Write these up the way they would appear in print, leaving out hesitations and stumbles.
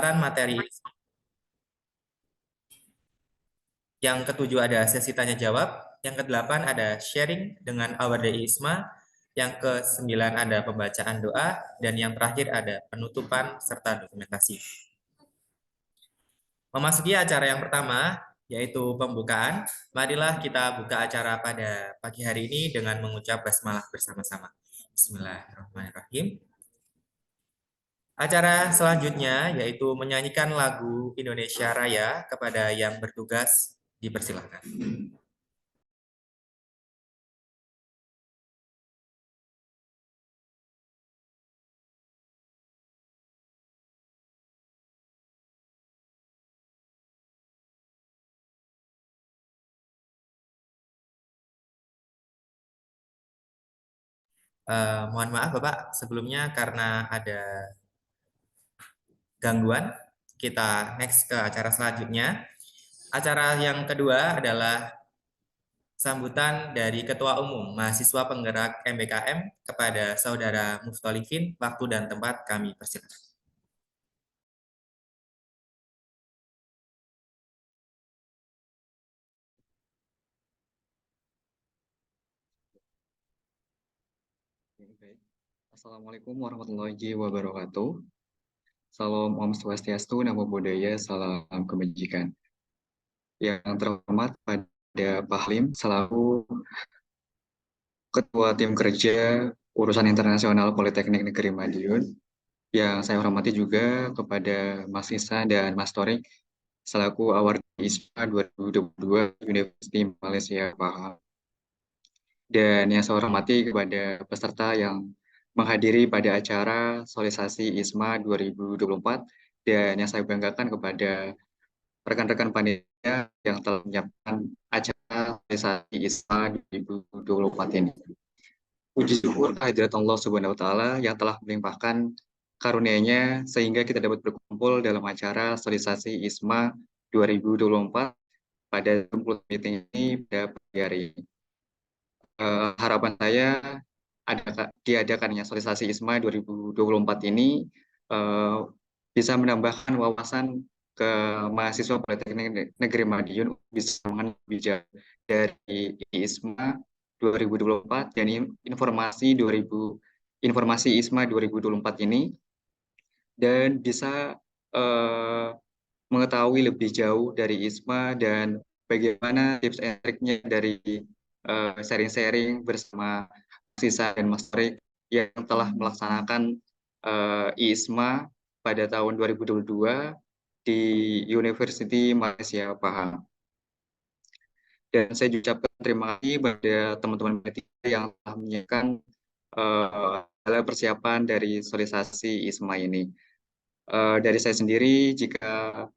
materi. Yang ketujuh ada sesi tanya jawab. Yang kedelapan ada sharing dengan Our Day ISMA. Yang kesembilan ada pembacaan doa. Dan yang terakhir ada penutupan serta dokumentasi. Memasuki acara yang pertama, yaitu pembukaan. Marilah kita buka acara pada pagi hari ini dengan mengucap basmalah bersama-sama. Bismillahirrahmanirrahim. Acara selanjutnya yaitu menyanyikan lagu Indonesia Raya. Kepada yang bertugas dipersilakan. Mohon maaf Bapak, sebelumnya karena ada gangguan, kita next ke acara selanjutnya. Acara yang kedua adalah sambutan dari Ketua Umum Mahasiswa Penggerak MBKM kepada Saudara Muftalifin. Waktu dan tempat kami persilakan. Assalamualaikum warahmatullahi wabarakatuh. Salam Om Swastiastu, Namo Buddhaya, salam kebajikan. Yang terhormat pada Pak Halim selaku Ketua Tim Kerja Urusan Internasional Politeknik Negeri Madiun. Yang saya hormati juga kepada Mas Isa dan Mas Torik selaku Award ISMA 2022 University Malaysia Pahang. Dan yang saya hormati kepada peserta yang menghadiri pada acara solisasi ISMA 2024 dan yang saya banggakan kepada rekan-rekan panitia yang telah menyiapkan acara solisasi ISMA 2024 ini. Puji syukur kehadirat Allah Subhanahu wa taala yang telah melimpahkan karunia-Nya sehingga kita dapat berkumpul dalam acara solisasi ISMA 2024 pada meeting ini pada pagi hari ini. Harapan saya diadakannya solisasi ISMA 2024 ini bisa menambahkan wawasan ke mahasiswa Politeknik Negeri Madiun bisa mengenal lebih jauh dari ISMA 2024 dan informasi ISMA 2024 ini dan bisa mengetahui lebih jauh dari ISMA dan bagaimana tips and triknya dari sharing-sharing bersama Sisa dan Mas Torik yang telah melaksanakan ISMA pada tahun 2022 di University Malaysia Pahang. Dan saya ucapkan terima kasih pada teman-teman media yang telah menyiapkan persiapan dari solisasi ISMA ini. Dari saya sendiri, jika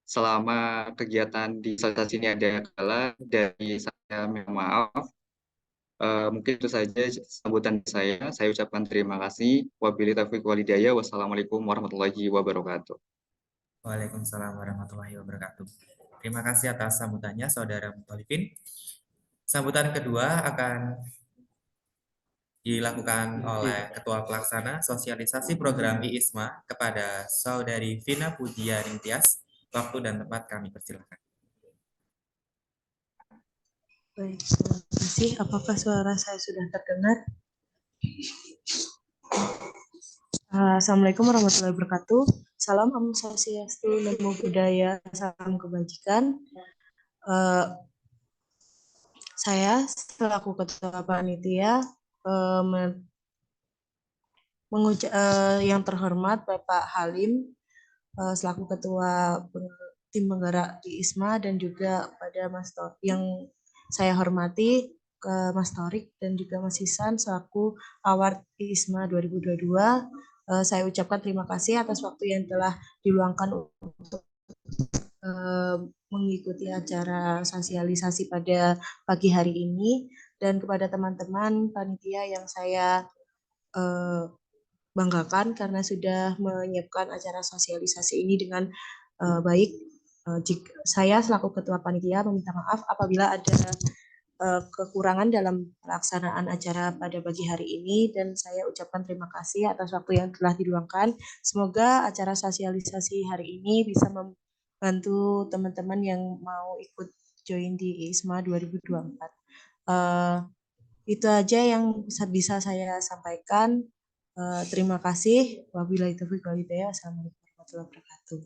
selama kegiatan di solisasi ini ada kendala, dari saya minta maaf. Mungkin itu saja sambutan saya. Saya ucapkan terima kasih. Wabillahi taufiq wal hidayah. Wassalamualaikum warahmatullahi wabarakatuh. Waalaikumsalam warahmatullahi wabarakatuh. Terima kasih atas sambutannya, Saudara Muftalifin. Sambutan kedua akan dilakukan oleh Ketua Pelaksana Sosialisasi Program ISMA kepada Saudari Vina Pujiya Ningtyas. Waktu dan tempat kami persilakan. Baik, terima kasih. Apakah suara saya sudah terdengar? Assalamualaikum warahmatullahi wabarakatuh. Salam Om Swastiastu, Namo Buddhaya, salam kebajikan. Saya selaku Ketua Panitia yang terhormat Bapak Halim selaku Ketua Tim Penggerak di ISMA dan juga pada Mas Torik yang saya hormati ke Mas Torik dan juga Mas Hisan selaku Award ISMA 2022. Saya ucapkan terima kasih atas waktu yang telah diluangkan untuk mengikuti acara sosialisasi pada pagi hari ini dan kepada teman-teman panitia yang saya banggakan karena sudah menyiapkan acara sosialisasi ini dengan baik. Saya selaku Ketua Panitia meminta maaf apabila ada kekurangan dalam pelaksanaan acara pada pagi hari ini dan saya ucapkan terima kasih atas waktu yang telah diluangkan. Semoga acara sosialisasi hari ini bisa membantu teman-teman yang mau ikut join di ISMA 2024. Itu aja yang bisa saya sampaikan. Terima kasih. Wabillahi taufiq wal hidayah. Wassalamualaikum warahmatullahi wabarakatuh.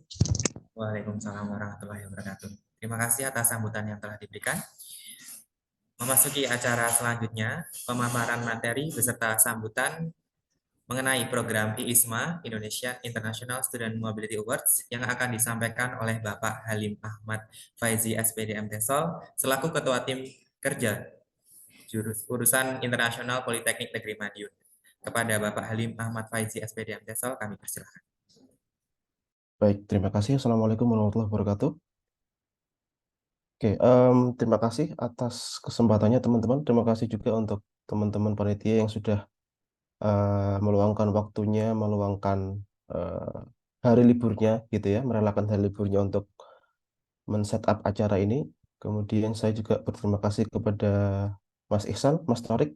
Waalaikumsalam warahmatullahi wabarakatuh. Terima kasih atas sambutan yang telah diberikan. Memasuki acara selanjutnya, pemaparan materi beserta sambutan mengenai program IISMA Indonesia International Student Mobility Awards yang akan disampaikan oleh Bapak Halim Ahmad Faizi SPD MTesol selaku Ketua Tim Kerja Urusan Internasional Politeknik Negeri Madiun. Kepada Bapak Halim Ahmad Faizi SPD MTesol kami persilakan. Baik, terima kasih. Assalamualaikum warahmatullahi wabarakatuh. Oke, terima kasih atas kesempatannya teman-teman. Terima kasih juga untuk teman-teman panitia yang sudah meluangkan waktunya, meluangkan hari liburnya, gitu ya, merelakan hari liburnya untuk men-setup acara ini. Kemudian saya juga berterima kasih kepada Mas Ihsan, Mas Torik,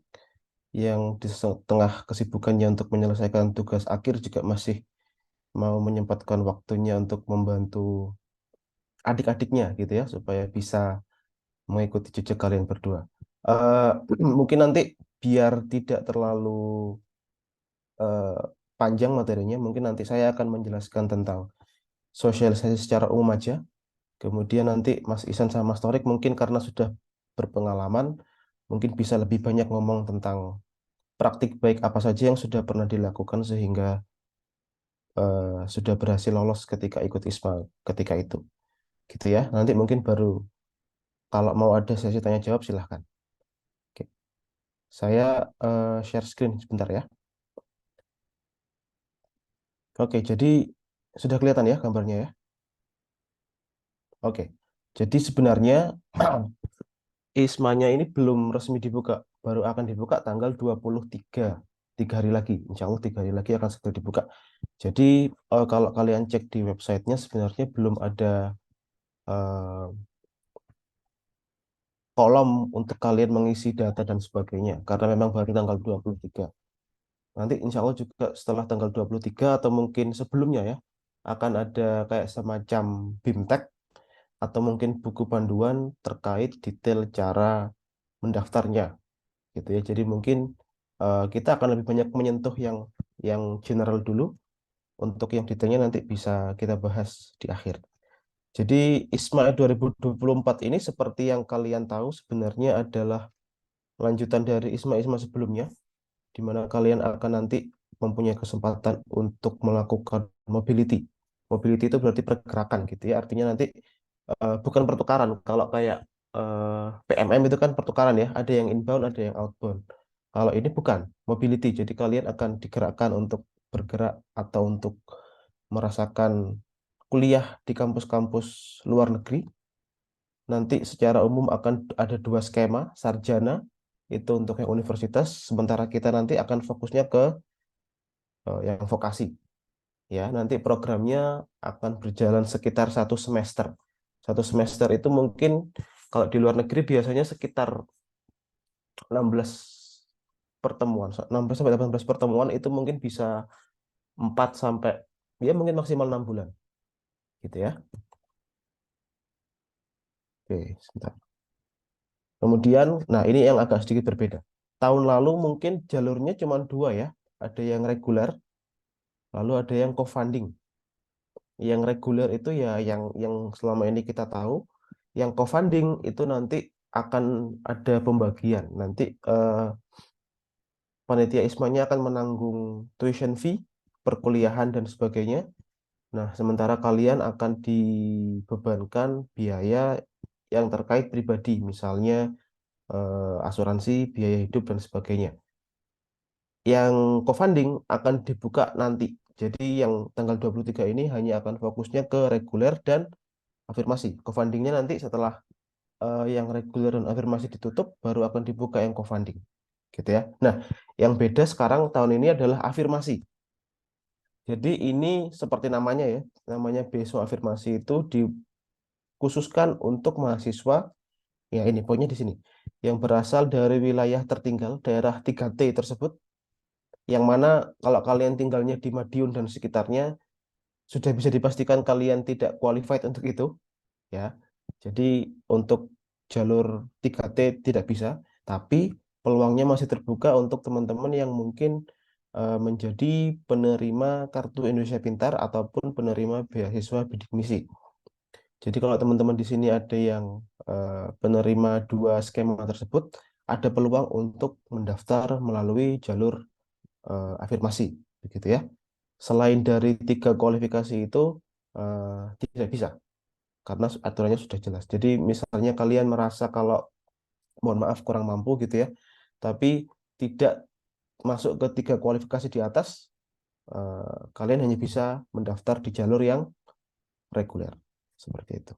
yang di tengah kesibukannya untuk menyelesaikan tugas akhir juga masih mau menyempatkan waktunya untuk membantu adik-adiknya gitu ya supaya bisa mengikuti jejak kalian berdua. Mungkin nanti biar tidak terlalu panjang materinya, mungkin nanti saya akan menjelaskan tentang sosialisasi secara umum aja. Kemudian nanti Mas Ihsan sama Mas Torik mungkin karena sudah berpengalaman, mungkin bisa lebih banyak ngomong tentang praktik baik apa saja yang sudah pernah dilakukan sehingga sudah berhasil lolos ketika ikut ISMA ketika itu. Gitu ya. Nanti mungkin baru kalau mau ada sesi tanya jawab silahkan. Oke. Saya share screen sebentar ya. Oke, jadi sudah kelihatan ya gambarnya ya. Oke. Jadi sebenarnya ISMA-nya ini belum resmi dibuka, baru akan dibuka tanggal 23, 3 hari lagi. Insya Allah 3 hari lagi akan segera dibuka. Jadi kalau kalian cek di websitenya sebenarnya belum ada kolom untuk kalian mengisi data dan sebagainya, karena memang baru tanggal 23. Nanti insya Allah juga setelah tanggal 23 atau mungkin sebelumnya ya, akan ada kayak semacam BIMTEK atau mungkin buku panduan terkait detail cara mendaftarnya gitu ya. Jadi mungkin kita akan lebih banyak menyentuh yang general dulu, untuk yang detailnya nanti bisa kita bahas di akhir. Jadi ISMA 2024 ini seperti yang kalian tahu sebenarnya adalah lanjutan dari ISMA-ISMA sebelumnya, di mana kalian akan nanti mempunyai kesempatan untuk melakukan mobility. Mobility itu berarti pergerakan gitu ya. Artinya nanti bukan pertukaran. Kalau kayak PMM itu kan pertukaran ya. Ada yang inbound, ada yang outbound. Kalau ini bukan mobility. Jadi kalian akan digerakkan untuk bergerak atau untuk merasakan kuliah di kampus-kampus luar negeri. Nanti secara umum akan ada 2 skema, sarjana itu untuk yang universitas, sementara kita nanti akan fokusnya ke yang vokasi. Ya, nanti programnya akan berjalan sekitar 1 semester. 1 semester itu mungkin kalau di luar negeri biasanya sekitar 16 pertemuan, 16 sampai 18 pertemuan itu mungkin bisa 4 sampai ya mungkin maksimal 6 bulan. Gitu ya. Oke, sebentar. Kemudian, nah ini yang agak sedikit berbeda. Tahun lalu mungkin jalurnya cuma 2 ya. Ada yang reguler, lalu ada yang co-funding. Yang reguler itu ya yang selama ini kita tahu. Yang co-funding itu nanti akan ada pembagian. Nanti panitia ISMA-nya akan menanggung tuition fee, perkuliahan dan sebagainya. Nah, sementara kalian akan dibebankan biaya yang terkait pribadi, misalnya asuransi, biaya hidup dan sebagainya. Yang co-funding akan dibuka nanti. Jadi yang tanggal 23 ini hanya akan fokusnya ke reguler dan afirmasi. Co-fundingnya nanti setelah yang reguler dan afirmasi ditutup, baru akan dibuka yang co-funding. Gitu ya. Nah, yang beda sekarang tahun ini adalah afirmasi. Jadi ini seperti namanya ya, namanya beasiswa afirmasi itu dikhususkan untuk mahasiswa, ya ini poinnya di sini, yang berasal dari wilayah tertinggal, daerah 3T tersebut, yang mana kalau kalian tinggalnya di Madiun dan sekitarnya, sudah bisa dipastikan kalian tidak qualified untuk itu, ya. Jadi untuk jalur 3T tidak bisa, tapi peluangnya masih terbuka untuk teman-teman yang mungkin menjadi penerima Kartu Indonesia Pintar ataupun penerima beasiswa bidik misi. Jadi kalau teman-teman di sini ada yang penerima dua skema tersebut, ada peluang untuk mendaftar melalui jalur afirmasi, begitu ya. Selain dari 3 kualifikasi itu tidak bisa, karena aturannya sudah jelas. Jadi misalnya kalian merasa kalau, mohon maaf, kurang mampu gitu ya, tapi tidak masuk ke 3 kualifikasi di atas, kalian hanya bisa mendaftar di jalur yang reguler, seperti itu.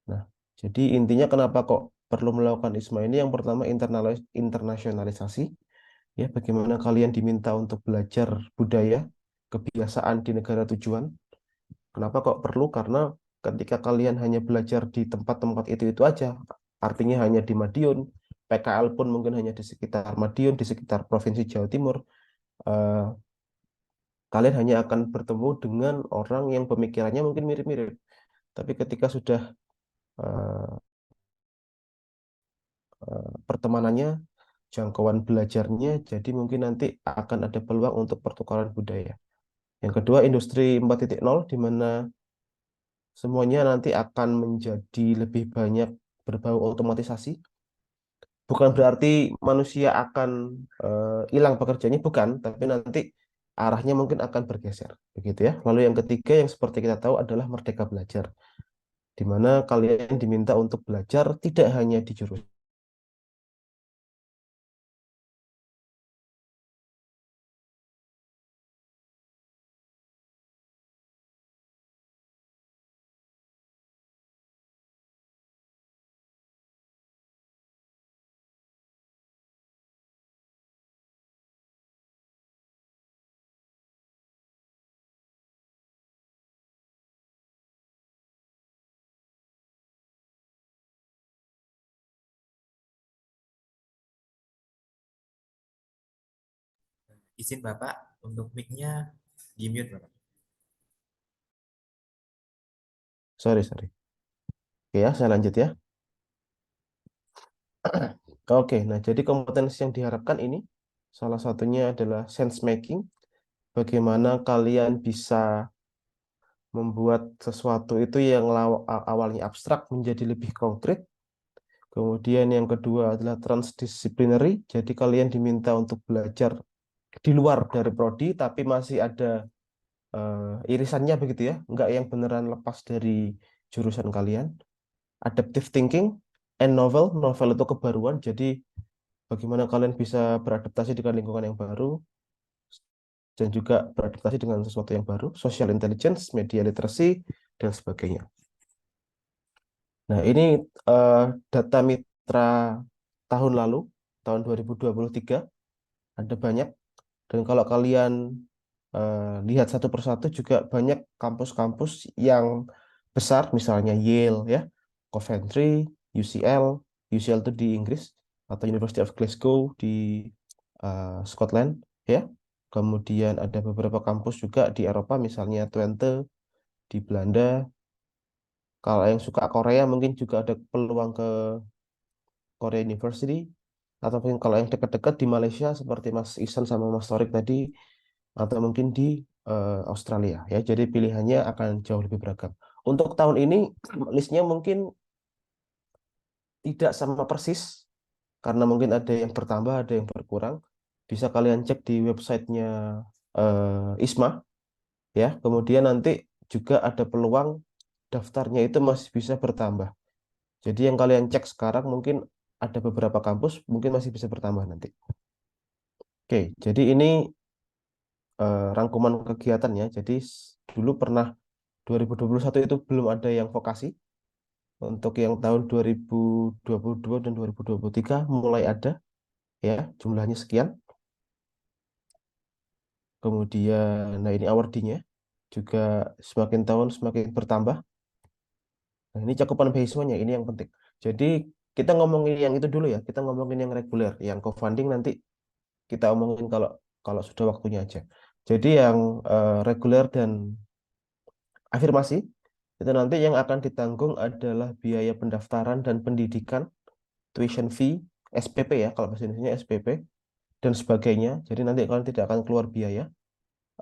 Nah, jadi intinya kenapa kok perlu melakukan ISMA ini? Yang pertama, internasionalisasi, ya, bagaimana kalian diminta untuk belajar budaya, kebiasaan di negara tujuan. Kenapa kok perlu? Karena ketika kalian hanya belajar di tempat-tempat itu aja, artinya hanya di Madiun, PKL pun mungkin hanya di sekitar Madiun, di sekitar Provinsi Jawa Timur, eh, kalian hanya akan bertemu dengan orang yang pemikirannya mungkin mirip-mirip. Tapi ketika sudah eh, pertemanannya, jangkauan belajarnya, jadi mungkin nanti akan ada peluang untuk pertukaran budaya. Yang kedua, industri 4.0, di mana semuanya nanti akan menjadi lebih banyak berbau otomatisasi. Bukan berarti manusia akan hilang pekerjaannya, bukan, tapi nanti arahnya mungkin akan bergeser, begitu ya. Lalu yang ketiga yang seperti kita tahu adalah merdeka belajar, di mana kalian diminta untuk belajar tidak hanya di jurusan. Izin Bapak untuk mic-nya di mute Bapak. Sorry, sorry. Oke ya, saya lanjut ya. Oke, nah jadi kompetensi yang diharapkan ini salah satunya adalah sense making. Bagaimana kalian bisa membuat sesuatu itu yang awalnya abstrak menjadi lebih konkret. Kemudian yang kedua adalah transdisciplinary. Jadi kalian diminta untuk belajar di luar dari prodi, tapi masih ada irisannya, begitu ya. Nggak yang beneran lepas dari jurusan kalian. Adaptive thinking and novel. Novel itu kebaruan. Jadi bagaimana kalian bisa beradaptasi dengan lingkungan yang baru dan juga beradaptasi dengan sesuatu yang baru. Social intelligence, media literacy, dan sebagainya. Nah, ini data mitra tahun lalu, tahun 2023, ada banyak. Dan kalau kalian lihat satu persatu juga banyak kampus-kampus yang besar, misalnya Yale, ya, Coventry, UCL, UCL itu di Inggris, atau University of Glasgow di Scotland, ya. Kemudian ada beberapa kampus juga di Eropa, misalnya Twente di Belanda. Kalau yang suka Korea mungkin juga ada peluang ke Korea University, ataupun kalau yang dekat-dekat di Malaysia seperti Mas Isan sama Mas Torik tadi, atau mungkin di Australia, ya. Jadi pilihannya akan jauh lebih beragam. Untuk tahun ini listnya mungkin tidak sama persis karena mungkin ada yang bertambah, ada yang berkurang. Bisa kalian cek di websitenya ISMA, ya. Kemudian nanti juga ada peluang daftarnya itu masih bisa bertambah. Jadi yang kalian cek sekarang mungkin ada beberapa kampus mungkin masih bisa bertambah nanti. Oke, jadi ini rangkuman kegiatannya. Jadi dulu pernah 2021 itu belum ada yang vokasi. Untuk yang tahun 2022 dan 2023 mulai ada, ya, jumlahnya sekian. Kemudian, nah ini awardingnya juga semakin tahun semakin bertambah. Nah, ini cakupan beasiswanya, ini yang penting. Jadi kita ngomongin yang itu dulu ya, kita ngomongin yang reguler, yang co-funding nanti kita omongin kalau kalau sudah waktunya aja. Jadi yang reguler dan afirmasi itu nanti yang akan ditanggung adalah biaya pendaftaran dan pendidikan, tuition fee, SPP ya, kalau bahasa Indonesia SPP dan sebagainya. Jadi nanti kalian tidak akan keluar biaya.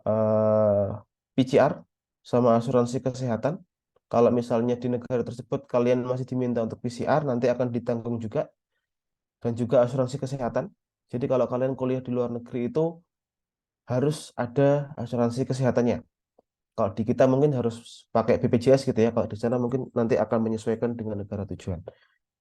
eh, PCR sama asuransi kesehatan. Kalau misalnya di negara tersebut kalian masih diminta untuk PCR, nanti akan ditanggung juga dan juga asuransi kesehatan. Jadi kalau kalian kuliah di luar negeri itu harus ada asuransi kesehatannya. Kalau di kita mungkin harus pakai BPJS gitu ya. Kalau di sana mungkin nanti akan menyesuaikan dengan negara tujuan.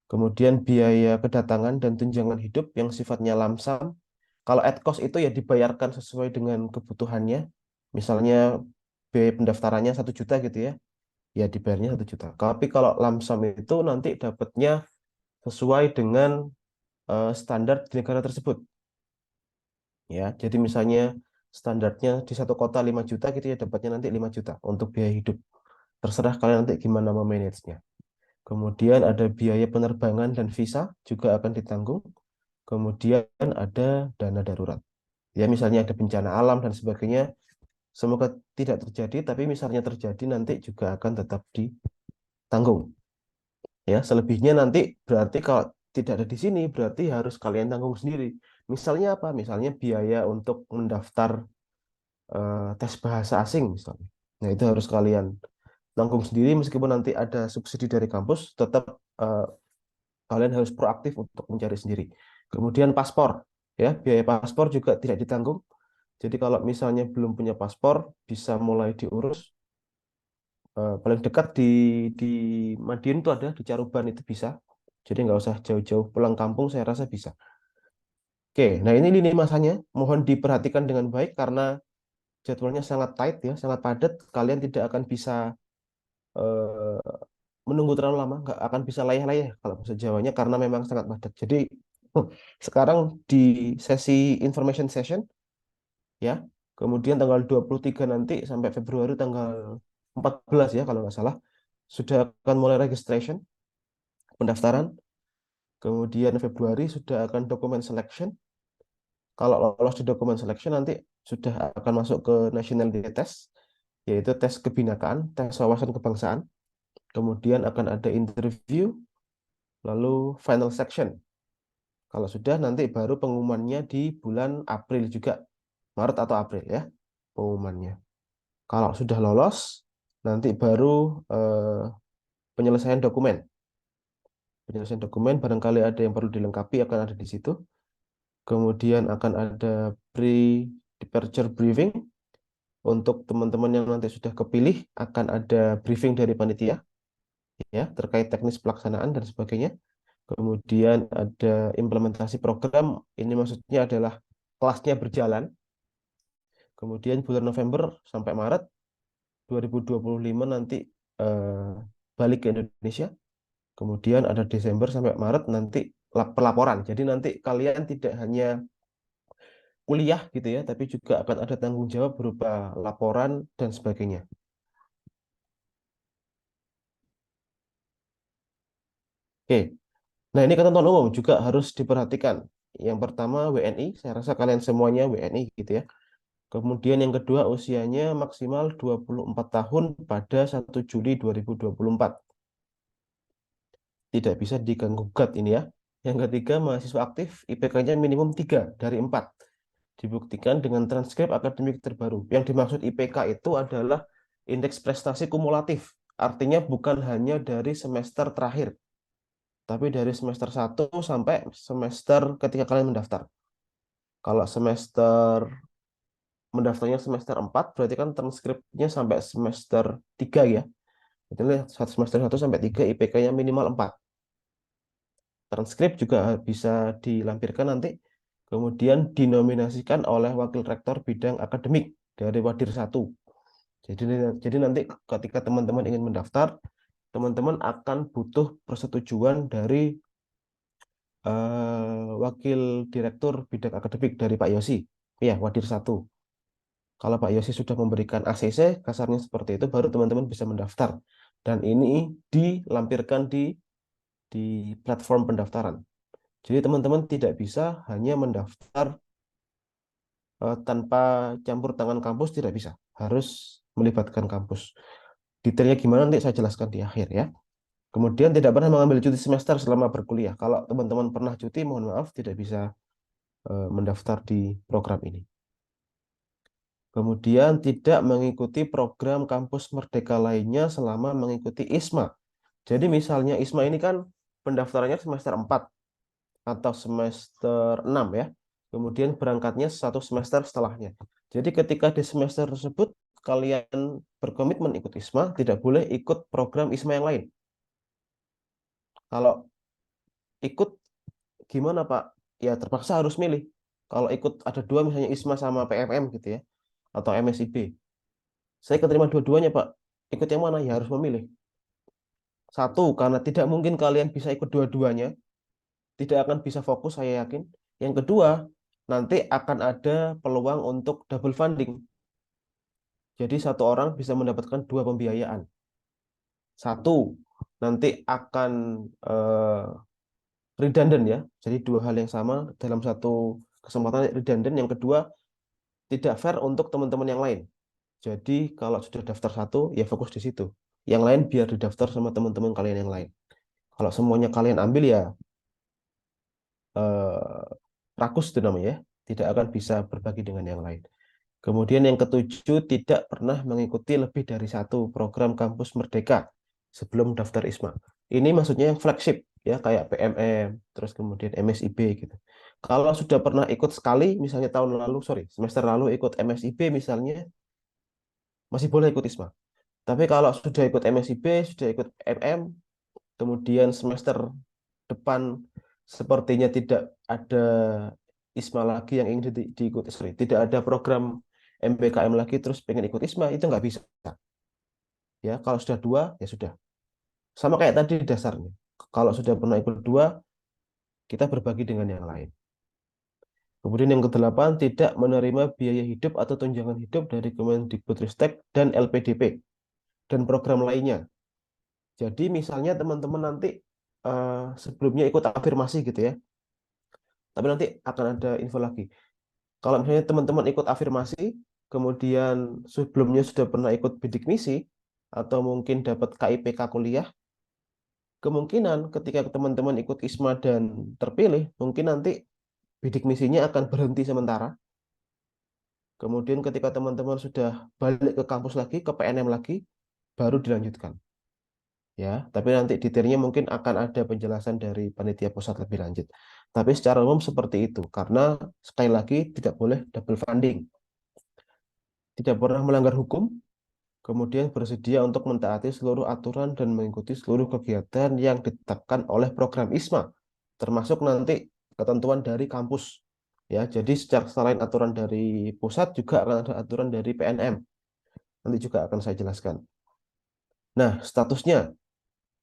Kemudian biaya kedatangan dan tunjangan hidup yang sifatnya lamsam. Kalau at cost itu ya dibayarkan sesuai dengan kebutuhannya. Misalnya biaya pendaftarannya 1 juta gitu ya dibayarnya 1 juta. Tapi kalau lamsam itu nanti dapatnya sesuai dengan standar di negara tersebut. Ya, jadi misalnya standarnya di satu kota 5 juta gitu ya dapatnya nanti 5 juta untuk biaya hidup. Terserah kalian nanti gimana memanagenya. Kemudian ada biaya penerbangan dan visa juga akan ditanggung. Kemudian ada dana darurat. Ya, misalnya ada bencana alam dan sebagainya, semoga tidak terjadi, tapi misalnya terjadi nanti juga akan tetap ditanggung. Ya, selebihnya nanti berarti kalau tidak ada di sini, berarti harus kalian tanggung sendiri. Misalnya apa? Misalnya biaya untuk mendaftar tes bahasa asing misalnya. Nah, itu harus kalian tanggung sendiri meskipun nanti ada subsidi dari kampus, tetap eh, kalian harus proaktif untuk mencari sendiri. Kemudian paspor, ya, biaya paspor juga tidak ditanggung. Jadi kalau misalnya belum punya paspor, bisa mulai diurus. Paling dekat di Madiun itu ada, di Caruban itu bisa. Jadi nggak usah jauh-jauh pulang kampung, saya rasa bisa. Oke, nah ini lini masanya. Mohon diperhatikan dengan baik karena jadwalnya sangat tight ya, sangat padat. Kalian tidak akan bisa eh, menunggu terlalu lama, nggak akan bisa layah-layah kalau bahasa Jawanya karena memang sangat padat. Jadi sekarang di sesi information session ya, kemudian tanggal 23 nanti sampai Februari tanggal 14 ya kalau nggak salah, sudah akan mulai registration, pendaftaran. Kemudian Februari sudah akan dokumen selection. Kalau lolos di dokumen selection nanti sudah akan masuk ke nationality test, yaitu tes kebinakaan, tes wawasan kebangsaan. Kemudian akan ada interview, lalu final section. Kalau sudah nanti baru pengumumannya di bulan April juga, Maret atau April ya pengumumannya. Kalau sudah lolos, nanti baru penyelesaian dokumen. Penyelesaian dokumen barangkali ada yang perlu dilengkapi akan ada di situ. Kemudian akan ada pre-departure briefing. Untuk teman-teman yang nanti sudah kepilih, akan ada briefing dari panitia ya terkait teknis pelaksanaan dan sebagainya. Kemudian ada implementasi program, ini maksudnya adalah kelasnya berjalan. Kemudian bulan November sampai Maret 2025 nanti eh, balik ke Indonesia. Kemudian ada Desember sampai Maret nanti pelaporan. Jadi nanti kalian tidak hanya kuliah gitu ya, tapi juga akan ada tanggung jawab berupa laporan dan sebagainya. Oke, nah ini ketentuan umum juga harus diperhatikan. Yang pertama WNI, saya rasa kalian semuanya WNI gitu ya. Kemudian yang kedua usianya maksimal 24 tahun pada 1 Juli 2024. Tidak bisa diganggu gugat ini ya. Yang ketiga mahasiswa aktif IPK-nya minimum 3 dari 4. Dibuktikan dengan transkrip akademik terbaru. Yang dimaksud IPK itu adalah indeks prestasi kumulatif. Artinya bukan hanya dari semester terakhir, tapi dari semester 1 sampai semester ketika kalian mendaftar. Kalau semester mendaftarnya semester 4 berarti kan transkripnya sampai semester 3 ya. Jadi semester 1 sampai 3 IPK-nya minimal 4. Transkrip juga bisa dilampirkan nanti, kemudian dinominasikan oleh wakil rektor bidang akademik dari Wadir 1. Jadi nanti ketika teman-teman ingin mendaftar, teman-teman akan butuh persetujuan dari wakil direktur bidang akademik dari Pak Yosi. Ya, Wadir 1. Kalau Pak Yosi sudah memberikan ACC, kasarnya seperti itu, baru teman-teman bisa mendaftar. Dan ini dilampirkan di di platform pendaftaran. Jadi teman-teman tidak bisa hanya mendaftar tanpa campur tangan kampus, tidak bisa. Harus melibatkan kampus. Detailnya gimana nanti saya jelaskan di akhir ya. Kemudian tidak pernah mengambil cuti semester selama berkuliah. Kalau teman-teman pernah cuti, mohon maaf tidak bisa mendaftar di program ini. Kemudian tidak mengikuti program kampus merdeka lainnya selama mengikuti ISMA. Jadi misalnya ISMA ini kan pendaftarannya semester 4 atau semester 6 ya. Kemudian berangkatnya 1 semester setelahnya. Jadi ketika di semester tersebut kalian berkomitmen ikut ISMA, tidak boleh ikut program ISMA yang lain. Kalau ikut gimana Pak? Ya terpaksa harus milih. Kalau ikut ada 2 misalnya ISMA sama PMM gitu ya, atau MSIB. Saya keterima dua-duanya Pak. Ikut yang mana? Ya harus memilih. Satu, karena tidak mungkin kalian bisa ikut dua-duanya. Tidak akan bisa fokus saya yakin. Yang kedua, nanti akan ada peluang untuk double funding. Jadi satu orang bisa mendapatkan 2 pembiayaan. Satu, nanti akan redundant ya. Jadi 2 hal yang sama dalam satu kesempatan redundant. Yang kedua, tidak fair untuk teman-teman yang lain. Jadi kalau sudah daftar satu, ya fokus di situ. Yang lain biar didaftar sama teman-teman kalian yang lain. Kalau semuanya kalian ambil ya rakus itu namanya ya. Tidak akan bisa berbagi dengan yang lain. Kemudian yang ketujuh, tidak pernah mengikuti lebih dari 1 program kampus merdeka sebelum daftar ISMA. Ini maksudnya yang flagship ya, kayak PMM, terus kemudian MSIB gitu. Kalau sudah pernah ikut sekali, misalnya semester lalu ikut MSIB misalnya, masih boleh ikut ISMA. Tapi kalau sudah ikut MSIB, sudah ikut MM, kemudian semester depan sepertinya tidak ada ISMA lagi yang ingin diikuti, tidak ada program MBKM lagi terus pengen ikut ISMA, itu nggak bisa. Ya, kalau sudah 2, ya sudah. Sama kayak tadi dasarnya. Kalau sudah pernah ikut 2, kita berbagi dengan yang lain. Kemudian yang ke-8, tidak menerima biaya hidup atau tunjangan hidup dari Kemendikbudristek dan LPDP dan program lainnya. Jadi misalnya teman-teman nanti sebelumnya ikut afirmasi gitu ya. Tapi nanti akan ada info lagi. Kalau misalnya teman-teman ikut afirmasi, kemudian sebelumnya sudah pernah ikut bidik misi, atau mungkin dapat KIPK kuliah, kemungkinan ketika teman-teman ikut ISMA dan terpilih, mungkin nanti bidik misinya akan berhenti sementara. Kemudian ketika teman-teman sudah balik ke kampus lagi, ke PNM lagi, baru dilanjutkan. Ya, tapi nanti detailnya mungkin akan ada penjelasan dari panitia pusat lebih lanjut. Tapi secara umum seperti itu, karena sekali lagi tidak boleh double funding. Tidak pernah melanggar hukum, kemudian bersedia untuk mentaati seluruh aturan dan mengikuti seluruh kegiatan yang ditetapkan oleh program ISMA, termasuk nanti ketentuan dari kampus. Ya, jadi secara selain aturan dari pusat juga akan ada aturan dari PNM. Nanti juga akan saya jelaskan. Nah, statusnya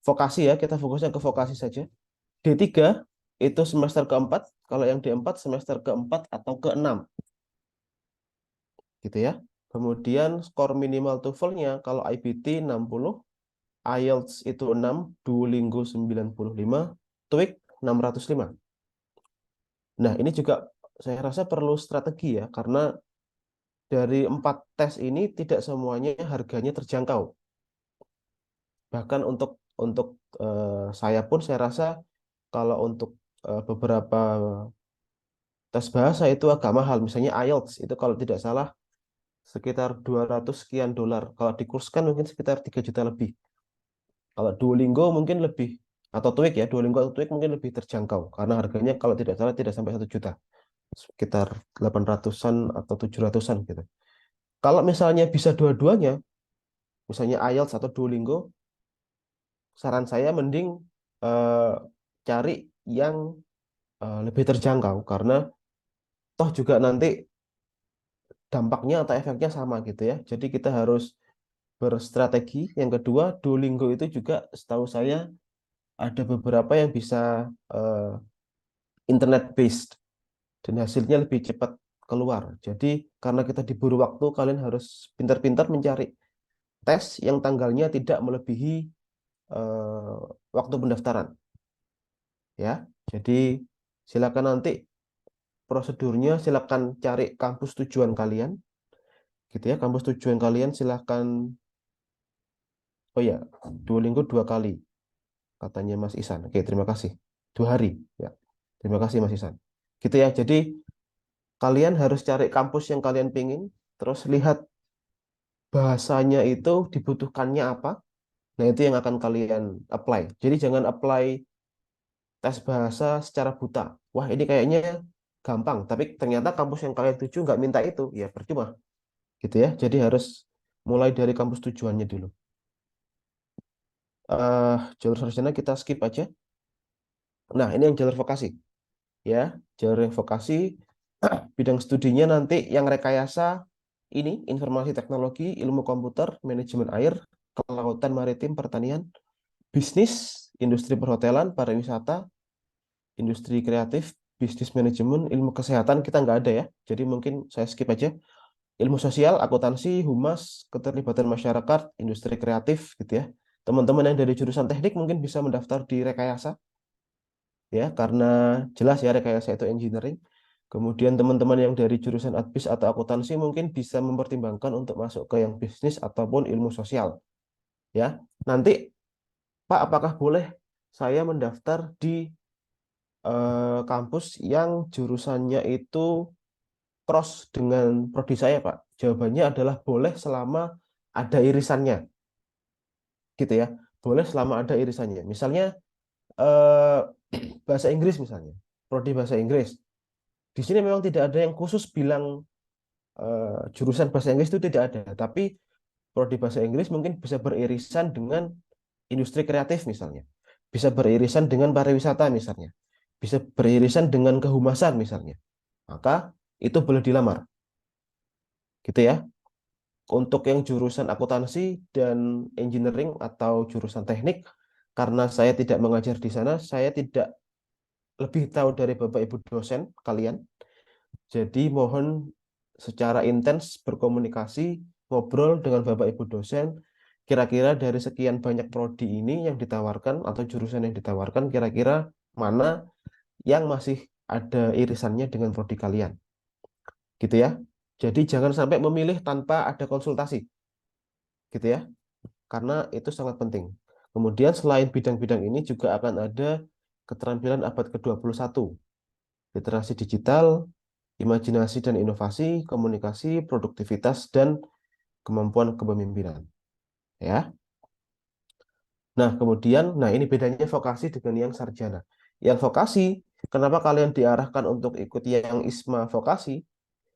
vokasi ya, kita fokusnya ke vokasi saja. D3 itu semester keempat, kalau yang D4 semester keempat atau keenam. Gitu ya. Kemudian skor minimal TOEFL-nya kalau IBT 60, IELTS itu 6, Duolingo 95, TOEIC 605. Nah, ini juga saya rasa perlu strategi ya, karena dari 4 tes ini tidak semuanya harganya terjangkau. Bahkan untuk saya pun saya rasa kalau untuk beberapa tes bahasa itu agak mahal. Misalnya IELTS itu kalau tidak salah sekitar 200 sekian dolar. Kalau dikurskan mungkin sekitar 3 juta lebih. Kalau Duolingo mungkin lebih, atau TOEIC ya, Duolingo atau TOEIC mungkin lebih terjangkau karena harganya kalau tidak salah tidak sampai 1 juta. Sekitar 800-an atau 700-an gitu. Kalau misalnya bisa dua-duanya, misalnya IELTS atau Duolingo, saran saya mending cari yang lebih terjangkau karena toh juga nanti dampaknya atau efeknya sama gitu ya. Jadi kita harus berstrategi. Yang kedua, Duolingo itu juga setahu saya ada beberapa yang bisa internet based dan hasilnya lebih cepat keluar. Jadi karena kita diburu waktu, kalian harus pintar-pintar mencari tes yang tanggalnya tidak melebihi waktu pendaftaran. ya. Jadi silakan nanti prosedurnya, silakan cari kampus tujuan kalian, gitu ya. Kampus tujuan kalian silakan. Oh ya, Duolingo 2 kali katanya Mas Isan. Oke, terima kasih. 2 hari ya. Terima kasih Mas Isan. Gitu ya. Jadi kalian harus cari kampus yang kalian pingin, terus lihat bahasanya itu dibutuhkannya apa. Nah, itu yang akan kalian apply. Jadi jangan apply tes bahasa secara buta. Wah, ini kayaknya gampang, tapi ternyata kampus yang kalian tuju nggak minta itu, ya percuma. Gitu ya. Jadi harus mulai dari kampus tujuannya dulu. Jalur sarjana kita skip aja. Nah, ini yang jalur vokasi. Ya, jalur yang vokasi, bidang studinya nanti yang rekayasa ini informasi teknologi, ilmu komputer, manajemen air, kelautan maritim, pertanian, bisnis, industri perhotelan, pariwisata, industri kreatif, bisnis manajemen, ilmu kesehatan kita nggak ada ya. Jadi mungkin saya skip aja. Ilmu sosial, akuntansi, humas, keterlibatan masyarakat, industri kreatif gitu ya. Teman-teman yang dari jurusan teknik mungkin bisa mendaftar di rekayasa ya, karena jelas ya rekayasa itu engineering. Kemudian teman-teman yang dari jurusan admis atau akuntansi mungkin bisa mempertimbangkan untuk masuk ke yang bisnis ataupun ilmu sosial ya. Nanti Pak, apakah boleh saya mendaftar di kampus yang jurusannya itu cross dengan prodi saya, Pak? Jawabannya adalah boleh selama ada irisannya, gitu ya. Boleh selama ada irisannya. Misalnya eh, bahasa Inggris misalnya, prodi bahasa Inggris. Di sini memang tidak ada yang khusus bilang jurusan bahasa Inggris itu tidak ada, tapi prodi bahasa Inggris mungkin bisa beririsan dengan industri kreatif misalnya, bisa beririsan dengan pariwisata misalnya, bisa beririsan dengan kehumasan misalnya. Maka itu boleh dilamar, gitu ya. Untuk yang jurusan akuntansi dan engineering atau jurusan teknik, karena saya tidak mengajar di sana, saya tidak lebih tahu dari Bapak Ibu dosen kalian. Jadi mohon secara intens berkomunikasi, ngobrol dengan Bapak Ibu dosen, kira-kira dari sekian banyak prodi ini yang ditawarkan atau jurusan yang ditawarkan, kira-kira mana yang masih ada irisannya dengan prodi kalian. Gitu ya. Jadi jangan sampai memilih tanpa ada konsultasi. Gitu ya. Karena itu sangat penting. Kemudian selain bidang-bidang ini juga akan ada keterampilan abad ke-21. Literasi digital, imajinasi dan inovasi, komunikasi, produktivitas, dan kemampuan kepemimpinan. Ya. Nah, kemudian, ini bedanya vokasi dengan yang sarjana. Yang vokasi, kenapa kalian diarahkan untuk ikut yang ISMA vokasi?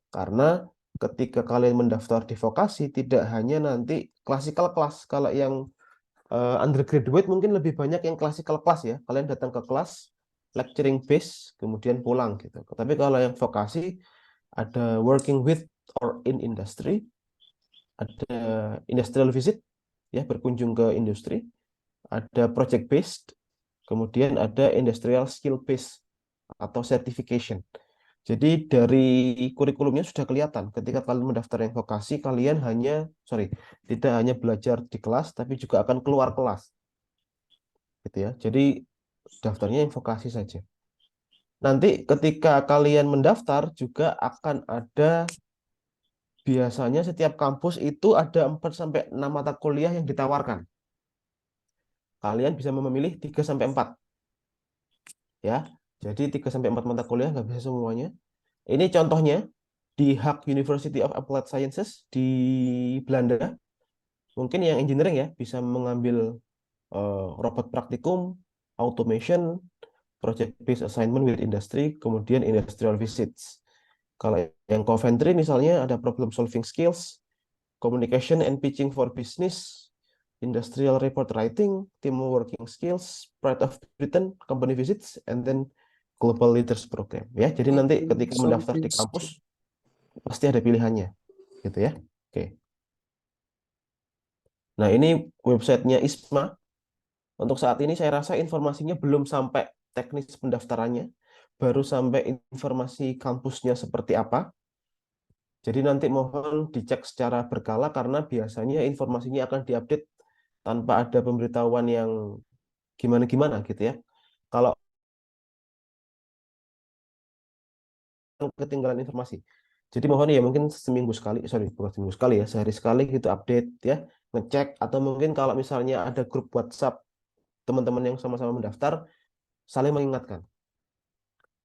Karena ketika kalian mendaftar di vokasi, tidak hanya nanti klasikal kelas. Kalau yang undergraduate mungkin lebih banyak yang classical class ya. Kalian datang ke kelas, lecturing base, kemudian pulang gitu. Tapi kalau yang vokasi ada working with or in industry, ada industrial visit ya, berkunjung ke industri, ada project based, kemudian ada industrial skill based atau certification. Jadi dari kurikulumnya sudah kelihatan ketika kalian mendaftar yang vokasi, kalian tidak hanya belajar di kelas, tapi juga akan keluar kelas. Gitu ya. Jadi daftarnya yang vokasi saja. Nanti ketika kalian mendaftar juga akan ada biasanya setiap kampus itu ada 4 sampai 6 mata kuliah yang ditawarkan. Kalian bisa memilih 3 sampai 4 ya. Jadi 3 sampai 4 mata kuliah nggak bisa semuanya. Ini contohnya di Haag University of Applied Sciences di Belanda. Mungkin yang engineering ya bisa mengambil robot praktikum, automation, project based assignment with industry, kemudian industrial visits. Kalau yang Coventry misalnya ada problem solving skills, communication and pitching for business, industrial report writing, team working skills, Pride of Britain, company visits, and then global leaders program. Ya, jadi nanti ketika mendaftar di kampus pasti ada pilihannya, gitu ya. Oke. Nah, ini websitenya ISMA. Untuk saat ini saya rasa informasinya belum sampai teknis pendaftarannya, baru sampai informasi kampusnya seperti apa. Jadi nanti mohon dicek secara berkala karena biasanya informasinya akan diupdate tanpa ada pemberitahuan yang gimana-gimana gitu ya. Kalau akan ketinggalan informasi. Jadi mohon ya mungkin seminggu sekali, sorry bukan seminggu sekali ya, sehari sekali gitu update ya, ngecek, atau mungkin kalau misalnya ada grup WhatsApp teman-teman yang sama-sama mendaftar, saling mengingatkan.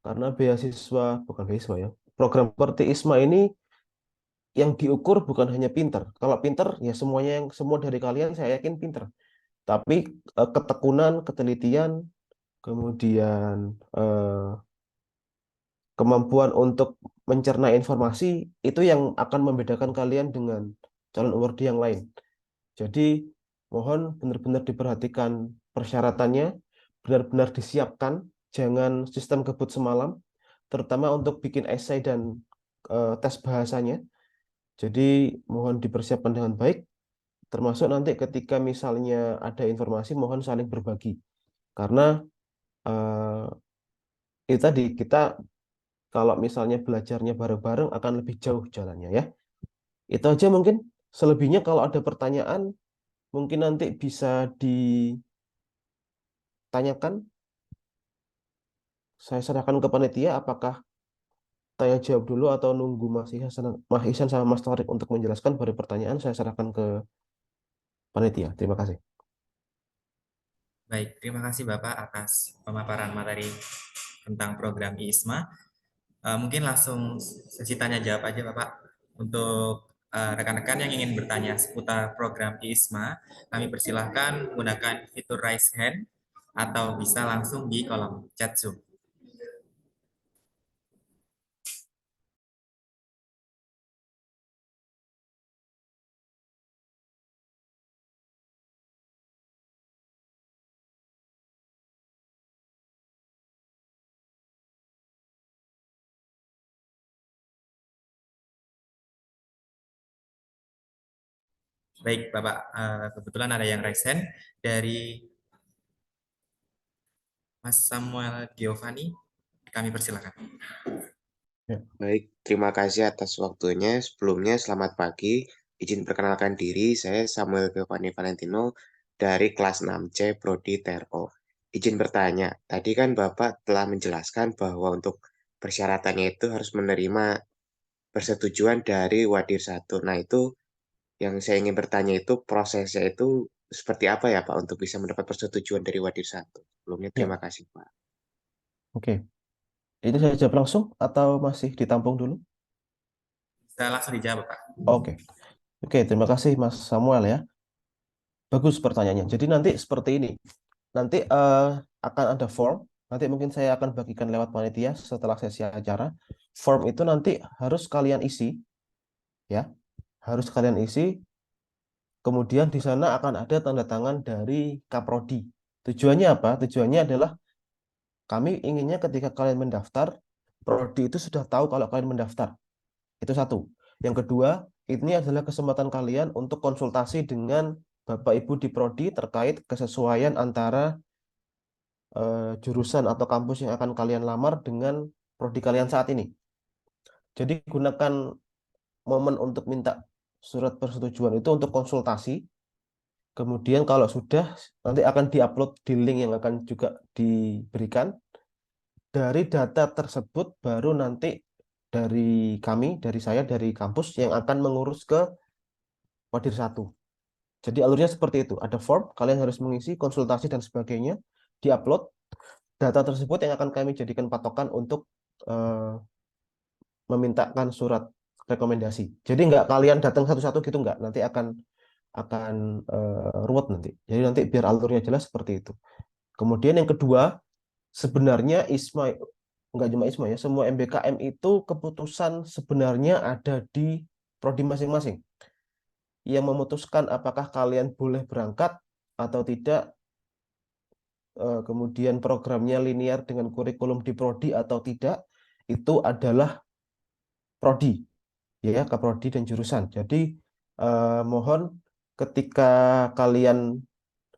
Karena beasiswa, bukan beasiswa ya, program seperti ISMA ini yang diukur bukan hanya pinter. Kalau pinter ya semua dari kalian saya yakin pinter. Tapi ketekunan, ketelitian, kemudian kemampuan untuk mencerna informasi itu yang akan membedakan kalian dengan calon awardee yang lain. Jadi mohon benar-benar diperhatikan persyaratannya, benar-benar disiapkan, jangan sistem kebut semalam, terutama untuk bikin esai dan tes bahasanya. Jadi mohon dipersiapkan dengan baik, termasuk nanti ketika misalnya ada informasi mohon saling berbagi. Karena itu tadi kita kalau misalnya belajarnya bareng-bareng akan lebih jauh jalannya ya. Itu aja mungkin. Selebihnya kalau ada pertanyaan mungkin nanti bisa ditanyakan. Saya serahkan ke panitia apakah tanya jawab dulu atau nunggu Mas Ihsan sama Mas Tarik untuk menjelaskan. Baru pertanyaan saya serahkan ke panitia. Terima kasih. Baik, terima kasih Bapak atas pemaparan materi tentang program ISMA. Mungkin langsung sesi tanya jawab aja Bapak. Untuk rekan-rekan yang ingin bertanya seputar program ISMA, kami persilahkan menggunakan fitur raise hand atau bisa langsung di kolom chat Zoom. Baik, Bapak, kebetulan ada yang raise hand dari Mas Samuel Giovanni. Kami persilakan. Baik, terima kasih atas waktunya. Sebelumnya, selamat pagi. Izin perkenalkan diri, saya Samuel Giovanni Valentino dari kelas 6C Prodi TRO. Izin bertanya, tadi kan Bapak telah menjelaskan bahwa untuk persyaratannya itu harus menerima persetujuan dari Wadir 1. Nah, itu yang saya ingin bertanya itu prosesnya itu seperti apa ya Pak untuk bisa mendapat persetujuan dari Wadir 1? Sebelumnya, Ya, terima kasih Pak. oke. Ini saya jawab langsung atau masih ditampung dulu? Bisa langsung dijawab, Pak. Oke. Oke, terima kasih Mas Samuel ya. Bagus pertanyaannya. Jadi nanti seperti ini. Nanti akan ada form. Nanti mungkin saya akan bagikan lewat panitia setelah sesi acara. Form itu nanti harus kalian isi, ya. Harus kalian isi. Kemudian di sana akan ada tanda tangan dari Kaprodi. Tujuannya apa? Tujuannya adalah kami inginnya ketika kalian mendaftar, Prodi itu sudah tahu kalau kalian mendaftar. Itu satu. Yang kedua, ini adalah kesempatan kalian untuk konsultasi dengan Bapak Ibu di Prodi terkait kesesuaian antara jurusan atau kampus yang akan kalian lamar dengan prodi kalian saat ini. Jadi gunakan momen untuk minta surat persetujuan itu untuk konsultasi. Kemudian kalau sudah nanti akan diupload di link yang akan juga diberikan. Dari data tersebut baru nanti dari kami, dari saya, dari kampus yang akan mengurus ke Wadir 1. Jadi alurnya seperti itu. Ada form, kalian harus mengisi, konsultasi dan sebagainya, diupload. Data tersebut yang akan kami jadikan patokan untuk memintakan surat rekomendasi. Jadi nggak kalian datang satu-satu gitu nggak. Nanti akan ruwet nanti. Jadi nanti biar alurnya jelas seperti itu. Kemudian yang kedua, sebenarnya ISMA nggak cuma ISMA ya, semua MBKM itu keputusan sebenarnya ada di prodi masing-masing. Yang memutuskan apakah kalian boleh berangkat atau tidak, kemudian programnya linear dengan kurikulum di prodi atau tidak, itu adalah prodi, ya, Kaprodi dan jurusan. Jadi mohon ketika kalian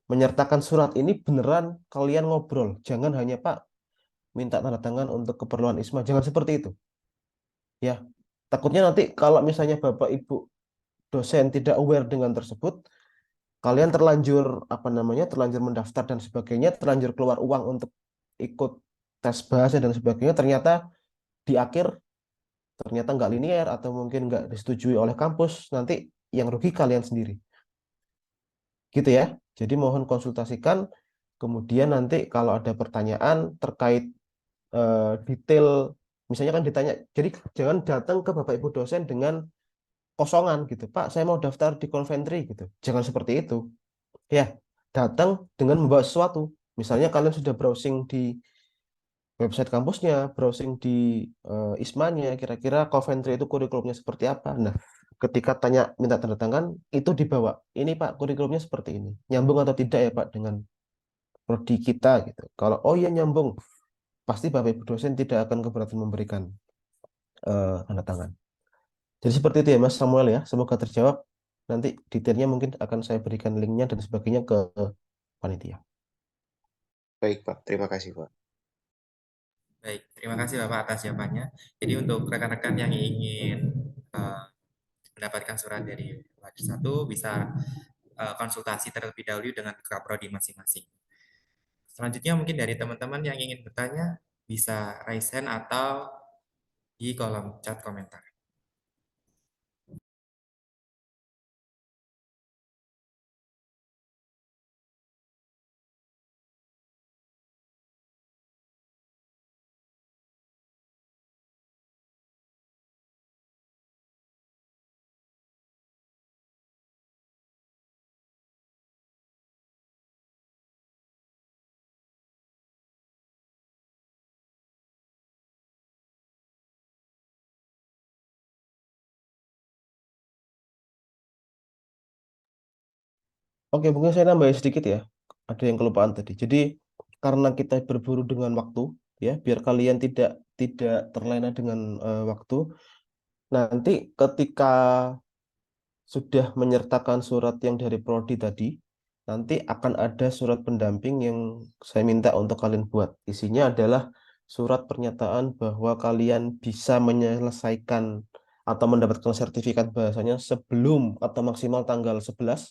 menyertakan surat ini beneran kalian ngobrol, jangan hanya Pak minta tanda tangan untuk keperluan ISMA, jangan seperti itu. Ya, takutnya nanti kalau misalnya Bapak Ibu dosen tidak aware dengan tersebut, kalian terlanjur terlanjur mendaftar dan sebagainya, terlanjur keluar uang untuk ikut tes bahasa dan sebagainya, ternyata di akhir ternyata nggak linear atau mungkin nggak disetujui oleh kampus, nanti yang rugi kalian sendiri. Gitu ya. Jadi mohon konsultasikan. Kemudian nanti kalau ada pertanyaan terkait detail, misalnya kan ditanya, jadi jangan datang ke Bapak Ibu dosen dengan kosongan gitu. Pak, saya mau daftar di Konventri gitu. Jangan seperti itu. Ya, datang dengan membawa sesuatu. Misalnya kalian sudah browsing di website kampusnya, browsing di ISMA-nya, kira-kira Coventry itu kurikulumnya seperti apa. Nah, ketika tanya minta tanda tangan, itu dibawa. Ini Pak, kurikulumnya seperti ini. Nyambung atau tidak ya Pak dengan prodi kita gitu. Kalau oh ya nyambung, pasti Bapak Ibu dosen tidak akan keberatan memberikan tanda tangan. Jadi seperti itu ya Mas Samuel ya. Semoga terjawab. Nanti detailnya mungkin akan saya berikan linknya dan sebagainya ke panitia. Baik, Pak. Terima kasih, Pak. Baik, terima kasih Bapak atas jawabannya. Jadi untuk rekan-rekan yang ingin eh, mendapatkan surat dari Wadir 1 bisa konsultasi terlebih dahulu dengan kaprodi masing-masing. Selanjutnya mungkin dari teman-teman yang ingin bertanya bisa raise hand atau di kolom chat komentar. Oke, mungkin saya nambahin sedikit ya. Ada yang kelupaan tadi. Jadi karena kita berburu dengan waktu, ya, biar kalian tidak terlena dengan waktu. Nanti ketika sudah menyertakan surat yang dari prodi tadi, nanti akan ada surat pendamping yang saya minta untuk kalian buat. Isinya adalah surat pernyataan bahwa kalian bisa menyelesaikan atau mendapatkan sertifikat bahasanya sebelum atau maksimal tanggal 11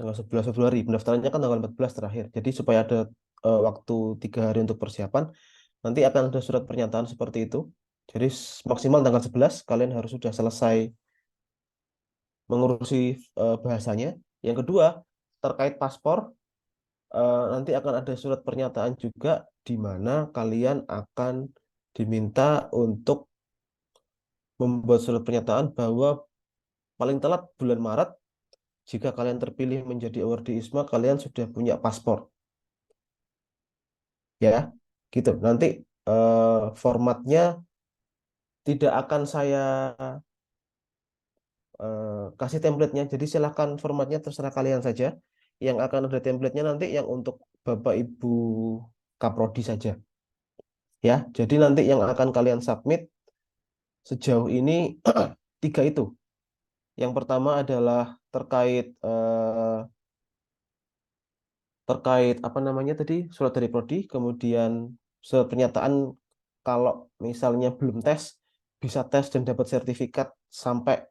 Februari. Pendaftarannya kan tanggal 14 terakhir. Jadi supaya ada waktu 3 hari untuk persiapan, nanti akan ada surat pernyataan seperti itu. Jadi maksimal tanggal 11 kalian harus sudah selesai mengurusi bahasanya. Yang kedua, terkait paspor, nanti akan ada surat pernyataan juga di mana kalian akan diminta untuk membuat surat pernyataan bahwa paling telat bulan Maret, jika kalian terpilih menjadi award di ISMA, kalian sudah punya paspor. Ya, gitu. Nanti formatnya tidak akan saya kasih template-nya. Jadi silakan formatnya terserah kalian saja. Yang akan ada template-nya nanti yang untuk Bapak Ibu Kaprodi saja. Ya, jadi nanti yang akan kalian submit sejauh ini 3 itu. Yang pertama adalah terkait apa namanya tadi surat dari prodi, kemudian surat pernyataan kalau misalnya belum tes bisa tes dan dapat sertifikat sampai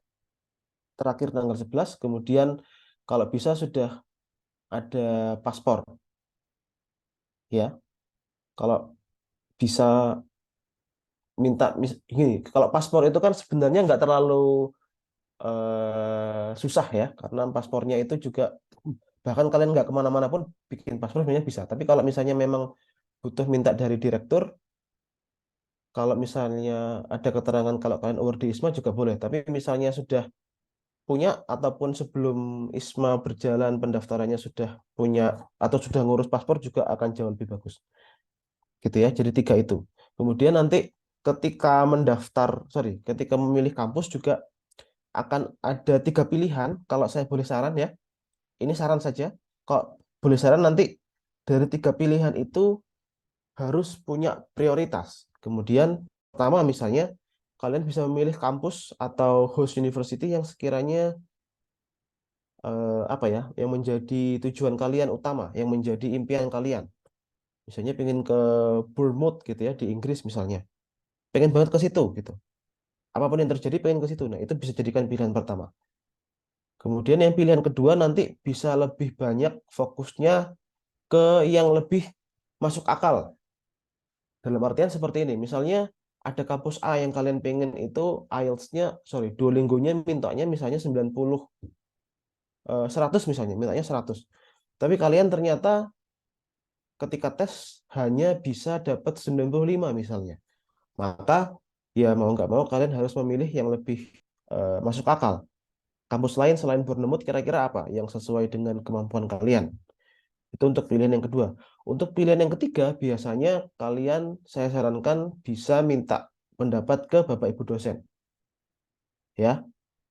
terakhir tanggal 11, kemudian kalau bisa sudah ada paspor ya. Kalau bisa minta gini, kalau paspor itu kan sebenarnya nggak terlalu susah ya, karena paspornya itu juga bahkan kalian nggak kemana-mana pun bikin paspor sebenarnya bisa. Tapi kalau misalnya memang butuh minta dari direktur, kalau misalnya ada keterangan kalau kalian award di ISMA juga boleh. Tapi misalnya sudah punya ataupun sebelum ISMA berjalan pendaftarannya sudah punya atau sudah ngurus paspor juga akan jauh lebih bagus. Gitu ya. Jadi 3 itu. Kemudian nanti ketika memilih kampus juga akan ada 3 pilihan. Kalau saya boleh saran ya, ini saran saja. Kok boleh saran nanti dari 3 pilihan itu harus punya prioritas. Kemudian pertama misalnya kalian bisa memilih kampus atau host university yang sekiranya apa ya, yang menjadi tujuan kalian utama, yang menjadi impian kalian. Misalnya pengen ke Bournemouth gitu ya di Inggris misalnya. Pengen banget ke situ gitu. Apapun yang terjadi pengen ke situ. Nah, itu bisa jadikan pilihan pertama. Kemudian yang pilihan kedua nanti bisa lebih banyak fokusnya ke yang lebih masuk akal. Dalam artian seperti ini, misalnya ada kampus A yang kalian pengen itu Duolingo-nya mintanya misalnya 90, 100 misalnya, mintanya 100. Tapi kalian ternyata ketika tes hanya bisa dapat 95 misalnya. Maka ya mau nggak mau kalian harus memilih yang lebih masuk akal. Kampus lain selain Bournemouth kira-kira apa yang sesuai dengan kemampuan kalian? Itu untuk pilihan yang kedua. Untuk pilihan yang ketiga, biasanya saya sarankan bisa minta pendapat ke Bapak Ibu dosen. Ya,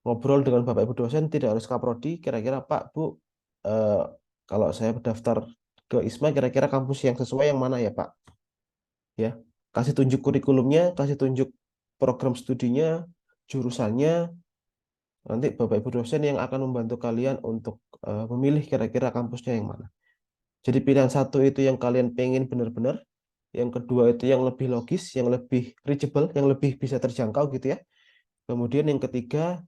ngobrol dengan Bapak Ibu dosen, tidak harus kaprodi. Kira-kira Pak, Bu, eh, kalau saya daftar ke ISMA, kira-kira kampus yang sesuai yang mana ya Pak? Ya, kasih tunjuk kurikulumnya, kasih tunjuk program studinya, jurusannya. Nanti Bapak Ibu dosen yang akan membantu kalian untuk memilih kira-kira kampusnya yang mana. Jadi pilihan satu itu yang kalian pengen benar-benar, yang kedua itu yang lebih logis, yang lebih reachable, yang lebih bisa terjangkau gitu ya. Kemudian yang ketiga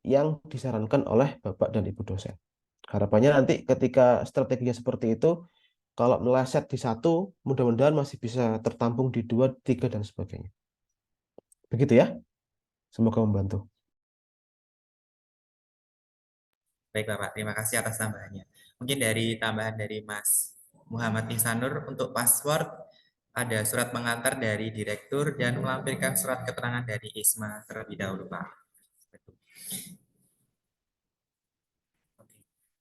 yang disarankan oleh Bapak dan Ibu dosen. Harapannya nanti ketika strateginya seperti itu, kalau meleset di satu, mudah-mudahan masih bisa tertampung di dua, tiga, dan sebagainya. Begitu ya. Semoga membantu. Baik Bapak, terima kasih atas tambahannya. Mungkin dari tambahan dari Mas Muhammad Ihsanur untuk password ada surat pengantar dari direktur dan melampirkan surat keterangan dari ISMA terlebih dahulu Pak.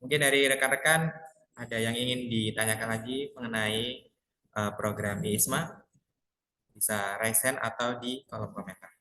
Mungkin dari rekan-rekan ada yang ingin ditanyakan lagi mengenai program ISMA, bisa raise hand atau di kolom komentar.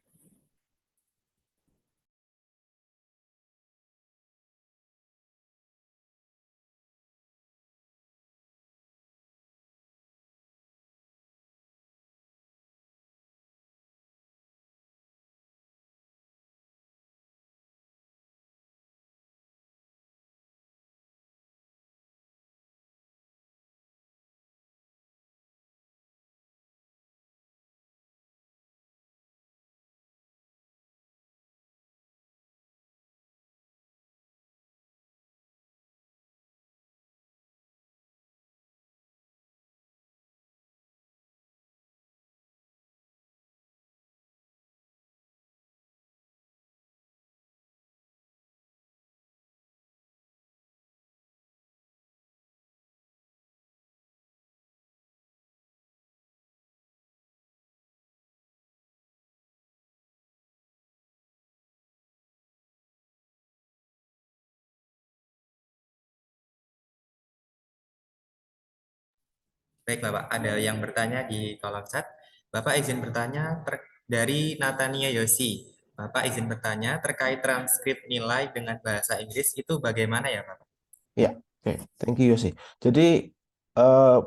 Baik Bapak, ada yang bertanya di kolom chat. Bapak izin bertanya dari Natania Yosi. Bapak izin bertanya terkait transkrip nilai dengan bahasa Inggris itu bagaimana ya Bapak? Ya, oke. Thank you, Yosi. Jadi, eh,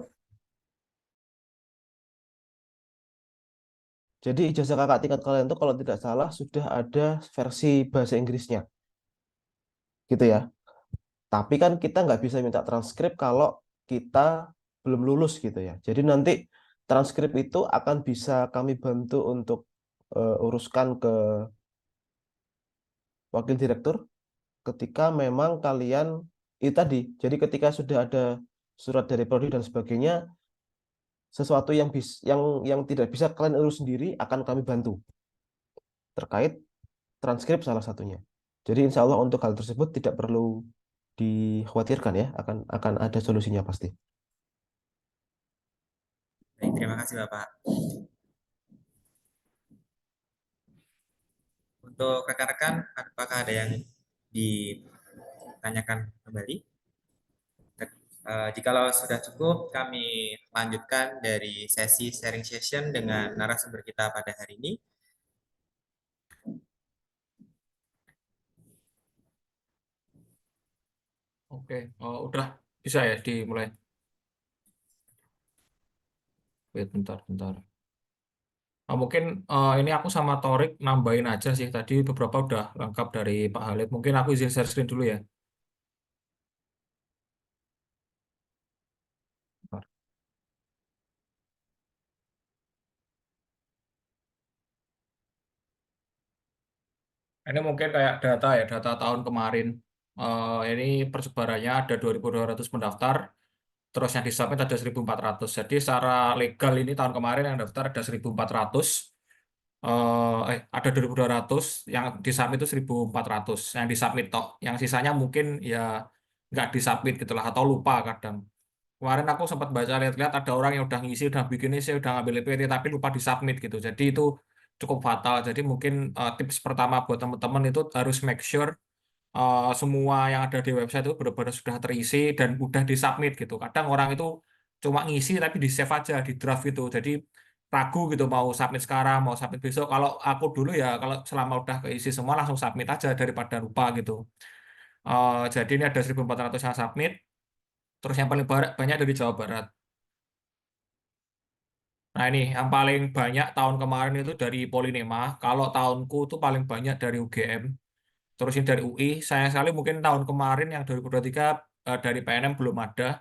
ijazah kakak tingkat kalian itu kalau tidak salah sudah ada versi bahasa Inggrisnya, gitu ya. Tapi kan kita nggak bisa minta transkrip kalau kita belum lulus gitu ya. Jadi nanti transkrip itu akan bisa kami bantu untuk uruskan ke wakil direktur ketika memang kalian itu tadi. Jadi ketika sudah ada surat dari prodi dan sebagainya, sesuatu yang tidak bisa kalian urus sendiri akan kami bantu terkait transkrip salah satunya. Jadi insya Allah untuk hal tersebut tidak perlu dikhawatirkan ya, akan ada solusinya pasti. Baik, terima kasih Bapak. Untuk rekan-rekan, apakah ada yang ditanyakan kembali? Jikalau sudah cukup, kami lanjutkan dari sesi sharing session dengan narasumber kita pada hari ini. Oke, udah bisa ya dimulai. Wait, bentar. Mungkin ini aku sama Torik nambahin aja sih. Tadi beberapa udah lengkap dari Pak Halid. Mungkin aku izin share screen dulu ya. Bentar. Ini mungkin kayak data ya, data tahun kemarin. Ini persebarannya ada 2.200 pendaftar. Terus yang disubmit ada 1.400. Jadi secara legal ini tahun kemarin yang daftar ada 1.400. ada 2.200, yang disubmit itu 1.400 yang disubmit tok, yang sisanya mungkin ya nggak disubmit gitulah atau lupa kadang. Kemarin aku sempat baca lihat-lihat ada orang yang udah ngisi, udah bikin isi, udah ngambil PT tapi lupa disubmit gitu. Jadi itu cukup fatal. Jadi mungkin tips pertama buat teman-teman itu harus make sure semua yang ada di website itu benar-benar sudah terisi dan udah disubmit gitu. Kadang orang itu cuma ngisi tapi di save aja di draft gitu. Jadi ragu gitu mau submit sekarang, mau submit besok. Kalau aku dulu ya kalau selama udah keisi semua langsung submit aja daripada lupa gitu. Jadi ini ada 1.400 yang submit. Terus yang paling banyak dari Jawa Barat. Nah ini yang paling banyak tahun kemarin itu dari Polinema. Kalau tahunku itu paling banyak dari UGM. Terus ini dari UI. Sayang sekali mungkin tahun kemarin yang 2023 dari PNM belum ada.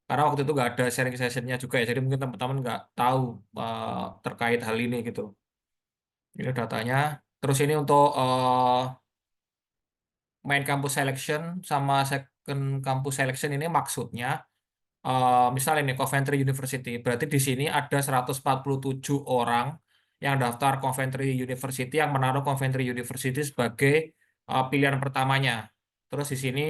Karena waktu itu nggak ada sharing sessionnya juga ya. Jadi mungkin teman-teman nggak tahu terkait hal ini gitu. Ini datanya. Terus ini untuk main campus selection sama second campus selection ini maksudnya misal ini Coventry University, berarti di sini ada 147 orang yang daftar Coventry University yang menaruh Coventry University sebagai pilihan pertamanya. Terus di sini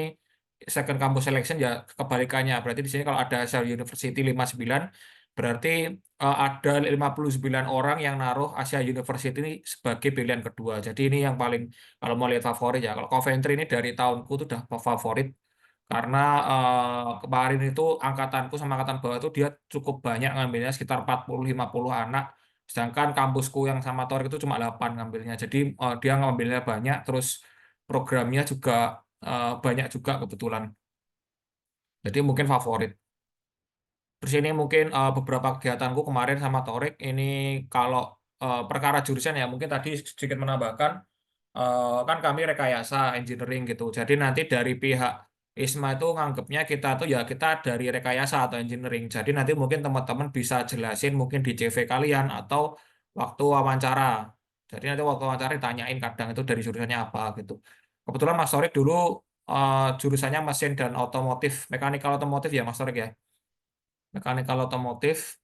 second campus selection ya kebalikannya. Berarti di sini kalau ada Asia University 59, berarti ada 59 orang yang naruh Asia University ini sebagai pilihan kedua. Jadi ini yang paling kalau mau lihat favorit ya. Kalau Coventry ini dari tahunku itu udah favorit karena kemarin itu angkatanku sama angkatan bawah itu dia cukup banyak ngambilnya sekitar 40-50 anak. Sedangkan kampusku yang sama Torik itu cuma 8 ngambilnya. Jadi dia ngambilnya banyak terus programnya juga banyak juga kebetulan. Jadi mungkin favorit. Terus ini mungkin beberapa kegiatanku kemarin sama Torik ini kalau perkara jurusan ya mungkin tadi sedikit menambahkan kan kami rekayasa engineering gitu. Jadi nanti dari pihak ISMA itu nganggapnya kita tuh ya kita dari rekayasa atau engineering. Jadi nanti mungkin teman-teman bisa jelasin mungkin di CV kalian atau waktu wawancara. Jadi nanti waktu wawancara ditanyain kadang itu dari jurusannya apa gitu. Kebetulan Mas Torik dulu jurusannya mesin dan otomotif, mekanikal otomotif ya Mas Torik ya. Mekanikal otomotif.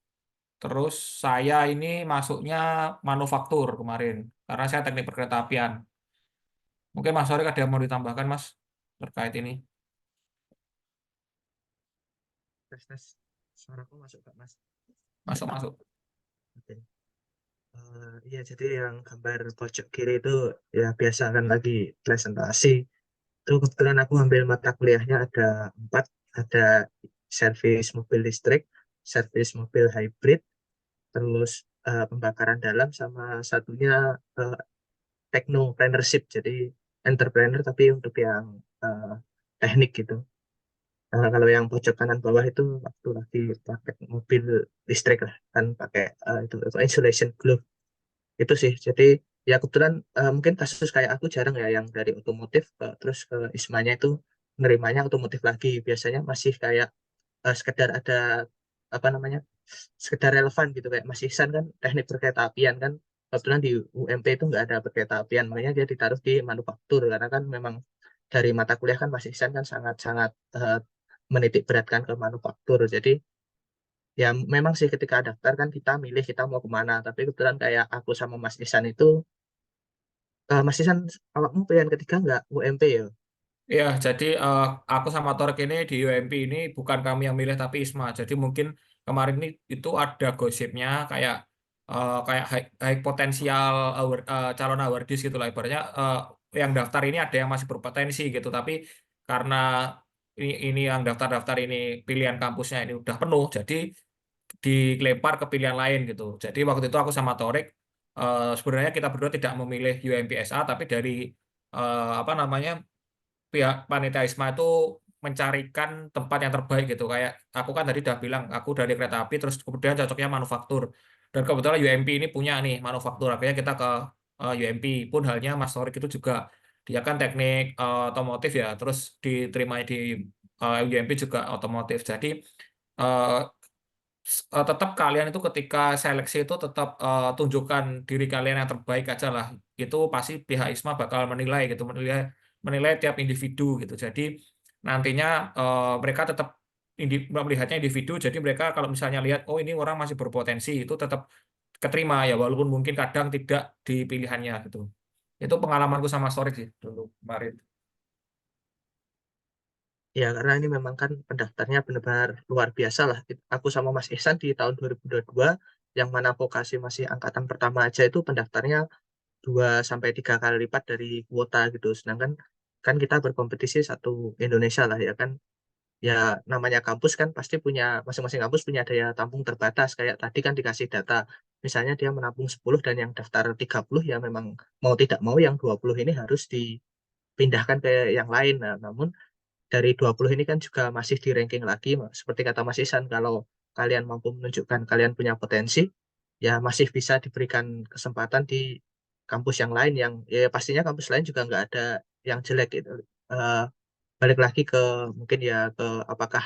Terus saya ini masuknya manufaktur kemarin karena saya teknik perkeretaapian. Mungkin Mas Sorik ada yang mau ditambahkan, Mas, terkait ini? Tes. Suaraku masuk Kak, Mas? Masuk, masuk. Oke. Iya, jadi yang gambar pojok kiri itu ya biasa kan lagi presentasi. Itu kebetulan aku ambil mata kuliahnya ada 4, ada servis mobil listrik, servis mobil hybrid, terus pembakaran dalam, sama satunya uh, technopreneurship, jadi entrepreneur tapi untuk yang eh, teknik gitu. Kalau yang pojok kanan bawah itu waktu lagi pakai mobil listrik lah kan pakai itu insulation glove itu sih. Jadi ya kebetulan mungkin kasus kayak aku jarang ya yang dari otomotif terus ke ISMA-nya itu nerimanya otomotif lagi. Biasanya masih kayak sekedar ada apa namanya sekedar relevan gitu kayak Mas Ihsan kan teknik perkeretaapian kan kebetulan di UMP itu nggak ada perkeretaapian makanya dia ditaruh di manufaktur karena kan memang dari mata kuliah kan Mas Ihsan kan sangat-sangat menitik beratkan ke manufaktur. Jadi ya memang sih ketika daftar kan kita milih kita mau kemana. Tapi kebetulan kayak aku sama Mas Ihsan itu, Mas Ihsan awakmu pilihan ketiga nggak UMP ya? Ya, jadi aku sama Torek ini di UMP ini bukan kami yang milih tapi ISMA. Jadi mungkin kemarin ini itu ada gosipnya kayak high potensial calon awardees gitu lah. Ibaratnya yang daftar ini ada yang masih berpotensi gitu. Tapi karena ini yang daftar-daftar ini pilihan kampusnya ini udah penuh, jadi dilempar ke pilihan lain gitu. Jadi waktu itu aku sama Torek sebenarnya kita berdua tidak memilih UMPSA tapi dari apa namanya pihak panitia ISMA itu mencarikan tempat yang terbaik gitu. Kayak aku kan tadi udah bilang aku dari kereta api terus kemudian cocoknya manufaktur. Dan kebetulan UMP ini punya nih manufaktur. Akhirnya kita ke UMP pun halnya Mas Torik itu juga dia kan teknik otomotif ya, terus diterima di UMP juga otomotif. Jadi eh, tetap kalian itu ketika seleksi itu tetap tunjukkan diri kalian yang terbaik aja lah. Itu pasti pihak ISMA bakal menilai gitu, menilai tiap individu gitu. Jadi nantinya mereka tetap melihatnya individu. Jadi mereka kalau misalnya lihat oh ini orang masih berpotensi itu tetap keterima ya, walaupun mungkin kadang tidak di pilihannya gitu. Itu pengalamanku sama Storik sih dulu kemarin. Ya, karena ini memang kan pendaftarnya benar-benar luar biasa lah. Aku sama Mas Ihsan di tahun 2022, yang mana vokasi masih angkatan pertama aja itu pendaftarnya 2 sampai 3 kali lipat dari kuota gitu. Sedangkan kan kita berkompetisi satu Indonesia lah ya kan. Ya namanya kampus kan pasti punya, masing-masing kampus punya daya tampung terbatas. Kayak tadi kan dikasih data, misalnya dia menampung 10 dan yang daftar 30, ya memang mau tidak mau yang 20 ini harus dipindahkan ke yang lain. Nah, namun dari 20 ini kan juga masih di ranking lagi, seperti kata Mas Isan, kalau kalian mampu menunjukkan kalian punya potensi, ya masih bisa diberikan kesempatan di kampus yang lain, yang ya pastinya kampus lain juga nggak ada yang jelek gitu. Eh, Balik lagi ke mungkin ya ke apakah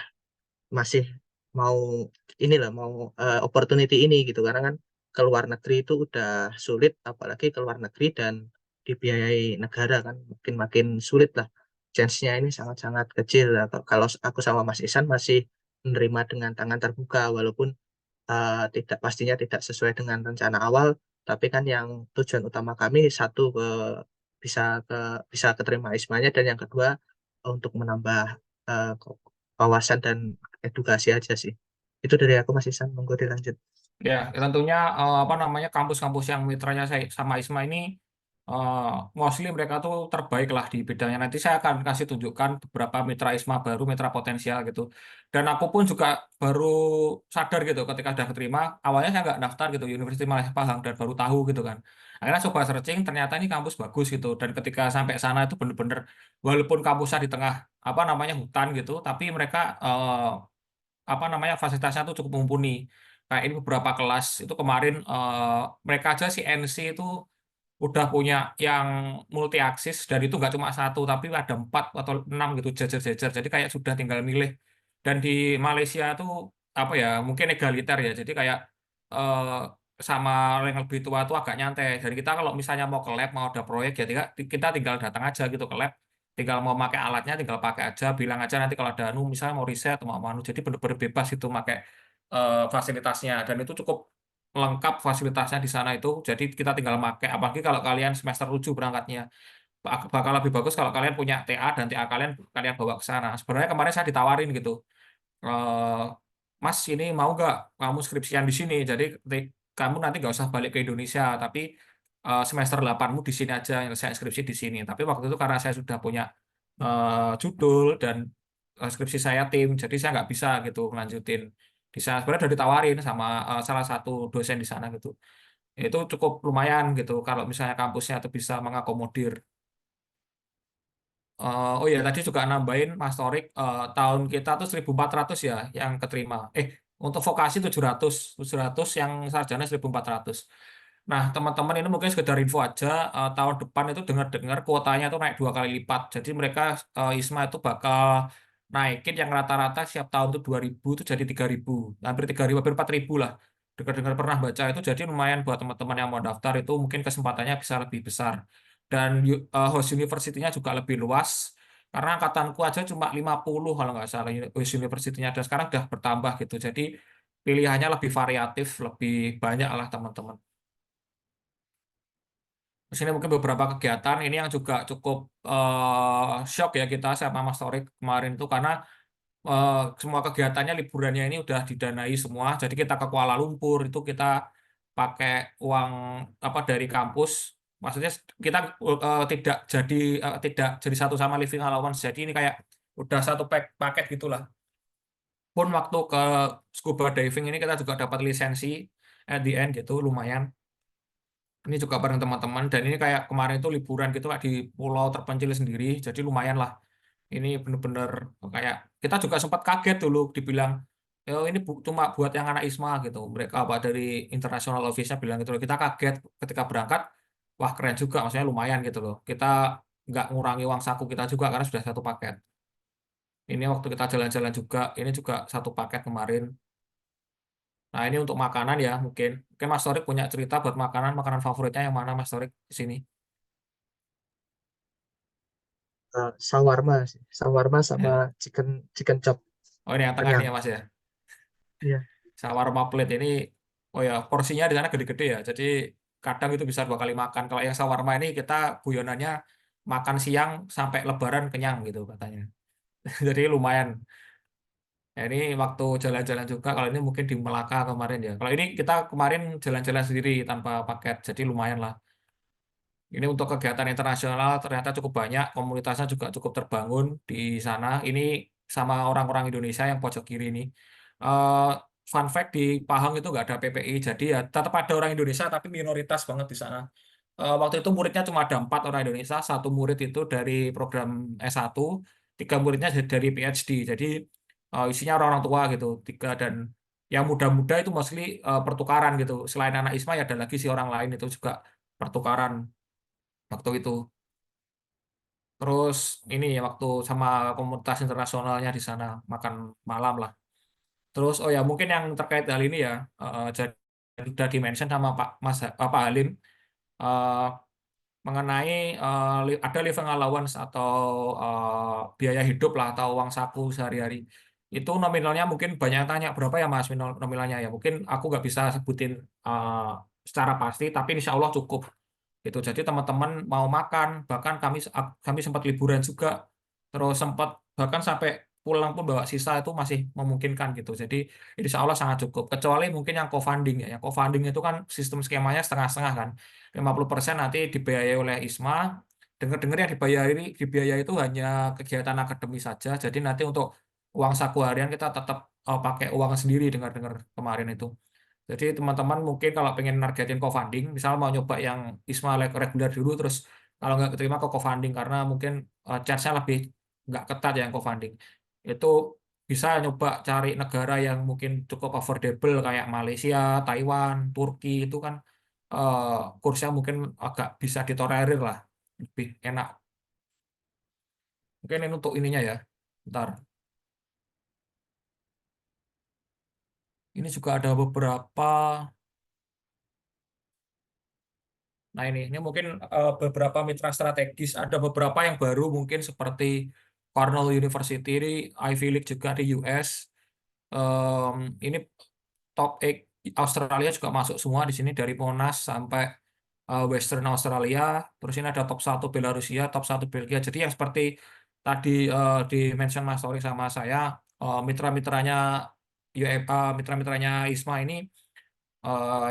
masih mau inilah mau opportunity ini gitu, karena kan ke luar negeri itu udah sulit, apalagi ke luar negeri dan dibiayai negara kan mungkin makin sulit lah. Chance-nya ini sangat-sangat kecil. Kalau aku sama Mas Isan masih menerima dengan tangan terbuka, walaupun tidak, pastinya tidak sesuai dengan rencana awal, tapi kan yang tujuan utama kami satu, bisa ke bisa keterima ISMA-nya, dan yang kedua untuk menambah wawasan dan edukasi aja sih. Itu dari aku, Mas Isan, monggo dilanjut. Ya, tentunya apa namanya kampus-kampus yang mitranya saya sama ISMA ini mostly mereka tuh terbaik lah di bidangnya. Nanti saya akan kasih tunjukkan beberapa mitra ISMA baru, mitra potensial gitu. Dan aku pun juga baru sadar gitu ketika sudah keterima. Awalnya saya nggak daftar gitu, Universitas Malaysia Pahang, dan baru tahu gitu kan. Akhirnya coba searching, ternyata ini kampus bagus gitu. Dan ketika sampai sana itu bener-bener, walaupun kampusnya di tengah apa namanya hutan gitu, tapi mereka apa namanya fasilitasnya tuh cukup mumpuni. Kayak ini beberapa kelas itu kemarin mereka aja si NC itu udah punya yang multi aksis, dan itu nggak cuma satu tapi ada 4 atau 6 gitu jejer-jejer. Jadi kayak sudah tinggal milih. Dan di Malaysia tuh apa ya mungkin egaliter ya. Jadi kayak eh, sama yang lebih tua tuh agak nyantai. Jadi kita kalau misalnya mau ke lab mau ada proyek ya kita tinggal datang aja gitu ke lab. Tinggal mau pakai alatnya tinggal pakai aja, bilang aja nanti kalau ada anu misalnya mau riset atau mau anu. Jadi bener-bener bebas itu pakai fasilitasnya, dan itu cukup lengkap fasilitasnya di sana itu. Jadi kita tinggal pakai, apalagi kalau kalian semester 7 berangkatnya. Bakal lebih bagus kalau kalian punya TA, dan TA kalian kalian bawa ke sana. Sebenarnya kemarin saya ditawarin gitu. eh, Mas ini mau nggak kamu skripsian di sini? Jadi kamu nanti nggak usah balik ke Indonesia, tapi semester 8-mu di sini aja saya skripsi di sini. Tapi waktu itu karena saya sudah punya judul dan skripsi saya tim, jadi saya nggak bisa gitu melanjutin di sana. Sebenarnya udah ditawarin sama salah satu dosen di sana gitu. Itu cukup lumayan gitu kalau misalnya kampusnya itu bisa mengakomodir. Oh ya, tadi juga nambahin Mas Torik, tahun kita tuh 1.400 ya yang keterima. Untuk vokasi 700, 700 yang sarjana 1.400. Nah, teman-teman ini mungkin sekedar info aja, tahun depan itu dengar-dengar kuotanya tuh naik 2 kali lipat. Jadi mereka ISMA itu bakal naikin yang rata-rata setiap tahun tuh 2.000 itu jadi 3.000. Hampir 3.000, hampir 4.000 lah. Dengar-dengar pernah baca itu, jadi lumayan buat teman-teman yang mau daftar itu mungkin kesempatannya bisa lebih besar. Dan host university-nya juga lebih luas. Karena angkatanku aja cuma 50 kalau nggak salah host university-nya, dan sekarang udah bertambah gitu. Jadi pilihannya lebih variatif, lebih banyak lah teman-teman. Di sini mungkin beberapa kegiatan ini yang juga cukup shock ya kita sama Mas Torik kemarin itu, karena semua kegiatannya liburannya ini udah didanai semua. Jadi kita ke Kuala Lumpur itu kita pakai uang apa dari kampus. Maksudnya kita tidak jadi satu sama living allowance. Jadi ini kayak udah satu paket gitulah. Pun waktu ke scuba diving ini kita juga dapat lisensi at the end gitu, lumayan. Ini juga bareng teman-teman, dan ini kayak kemarin itu liburan gitu kayak di pulau terpencil sendiri, jadi lumayan lah. Ini bener-bener kayak kita juga sempat kaget dulu dibilang, oh ini cuma buat yang anak ISMA gitu. Mereka apa dari international office-nya bilang gitu loh. Kita kaget ketika berangkat, wah keren juga, maksudnya lumayan gitu loh. Kita nggak ngurangi uang saku kita juga karena sudah satu paket. Ini waktu kita jalan-jalan juga, ini juga satu paket kemarin. Nah, ini untuk makanan ya, mungkin. Mungkin Mas Torik punya cerita buat makanan, makanan favoritnya yang mana Mas Torik di sini? Sawarma sih, sawarma sama Ya. chicken chicken chop, Oh, ini yang tengah nih kenyang. ya Mas ya. Iya. Shawarma plate ini Oh ya, porsinya di sana gede-gede ya. Jadi kadang itu bisa 2 kali makan. Kalau yang shawarma ini kita guyonannya makan siang sampai lebaran kenyang gitu katanya. Jadi lumayan. Ya, ini waktu jalan-jalan juga. Kalau ini mungkin di Melaka kemarin ya. Kalau ini kita kemarin jalan-jalan sendiri tanpa paket. Jadi lumayan lah. Ini untuk kegiatan internasional ternyata cukup banyak, komunitasnya juga cukup terbangun di sana. Ini sama orang-orang Indonesia yang pojok kiri ini. Eh, Fun fact di Pahang itu nggak ada PPI, jadi ya tetap ada orang Indonesia tapi minoritas banget di sana. Waktu itu muridnya cuma ada 4 orang Indonesia, 1 murid itu dari program S1, 3 muridnya dari PhD. Jadi isinya orang-orang tua gitu, 3 dan yang muda-muda itu mostly pertukaran gitu. Selain anak ISMA ya ada lagi si orang lain itu juga pertukaran waktu itu. Terus ini ya waktu sama komunitas internasionalnya di sana makan malam lah. Terus oh ya mungkin yang terkait hal ini ya jadi sudah dimention sama Pak Halim eh, mengenai ada living allowance atau biaya hidup lah atau uang saku sehari-hari. Itu nominalnya mungkin banyak yang tanya berapa ya Mas nominalnya ya. Mungkin aku nggak bisa sebutin eh, secara pasti tapi insya Allah cukup gitu. Jadi teman-teman mau makan, bahkan kami sempat liburan juga, terus sempat bahkan sampai pulang pun bawa sisa itu masih memungkinkan gitu. Jadi insya Allah sangat cukup. Kecuali mungkin yang co-funding ya. Yang co-funding itu kan sistem skemanya setengah-setengah kan. 50% nanti dibiayai oleh ISMA. Dengar-dengar yang dibiayai itu hanya kegiatan akademis saja. Jadi nanti untuk uang saku harian kita tetap pakai uang sendiri dengar-dengar kemarin itu. Jadi teman-teman mungkin kalau pengen nargetin co-funding, misalnya mau nyoba yang ISMA reguler dulu, terus kalau nggak keterima ke co-funding karena mungkin charge-nya lebih nggak ketat yang co-funding. Itu bisa nyoba cari negara yang mungkin cukup affordable kayak Malaysia, Taiwan, Turki itu kan eh, kursnya mungkin agak bisa ditolerir lah, lebih enak. Mungkin ini untuk ininya ya. Bentar. Ini juga ada beberapa. Nah ini mungkin beberapa mitra strategis, ada beberapa yang baru mungkin seperti Cornell University, Ivy League juga di US. Ini top 8 Australia juga masuk semua di sini dari Monash sampai Western Australia. Terus ini ada top 1 Belarusia, top 1 Belgia. Jadi yang seperti tadi di mention Mas Tori sama saya, mitra-mitranya UFA, mitra-mitranya ISMA ini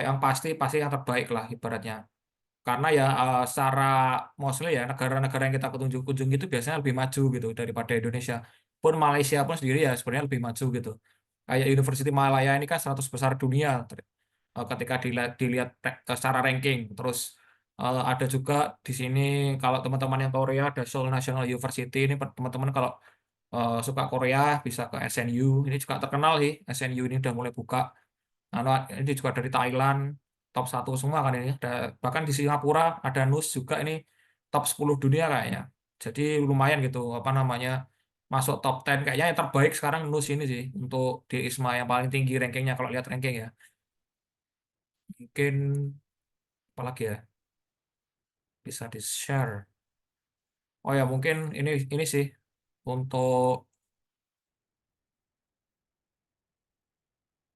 yang pasti pasti yang terbaik lah ibaratnya. Karena ya secara mostly ya negara-negara yang kita kunjung itu biasanya lebih maju gitu daripada Indonesia. Pun Malaysia pun sendiri ya sebenarnya lebih maju gitu. Kayak University Malaya ini kan 100 besar dunia ketika dilihat secara ranking. Terus ada juga di sini kalau teman-teman yang Korea ada Seoul National University ini teman-teman kalau suka Korea bisa ke SNU. Ini juga terkenal sih SNU ini udah mulai buka. Anu, ini juga dari Thailand, top 1 semua kan ini. Bahkan di Singapura ada NUS juga ini top 10 dunia kayaknya. Jadi lumayan gitu, apa namanya, masuk top 10. Kayaknya yang terbaik sekarang NUS ini sih, untuk di ISMA yang paling tinggi rankingnya kalau lihat ranking ya. Mungkin, apalagi ya, bisa di-share. Oh ya, mungkin ini sih, untuk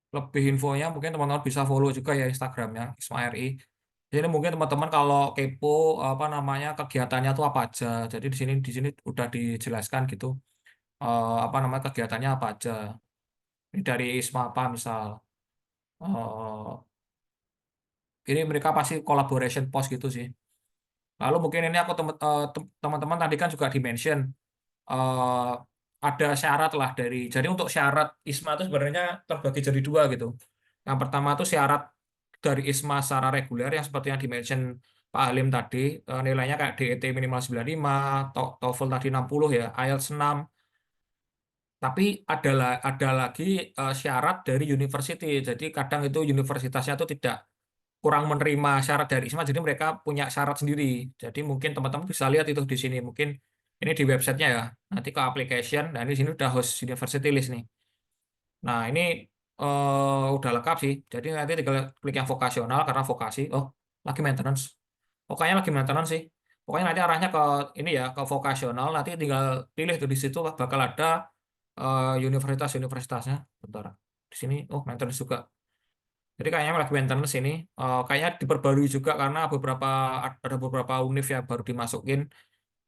lebih infonya mungkin teman-teman bisa follow juga ya Instagramnya ISMA RI. Jadi mungkin teman-teman kalau kepo apa namanya kegiatannya tuh apa aja. Jadi di sini udah dijelaskan gitu apa namanya kegiatannya apa aja. Ini dari ISMA apa misal. Eh, ini mereka pasti collaboration post gitu sih. Lalu mungkin ini aku teman-teman tadi kan juga di-mention eh, ada syarat lah jadi untuk syarat ISMA itu sebenarnya terbagi jadi 2 gitu. Yang pertama itu syarat dari ISMA secara reguler yang seperti yang di-mention Pak Halim tadi, nilainya kayak DET minimal 95, TOEFL tadi 60 ya, IELTS 6. Tapi ada lagi syarat dari university. Jadi kadang itu universitasnya itu tidak kurang menerima syarat dari ISMA, jadi mereka punya syarat sendiri. Jadi mungkin teman-teman bisa lihat itu di sini. Mungkin ini di websitenya ya. Nanti ke application, dan di sini udah host university list nih. Nah ini udah lengkap sih. Jadi nanti tinggal klik yang vokasional karena vokasi. Oh, lagi maintenance. Pokoknya lagi maintenance sih. Pokoknya nanti arahnya ke ini ya, ke vokasional. Nanti tinggal pilih tuh di situ bakal ada universitas-universitasnya. Bentar. Di sini, oh maintenance juga. Jadi kayaknya lagi maintenance ini, kayaknya diperbarui juga karena ada beberapa univ yang baru dimasukin.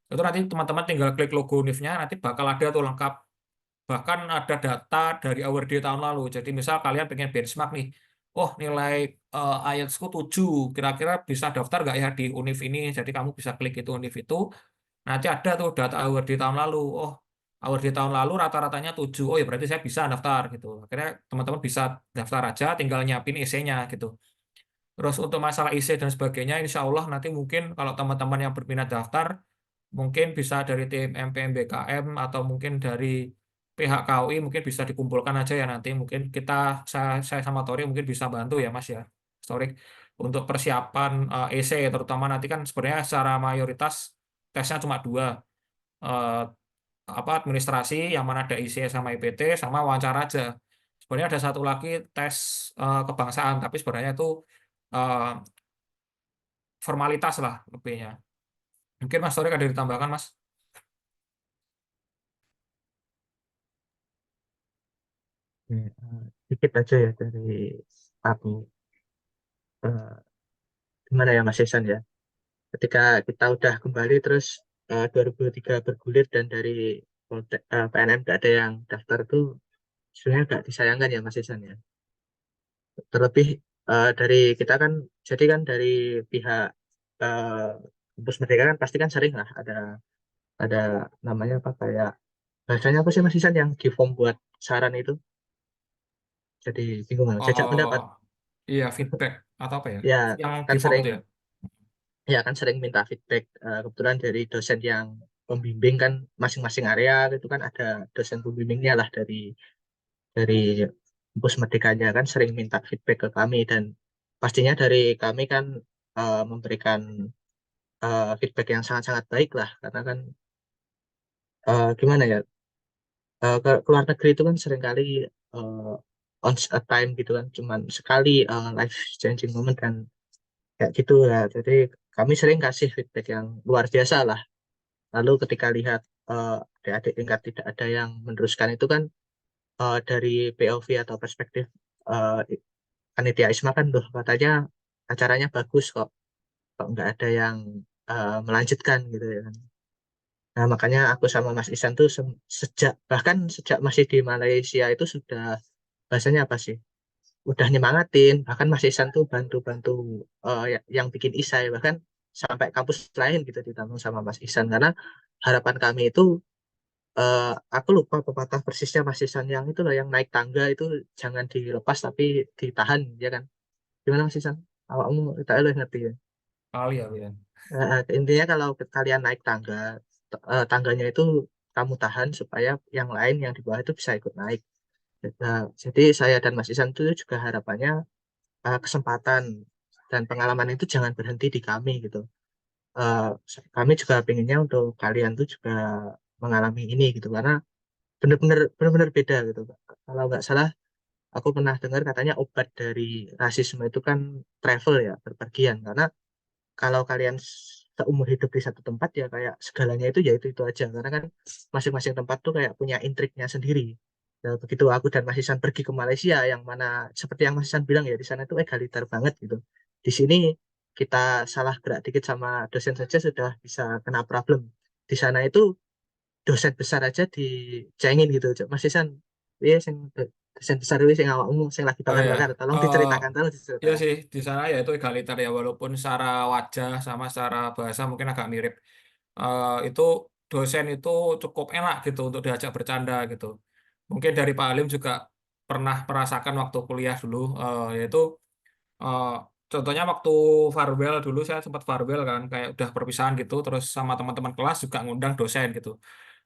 Itu nanti teman-teman tinggal klik logo univnya, nanti bakal ada tuh lengkap. Bahkan ada data dari award tahun lalu. Jadi misal kalian pengen benchmark nih, oh nilai IELTS-ku 7, kira-kira bisa daftar nggak ya di univ ini. Jadi kamu bisa klik itu univ itu, nanti ada tuh data award tahun lalu. Oh, award tahun lalu rata-ratanya 7. Oh ya berarti saya bisa daftar gitu. Akhirnya teman-teman bisa daftar aja, tinggal nyiapin essay-nya gitu. Terus untuk masalah essay dan sebagainya, insya Allah nanti mungkin kalau teman-teman yang berminat daftar, mungkin bisa dari tim MPMBKM atau mungkin dari pihak KUI mungkin bisa dikumpulkan aja ya nanti. Mungkin saya sama Tori mungkin bisa bantu ya Mas ya. Tori untuk persiapan essay terutama nanti kan sebenarnya secara mayoritas tesnya cuma 2. Eh, administrasi yang mana ada IC sama IPT sama wawancara aja. Sebenarnya ada satu lagi tes kebangsaan tapi sebenarnya itu eh, formalitas lah lebihnya. Mungkin Mas Torik ada ditambahkan Mas? Dikit aja ya dari aku. Eh, Gimana ya Mas Ihsan ya? Ketika kita udah kembali terus 2023 bergulir dan dari PNM nggak ada yang daftar tuh sebenarnya agak disayangkan ya Mas Ihsan ya. Terlebih dari kita kan, jadi kan dari pihak eh, kampus Merdeka kan pasti kan sering lah ada namanya apa kayak bahasanya apa sih Mas Ihsan yang di form buat saran itu, jadi bingung lah. Jajak pendapat Oh, iya feedback atau apa ya? ya, Yang di kan form sering itu ya? ya kan sering minta feedback. Kebetulan dari dosen yang pembimbing kan masing-masing area itu kan ada dosen pembimbingnya lah dari kampus Merdekanya kan sering minta feedback ke kami, dan pastinya dari kami kan memberikan feedback yang sangat-sangat baik lah, karena kan gimana ya, ke luar negeri itu kan seringkali uh, once a time gitu kan, cuman sekali life changing moment kan kayak gitu ya. Jadi kami sering kasih feedback yang luar biasa lah. Lalu ketika lihat adik-adik tingkat tidak ada yang meneruskan itu kan, dari POV atau perspektif uh, panitia ISMA kan, loh katanya acaranya bagus kok nggak ada yang melanjutkan gitu ya kan. Nah, makanya aku sama Mas Isan tuh bahkan sejak masih di Malaysia itu sudah bahasanya apa sih? Udah nyemangatin, bahkan Mas Isan tuh bantu-bantu yang bikin isai, bahkan sampai kampus lain gitu ditanggung sama Mas Isan, karena harapan kami itu aku lupa pepatah persisnya Mas Isan yang itu loh, yang naik tangga itu jangan dilepas tapi ditahan ya kan. Gimana Mas Isan? Awakmu tak lu ngerti ya. Kali ya, Bian. Intinya kalau kalian naik tangga, tangganya itu kamu tahan supaya yang lain yang di bawah itu bisa ikut naik. Nah, jadi saya dan Mas Isan itu juga harapannya kesempatan dan pengalaman itu jangan berhenti di kami gitu. Eh, Kami juga pinginnya untuk kalian tuh juga mengalami ini gitu, karena benar-benar beda gitu. Kalau nggak salah, aku pernah dengar katanya obat dari rasisme itu kan travel ya, berpergian. Karena kalau kalian seumur hidup di satu tempat ya kayak segalanya itu ya itu aja, karena kan masing-masing tempat tuh kayak punya intriknya sendiri. Nah, begitu aku dan Mas Isan pergi ke Malaysia yang mana seperti yang Mas Isan bilang ya, di sana itu egaliter banget gitu. Di sini kita salah gerak dikit sama dosen saja sudah bisa kena problem. Di sana itu dosen besar aja dicengin gitu. Mas Isan, iya sing dosen besar itu sing awakmu sing lagi Oh ya, bakar-bakar, tolong iya diceritakan. sih di sana ya itu egaliter ya walaupun secara wajah sama secara bahasa mungkin agak mirip. Itu dosen itu cukup enak gitu untuk diajak bercanda gitu. Mungkin dari Pak Alim juga pernah merasakan waktu kuliah dulu, yaitu eh, contohnya waktu farewell dulu saya sempat farewell kan kayak udah perpisahan gitu terus sama teman-teman kelas juga ngundang dosen gitu.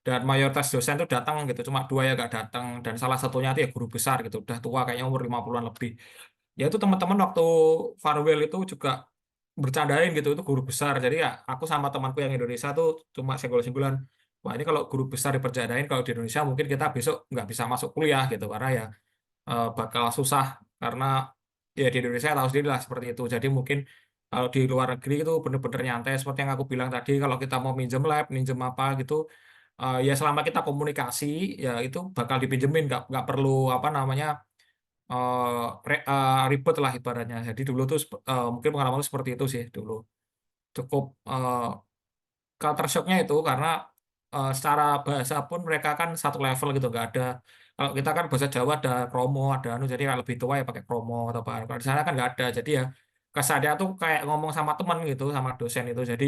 Dan mayoritas dosen tuh datang gitu, cuma 2 ya gak datang dan salah satunya itu ya guru besar gitu, udah tua kayaknya umur 50-an lebih. Ya itu teman-teman waktu farewell itu juga bercandain gitu itu guru besar. Jadi ya aku sama temanku yang Indonesia tuh cuma senggol-senggolan. Wah ini kalau guru besar dipercandain kalau di Indonesia mungkin kita besok nggak bisa masuk kuliah gitu karena ya bakal susah karena ya di Indonesia tahu sendiri lah seperti itu. Jadi mungkin kalau di luar negeri itu bener-bener nyantai seperti yang aku bilang tadi kalau kita mau minjem lab, minjem apa gitu ya selama kita komunikasi ya itu bakal dipinjemin nggak perlu apa namanya ribet lah ibaratnya. Jadi dulu tuh mungkin pengalaman seperti itu sih dulu. Cukup culture shocknya itu karena secara bahasa pun mereka kan satu level gitu, nggak ada. Kalau kita kan bahasa Jawa ada kromo, ada anu, jadi kalau lebih tua ya pakai kromo atau apa. Kalau di sana kan nggak ada, jadi ya kesannya tuh kayak ngomong sama teman gitu, sama dosen itu. Jadi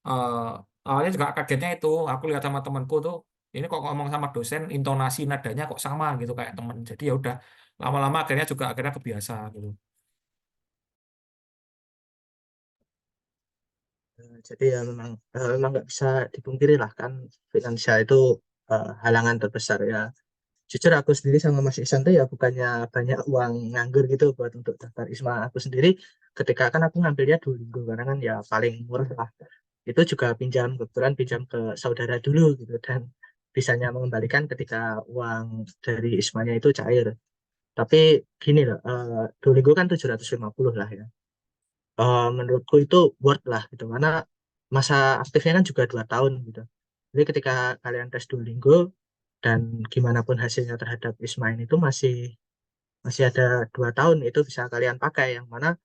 eh, awalnya juga kagetnya itu, aku lihat sama temanku tuh, ini kok ngomong sama dosen, intonasi nadanya kok sama gitu kayak temen. Jadi ya udah lama-lama akhirnya kebiasa gitu. Jadi ya memang nggak bisa dipungkiri lah kan, finansial itu halangan terbesar ya. Jujur aku sendiri sama Mas Ihsan tuh ya bukannya banyak uang nganggur gitu buat untuk daftar ISMA. Aku sendiri ketika kan aku ngambilnya Duolingo karena kan ya paling murah lah. Itu juga kebetulan pinjam ke saudara dulu gitu, dan bisanya mengembalikan ketika uang dari ISMA-nya itu cair. Tapi gini loh, Duolingo kan 750 lah ya. Menurutku itu worth lah gitu, karena masa aktifnya kan juga 2 tahun gitu. Jadi ketika kalian tes Duolingo dan gimana pun hasilnya terhadap Ismail itu masih masih ada 2 tahun, itu bisa kalian pakai, yang mana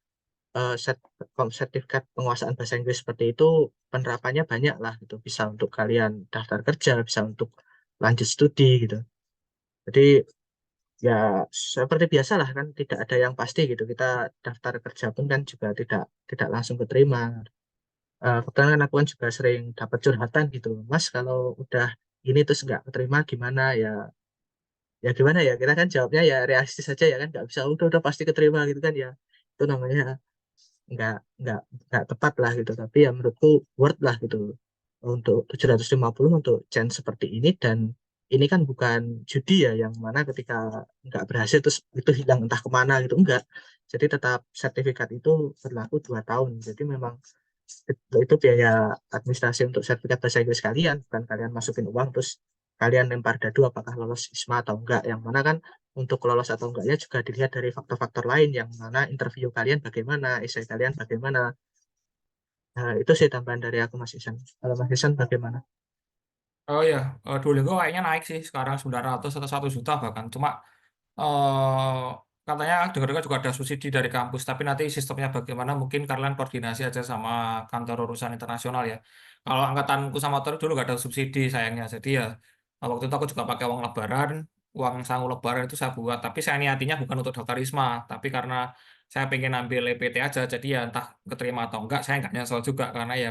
sertifikat penguasaan bahasa Inggris seperti itu penerapannya banyak lah gitu, bisa untuk kalian daftar kerja, bisa untuk lanjut studi gitu. Jadi ya seperti biasa lah kan, tidak ada yang pasti gitu, kita daftar kerja pun kan juga tidak tidak langsung keterima. Kebetulan kan aku kan juga sering dapat curhatan gitu, Mas kalau udah ini terus nggak keterima gimana ya. Ya gimana ya, kita kan jawabnya ya realistis saja ya kan, nggak bisa udah pasti keterima gitu kan ya. Itu namanya nggak nggak nggak tepat lah gitu. Tapi ya menurutku worth lah gitu untuk 750 untuk chance seperti ini. Dan ini kan bukan judi ya, yang mana ketika nggak berhasil terus itu hilang entah kemana gitu, enggak. Jadi tetap sertifikat itu berlaku 2 tahun. Jadi memang itu biaya administrasi untuk sertifikat bahasa Inggris kalian, bukan kalian masukin uang terus kalian lempar dadu apakah lolos ISMA atau enggak. Yang mana kan untuk lolos atau enggaknya juga dilihat dari faktor-faktor lain, yang mana interview kalian bagaimana, esai kalian bagaimana. Nah, itu sih tambahan dari aku, Mas Isan. Kalau Mas Isan bagaimana? Oh ya, Duolingo kayaknya naik sih sekarang 900 atau 1 juta bahkan. Cuma eh katanya dengar-dengar juga ada subsidi dari kampus, tapi nanti sistemnya bagaimana mungkin kalian koordinasi aja sama kantor urusan internasional ya. Kalau angkatanku sama Tori dulu nggak ada subsidi sayangnya, jadi ya waktu itu aku juga pakai uang lebaran, uang sangu lebaran itu saya buat, tapi saya niatinya bukan untuk daftar ISMA, tapi karena saya pengen ambil EPT aja, jadi ya entah keterima atau enggak, saya nggak nyesel juga karena ya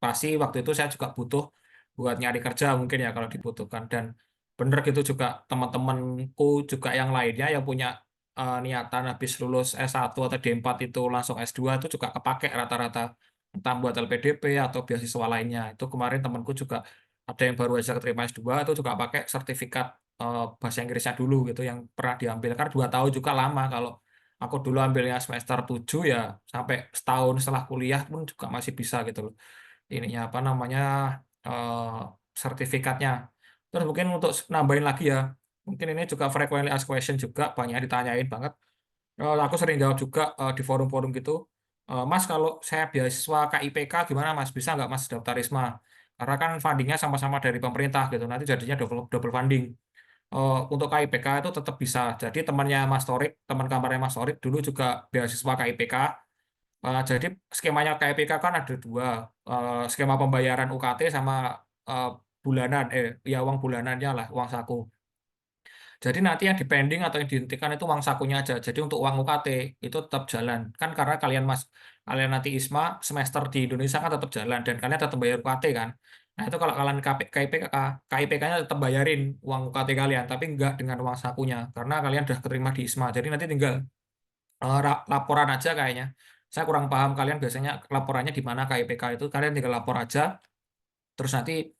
pasti waktu itu saya juga butuh buat nyari kerja mungkin ya kalau dibutuhkan. Dan bener gitu juga teman-temanku juga yang lainnya yang punya niatan habis lulus S1 atau D4 itu langsung S2 itu juga kepake rata-rata, entah buat LPDP atau beasiswa lainnya. Itu kemarin temanku juga ada yang baru aja keterima S2 itu juga pakai sertifikat bahasa Inggrisnya dulu gitu yang pernah diambil, karena 2 tahun juga lama. Kalau aku dulu ambilnya semester 7 ya sampai setahun setelah kuliah pun juga masih bisa gitu loh ininya apa namanya eh, sertifikatnya. Terus mungkin untuk nambahin lagi ya, mungkin ini juga frequently asked question juga banyak ditanyain banget. Aku sering jawab juga di forum-forum gitu. Mas kalau saya beasiswa KIPK gimana Mas? Bisa nggak Mas daftar ISMA? Karena kan fundingnya sama-sama dari pemerintah gitu. Nanti jadinya double, double funding. Untuk KIPK itu tetap bisa. Jadi temannya Mas Torik, teman kamarnya Mas Torik dulu juga beasiswa KIPK. Jadi skemanya KPK kan ada dua, skema pembayaran UKT sama eh, bulanan, ya uang bulanannya lah, uang saku. Jadi nanti yang dipending atau yang dihentikan itu uang sakunya aja. Jadi untuk uang UKT itu tetap jalan. Kan karena kalian nanti ISMA semester di Indonesia kan tetap jalan dan kalian tetap bayar UKT kan. Nah itu kalau kalian KIPK-nya tetap bayarin uang UKT kalian, tapi enggak dengan uang sakunya karena kalian udah keterima di ISMA. Jadi nanti tinggal laporan aja kayaknya. Saya kurang paham kalian biasanya laporannya di mana KIPK itu. Kalian tinggal lapor aja, terus nanti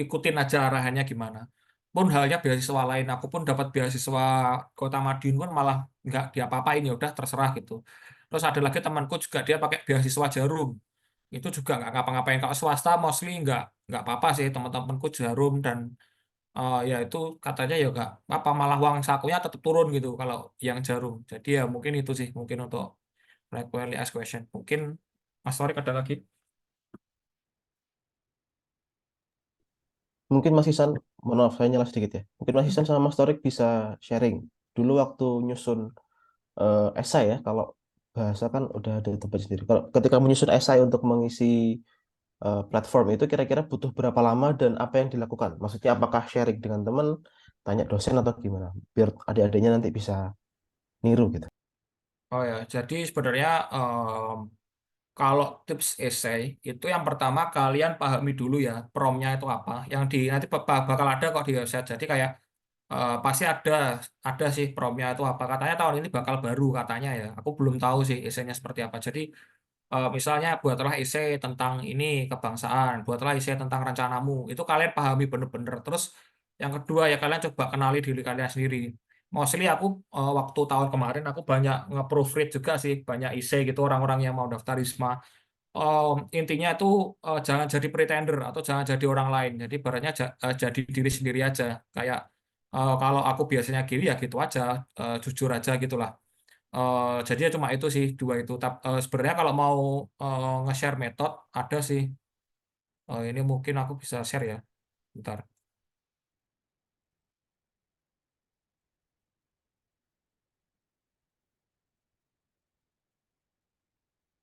ikutin aja arahannya gimana. Pun halnya beasiswa lain, aku pun dapat beasiswa Kota Madiun pun malah nggak diapa-apain ya udah terserah gitu. Terus ada lagi temanku juga dia pakai beasiswa Jarum. Itu juga nggak ngapa-ngapain. Kalau swasta mostly nggak apa-apa sih teman-temanku Jarum dan ya itu katanya ya nggak apa malah uang sakunya tetap turun gitu kalau yang Jarum. Jadi ya mungkin itu sih mungkin untuk frequently asked question. Mungkin Mas Torik ada lagi? Mungkin Mas Isan, mohon maaf saya nyela sedikit ya. Mungkin Mas Isan sama Mas Torik bisa sharing dulu waktu nyusun esai ya, kalau bahasa kan udah ada tempat sendiri. Kalau ketika menyusun esai untuk mengisi platform itu kira-kira butuh berapa lama dan apa yang dilakukan? Maksudnya apakah sharing dengan teman, tanya dosen atau gimana? Biar adik-adiknya nanti bisa niru gitu. Oh ya, jadi sebenarnya kalau tips essay itu yang pertama kalian pahami dulu ya promnya itu apa. Yang di nanti bakal ada kok di website. Jadi kayak pasti ada sih promnya itu apa. Katanya tahun ini bakal baru katanya ya. Aku belum tahu sih essaynya seperti apa. Jadi misalnya buatlah essay tentang ini kebangsaan, buatlah essay tentang rencanamu. Itu kalian pahami bener-bener. Terus yang kedua ya kalian coba kenali diri kalian sendiri. Mostly aku waktu tahun kemarin aku banyak nge-proofread juga sih, banyak essay gitu orang-orang yang mau daftar ISMA. Intinya itu jangan jadi pretender atau jangan jadi orang lain. Jadi ibaratnya jadi diri sendiri aja. Kayak kalau aku biasanya gini ya gitu aja, jujur aja gitulah. Jadi ya cuma itu sih dua itu. Sebenarnya kalau mau nge-share metode ada sih. Ini mungkin aku bisa share ya. Bentar.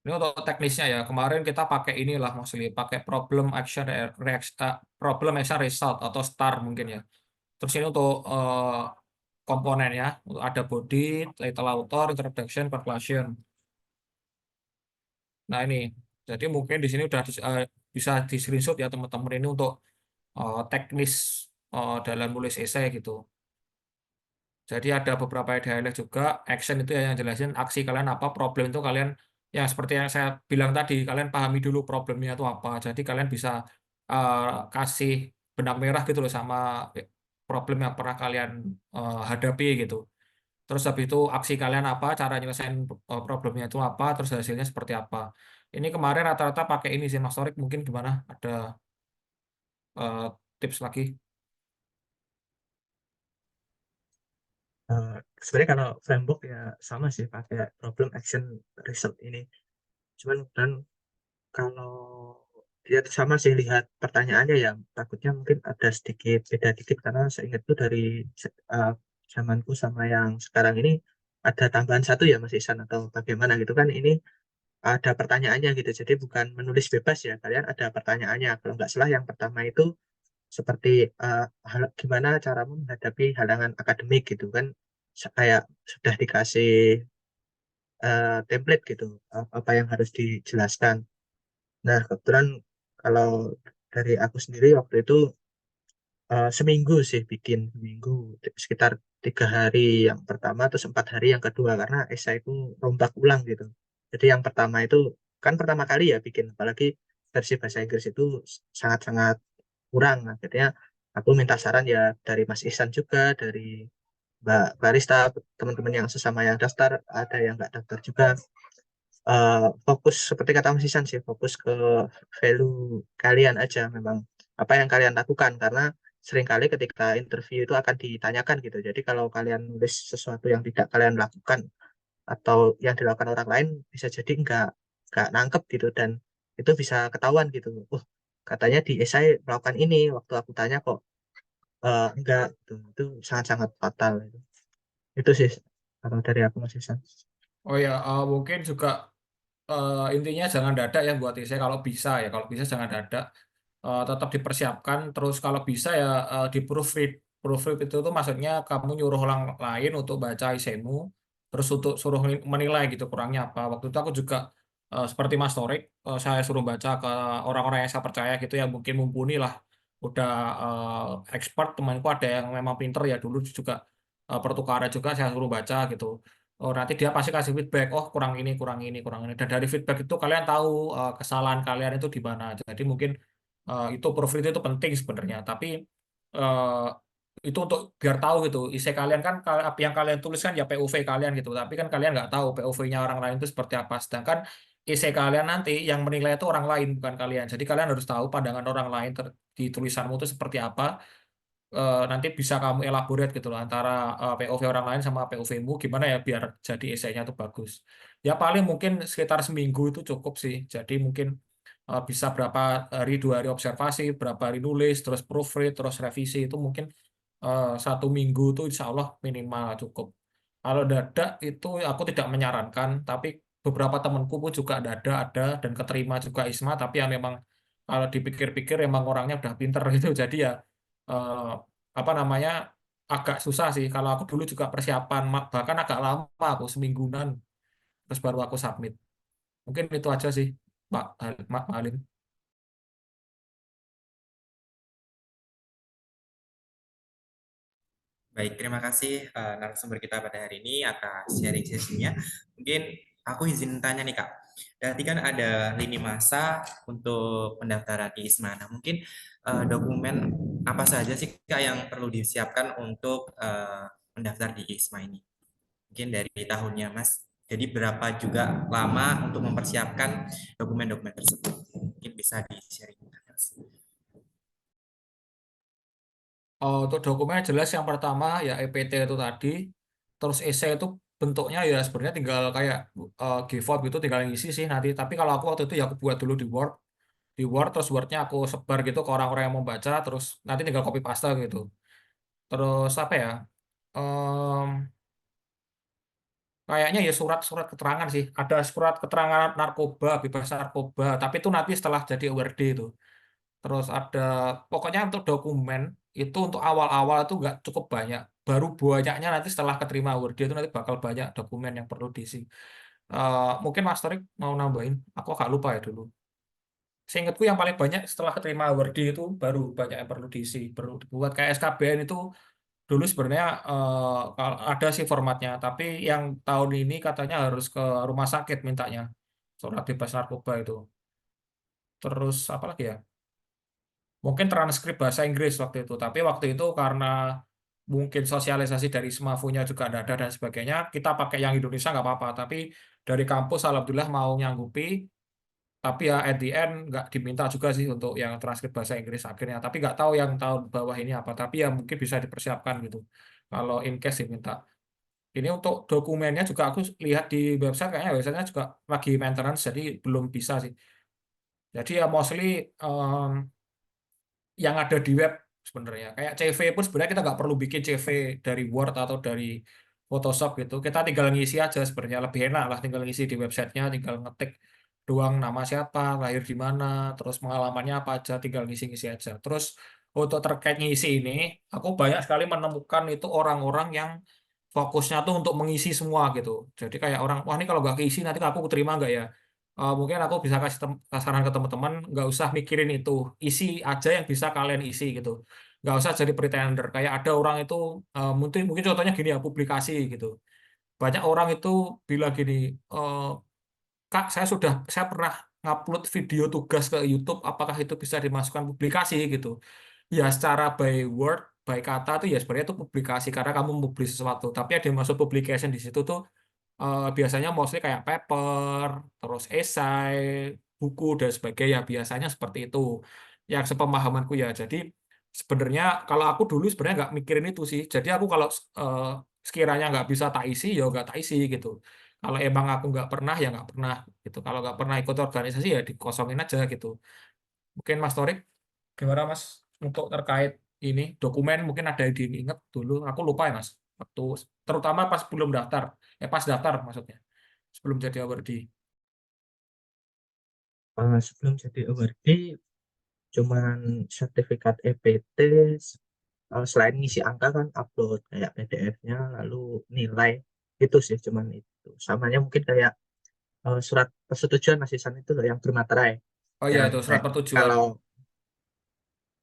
Ini untuk teknisnya ya. Kemarin kita pakai inilah maksudnya pakai problem action result atau STAR mungkin ya. Terus ini untuk komponennya ada body, title author, introduction, conclusion. Nah ini, jadi mungkin di sini udah bisa di screenshot ya teman-teman ini untuk teknis dalam nulis esai gitu. Jadi ada beberapa dialog juga, action itu ya yang jelasin aksi kalian apa, problem itu kalian, yang seperti yang saya bilang tadi, kalian pahami dulu problemnya itu apa. Jadi kalian bisa kasih benang merah gitu loh sama problem yang pernah kalian hadapi gitu. Terus habis itu aksi kalian apa, cara nyelesain problemnya itu apa, terus hasilnya seperti apa. Ini kemarin rata-rata pakai ini sih, Mas Torik, mungkin gimana? Ada tips lagi? Sebenarnya kalau framework ya sama sih pakai problem action result ini. Cuman dan kalau dia tuh sama sih lihat pertanyaannya ya takutnya mungkin ada sedikit beda dikit karena saya ingat tuh dari uh, zamanku sama yang sekarang ini ada tambahan satu ya Mas Isan atau bagaimana gitu kan ini ada pertanyaannya gitu jadi bukan menulis bebas ya kalian ada pertanyaannya kalau nggak salah yang pertama itu seperti gimana caramu menghadapi halangan akademik gitu kan kayak sudah dikasih template gitu apa yang harus dijelaskan. Nah kebetulan kalau dari aku sendiri waktu itu seminggu sih bikin seminggu sekitar 3 hari yang pertama terus 4 hari yang kedua karena esai itu rombak ulang gitu. Jadi yang pertama itu kan pertama kali ya bikin apalagi versi bahasa Inggris itu sangat-sangat kurang. Akhirnya aku minta saran ya dari Mas Ihsan juga dari Mbak Barista teman-teman yang sesama yang daftar ada yang nggak daftar juga fokus seperti kata Mas Ihsan sih fokus ke value kalian aja memang apa yang kalian lakukan karena seringkali ketika interview itu akan ditanyakan gitu. Jadi kalau kalian nulis sesuatu yang tidak kalian lakukan atau yang dilakukan orang lain bisa jadi nggak nangkep gitu dan itu bisa ketahuan gitu. Katanya di esai melakukan ini waktu aku tanya kok enggak gitu. Itu sangat-sangat fatal itu sih kalau dari aku Mas Ihsan. Oh ya, mungkin juga intinya jangan dadak ya buat essay kalau bisa ya. Kalau bisa jangan dadak. Tetap dipersiapkan. Terus kalau bisa ya di proofread. Proofread itu tuh maksudnya kamu nyuruh orang lain untuk baca essaymu. Terus untuk suruh menilai gitu kurangnya apa. Waktu itu aku juga seperti Mas Torik, saya suruh baca ke orang-orang yang saya percaya gitu yang mungkin mumpuni lah. Udah expert temanku ada yang memang pinter ya dulu juga pertukaran juga saya suruh baca gitu. Oh, nanti dia pasti kasih feedback, oh kurang ini, kurang ini, kurang ini. Dan dari feedback itu kalian tahu kesalahan kalian itu di mana. Jadi mungkin itu proofread itu penting sebenarnya. Tapi eh, itu untuk biar tahu gitu. Isi kalian kan apa yang kalian tuliskan ya POV kalian gitu. Tapi kan kalian nggak tahu POV-nya orang lain itu seperti apa. Sedangkan isi kalian nanti yang menilai itu orang lain bukan kalian. Jadi kalian harus tahu pandangan orang lain di tulisanmu itu seperti apa nanti bisa kamu elaborate gitu loh antara POV orang lain sama POV-mu gimana ya biar jadi esainya tuh bagus. Ya paling mungkin sekitar seminggu itu cukup sih. Jadi mungkin bisa berapa hari 2 hari observasi, berapa hari nulis, terus proofread, terus revisi itu mungkin 1 minggu itu insya Allah minimal cukup. Kalau dadak itu aku tidak menyarankan, tapi beberapa temanku pun juga dadak ada dan keterima juga ISMA, tapi ya memang kalau dipikir-pikir emang orangnya udah pinter gitu, jadi ya eh, apa namanya agak susah sih. Kalau aku dulu juga persiapan, bahkan agak lama aku semingguan, terus baru aku submit. Mungkin itu aja sih, Mak Halim. Baik, terima kasih narasumber kita pada hari ini atas sharing sesinya. Mungkin aku izin tanya nih Kak. Berarti kan ada lini masa untuk pendaftaran di ISMA. Nah, mungkin dokumen apa saja sih Kak yang perlu disiapkan untuk mendaftar di ISMA ini? Mungkin dari tahunnya Mas. Jadi berapa juga lama untuk mempersiapkan dokumen-dokumen tersebut? Mungkin bisa di-sharing. Mas. Untuk dokumen jelas yang pertama ya EPT itu tadi, terus essay itu bentuknya ya sebenarnya tinggal kayak GFOP gitu, tinggal ngisi sih nanti. Tapi kalau aku waktu itu ya aku buat dulu di Word terus Word-nya aku sebar gitu ke orang-orang yang mau baca, terus nanti tinggal copy paste gitu. Terus apa ya? Em, Kayaknya ya surat-surat keterangan sih. Ada surat keterangan narkoba, bebas narkoba, tapi itu nanti setelah jadi award itu. Terus ada, pokoknya untuk dokumen itu untuk awal-awal itu nggak cukup banyak. Baru banyaknya nanti setelah keterima award itu nanti bakal banyak dokumen yang perlu diisi. Mungkin Mas Torik mau nambahin, aku agak lupa ya dulu. Seingatku yang paling banyak setelah keterima award itu baru banyak yang perlu diisi. Perlu dibuat kayak SKBN itu dulu sebenarnya kalau ada sih formatnya, tapi yang tahun ini katanya harus ke rumah sakit mintanya surat bebas narkoba itu. Terus apa lagi ya? Mungkin transkrip bahasa Inggris waktu itu, tapi waktu itu karena mungkin sosialisasi dari Semafunya juga ada dan sebagainya, kita pakai yang Indonesia nggak apa-apa. Tapi dari kampus alhamdulillah mau nyanggupi, tapi ya at the end nggak diminta juga sih untuk yang transkrip bahasa Inggris akhirnya. Tapi nggak tahu yang tahun bawah ini apa. Tapi ya mungkin bisa dipersiapkan gitu. Kalau in case diminta. Ini untuk dokumennya juga aku lihat di website kayaknya websitenya juga lagi maintenance jadi belum bisa sih. Jadi ya mostly em, yang ada di web sebenarnya. Kayak CV pun sebenarnya kita nggak perlu bikin CV dari Word atau dari Photoshop gitu. Kita tinggal ngisi aja sebenarnya lebih enak lah tinggal ngisi di websitenya, tinggal ngetik doang nama siapa, lahir di mana, terus pengalamannya apa aja, tinggal ngisi-ngisi aja. Terus untuk terkait ngisi ini, aku banyak sekali menemukan itu orang-orang yang fokusnya tuh untuk mengisi semua gitu. Jadi kayak orang, wah ini kalau nggak keisi nanti aku terima nggak ya? Mungkin aku bisa kasih saran ke teman-teman, nggak usah mikirin itu, isi aja yang bisa kalian isi gitu. Nggak usah jadi pretender. Kayak ada orang itu, mungkin mungkin contohnya gini ya, publikasi gitu. Banyak orang itu bilang gini, eh, Kak, saya pernah ngupload video tugas ke YouTube, apakah itu bisa dimasukkan publikasi gitu? Ya secara by word, by kata tuh ya sebenarnya itu publikasi karena kamu publish sesuatu. Tapi ada yang masuk publication di situ tuh biasanya mostly kayak paper, terus esai, buku dan sebagainya. Biasanya seperti itu. Yang sepemahamanku ya. Jadi sebenarnya kalau aku dulu sebenarnya nggak mikirin itu sih. Jadi aku kalau eh, sekiranya nggak bisa tak isi ya nggak tak isi gitu. Kalau emang aku nggak pernah ya nggak pernah gitu. Kalau nggak pernah ikut organisasi ya dikosongin aja gitu. Mungkin Mas Torik gimana Mas untuk terkait ini dokumen mungkin ada yang diingat dulu. Aku lupa ya Mas. Waktu terutama pas belum daftar. Pas daftar maksudnya. Sebelum jadi awardee. Sebelum jadi awardee cuman sertifikat EPT, selain ngisi angka kan upload kayak PDF-nya lalu nilai itu sih cuman itu samanya mungkin kayak surat persetujuan asisan itu loh yang bermaterai Oh iya yang itu surat kayak persetujuan. kalau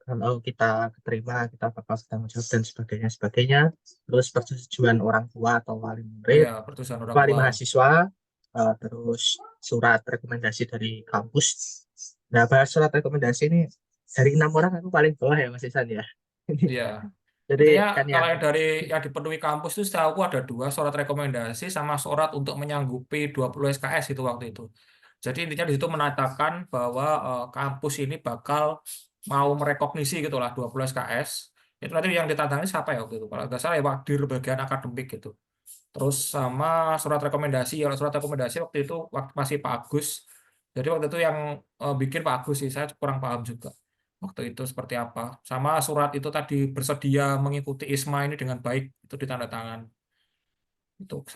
kalau kita keterima kita bakal bertanggung jawab dan sebagainya terus persetujuan orang tua atau wali Oh murid, iya pertusan orang wali tua. mahasiswa, terus surat rekomendasi dari kampus. Nah, bahas surat rekomendasi ini dari 6 orang aku paling bawah ya Mas Isan ya. Iya. Jadi Intinya kan kalau yang yang dari yang dipenuhi kampus itu setahu aku ada dua surat rekomendasi sama surat untuk menyanggupi 20 SKS itu waktu itu. Jadi intinya di situ menatakan bahwa kampus ini bakal mau merekognisi gitulah 20 SKS. Itu nanti yang ditantangin siapa ya waktu itu? Kalau nggak salah ya Pak, di bagian akademik gitu. Terus sama surat rekomendasi, kalau surat rekomendasi waktu itu masih Pak Agus. Jadi waktu itu yang bikin Pak Agus sih, saya kurang paham juga waktu itu seperti apa. Sama surat itu tadi bersedia mengikuti ISMA ini dengan baik, itu ditandatangan. Itu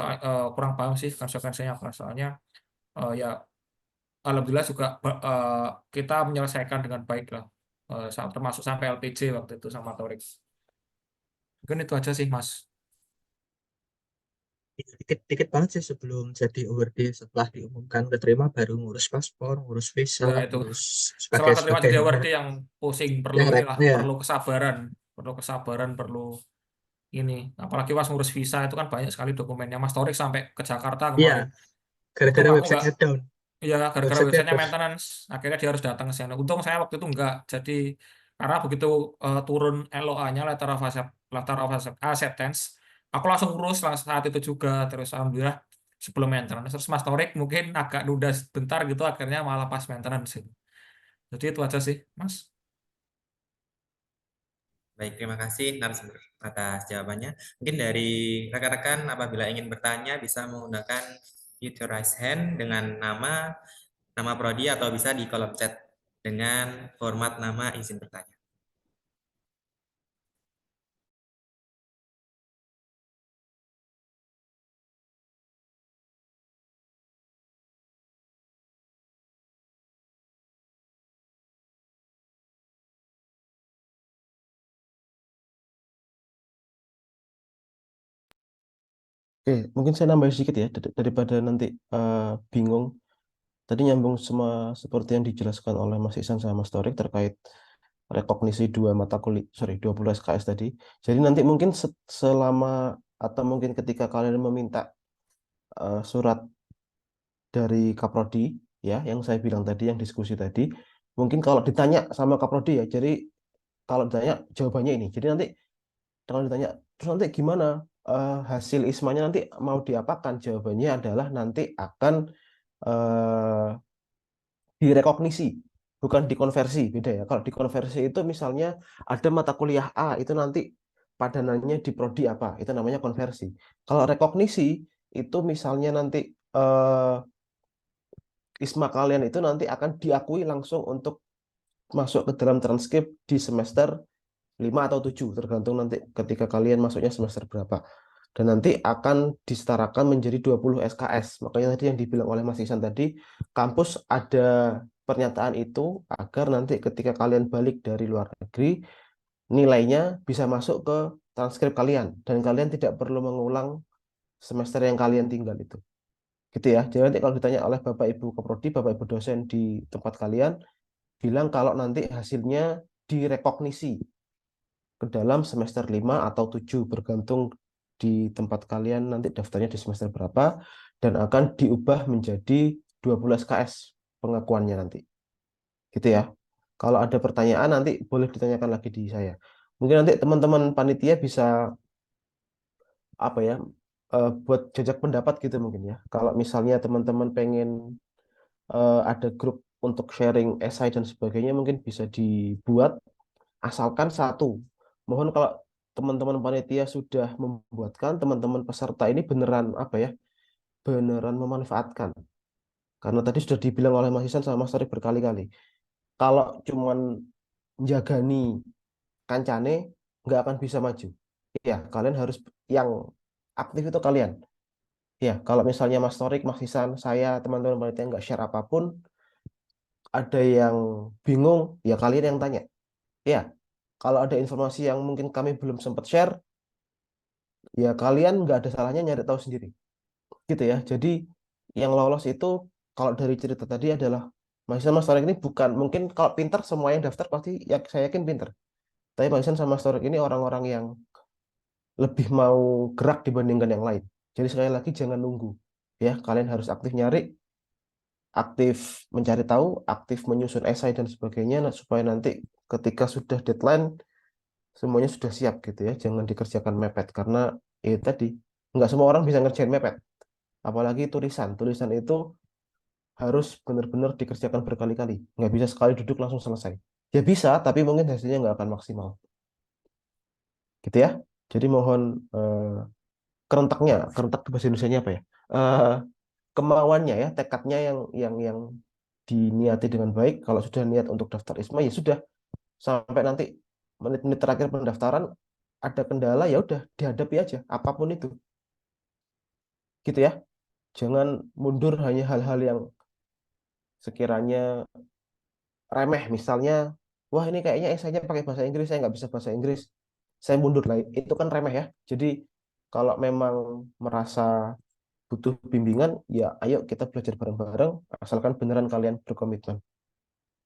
kurang paham sih konsekuensinya apa. Soalnya ya alhamdulillah juga kita menyelesaikan dengan baik lah. Termasuk sampai LPJ waktu itu sama Torik. Mungkin itu aja sih Mas. Dikit-dikit banget sih sebelum jadi awardee, setelah diumumkan keterima baru ngurus paspor, ngurus visa, Ya itu ngurus setelah keterima jadi sebagainya. awardee yang pusing, perlu Yang inilah, ya, perlu kesabaran, perlu ini. Apalagi pas ngurus visa itu kan banyak sekali dokumennya. Mas Torik sampai ke Jakarta iya, kemarin. Untung gara-gara aku nggak, websitenya down, ya gara-gara websitenya websitenya down. maintenance, akhirnya dia harus datang ke sana. Untung saya waktu itu enggak. Jadi karena begitu turun LOA-nya, letter of acceptance, aku langsung urus saat itu juga. Terus alhamdulillah sebelum maintenance. Terus Mas Torik mungkin agak nunda sebentar gitu, akhirnya malah pas maintenance. Jadi itu aja sih, Mas. Baik, terima kasih narasumber atas jawabannya. Mungkin dari rekan-rekan apabila ingin bertanya bisa menggunakan use your raise hand dengan nama prodi atau bisa di kolom chat dengan format nama izin bertanya. Oke, mungkin saya nambahin sedikit ya daripada nanti bingung. Tadi nyambung semua seperti yang dijelaskan oleh Mas Ihsan sama Mas Torik terkait rekognisi 20 SKS tadi. Jadi nanti mungkin selama atau mungkin ketika kalian meminta surat dari Kaprodi ya, yang saya bilang tadi, yang diskusi tadi, mungkin kalau ditanya sama Kaprodi ya, jadi kalau ditanya jawabannya ini. Jadi nanti kalau ditanya terus nanti gimana hasil ISMA-nya nanti mau diapakan? Jawabannya adalah nanti akan eh, direkognisi, bukan dikonversi. Beda ya. Kalau dikonversi itu misalnya ada mata kuliah A itu nanti padanannya di prodi apa? Itu namanya konversi. Kalau rekognisi itu misalnya nanti ISMA kalian itu nanti akan diakui langsung untuk masuk ke dalam transkrip di semester 5 atau 7 tergantung nanti ketika kalian masuknya semester berapa. Dan nanti akan disetarakan menjadi 20 SKS. Makanya tadi yang dibilang oleh Mas Ihsan tadi, kampus ada pernyataan itu agar nanti ketika kalian balik dari luar negeri, nilainya bisa masuk ke transkrip kalian dan kalian tidak perlu mengulang semester yang kalian tinggal itu. Gitu ya. Jadi nanti kalau ditanya oleh Bapak Ibu Keprodi, Bapak Ibu dosen di tempat kalian, bilang kalau nanti hasilnya direkognisi ke dalam semester 5 atau 7 bergantung di tempat kalian nanti daftarnya di semester berapa dan akan diubah menjadi 20 SKS pengakuannya nanti. Gitu ya. Kalau ada pertanyaan nanti boleh ditanyakan lagi di saya. Mungkin nanti teman-teman panitia bisa apa ya buat jajak pendapat gitu mungkin ya. Kalau misalnya teman-teman pengen ada grup untuk sharing esai dan sebagainya mungkin bisa dibuat asalkan satu. Mohon kalau teman-teman panitia sudah membuatkan, teman-teman peserta ini beneran apa ya? Beneran memanfaatkan. Karena tadi sudah dibilang oleh Mas Isan sama Mas Tarik berkali-kali. Kalau cuman jagani kancane nggak akan bisa maju. Ya, kalian harus yang aktif itu kalian. Ya, kalau misalnya Mas Torik, Mas Isan, saya, teman-teman panitia nggak share apapun, ada yang bingung, ya kalian yang tanya. Ya, kalau ada informasi yang mungkin kami belum sempat share, ya kalian nggak ada salahnya nyari tahu sendiri. Gitu ya. Jadi yang lolos itu kalau dari cerita tadi adalah Mas Mas Torik ini bukan, mungkin kalau pinter semua yang daftar pasti ya saya yakin pinter. Tapi Mas sama Mas Torik ini orang-orang yang lebih mau gerak dibandingkan yang lain. Jadi sekali lagi jangan nunggu. Ya, kalian harus aktif nyari, aktif mencari tahu, aktif menyusun esai dan sebagainya supaya nanti ketika sudah deadline semuanya sudah siap gitu ya. Jangan dikerjakan mepet karena tadi nggak semua orang bisa ngerjain mepet. Apalagi tulisan. Tulisan itu harus benar-benar dikerjakan berkali-kali. Nggak bisa sekali duduk langsung selesai. Ya bisa, tapi mungkin hasilnya nggak akan maksimal. Gitu ya. Jadi mohon kerentaknya, kerentak itu bahasa Indonesianya apa ya? Eh, kemauannya ya, tekadnya yang diniati dengan baik. Kalau sudah niat untuk daftar ISMA ya sudah sampai nanti menit-menit terakhir pendaftaran ada kendala ya udah dihadapi aja apapun itu. gitu ya. Jangan mundur hanya hal-hal yang sekiranya remeh, misalnya, wah ini kayaknya esainya pakai bahasa Inggris, saya nggak bisa bahasa Inggris, saya mundur lah. Itu kan remeh ya. Jadi kalau memang merasa butuh bimbingan, ya ayo kita belajar bareng-bareng, asalkan beneran kalian berkomitmen.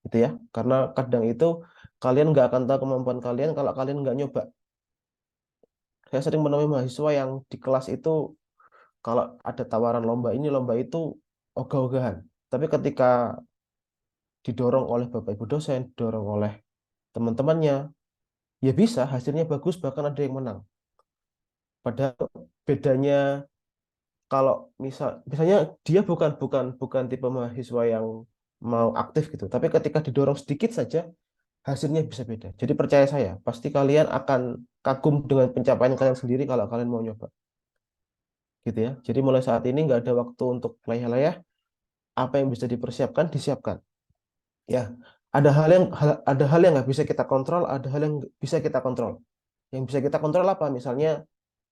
Gitu ya. Karena kadang itu kalian nggak akan tahu kemampuan kalian kalau kalian nggak nyoba. Saya sering menemui mahasiswa yang di kelas itu kalau ada tawaran lomba ini, lomba itu, ogah-ogahan. Tapi ketika didorong oleh Bapak Ibu dosen, didorong oleh teman-temannya, ya bisa, hasilnya bagus, bahkan ada yang menang. Padahal bedanya kalau misalnya dia bukan bukan bukan tipe mahasiswa yang mau aktif gitu, tapi ketika didorong sedikit saja hasilnya bisa beda. Jadi percaya saya, pasti kalian akan kagum dengan pencapaian kalian sendiri kalau kalian mau nyoba. Gitu ya. Jadi mulai saat ini nggak ada waktu untuk layah-layah, apa yang bisa dipersiapkan disiapkan. Ya, ada hal yang nggak bisa kita kontrol, ada hal yang bisa kita kontrol. Yang bisa kita kontrol apa? Misalnya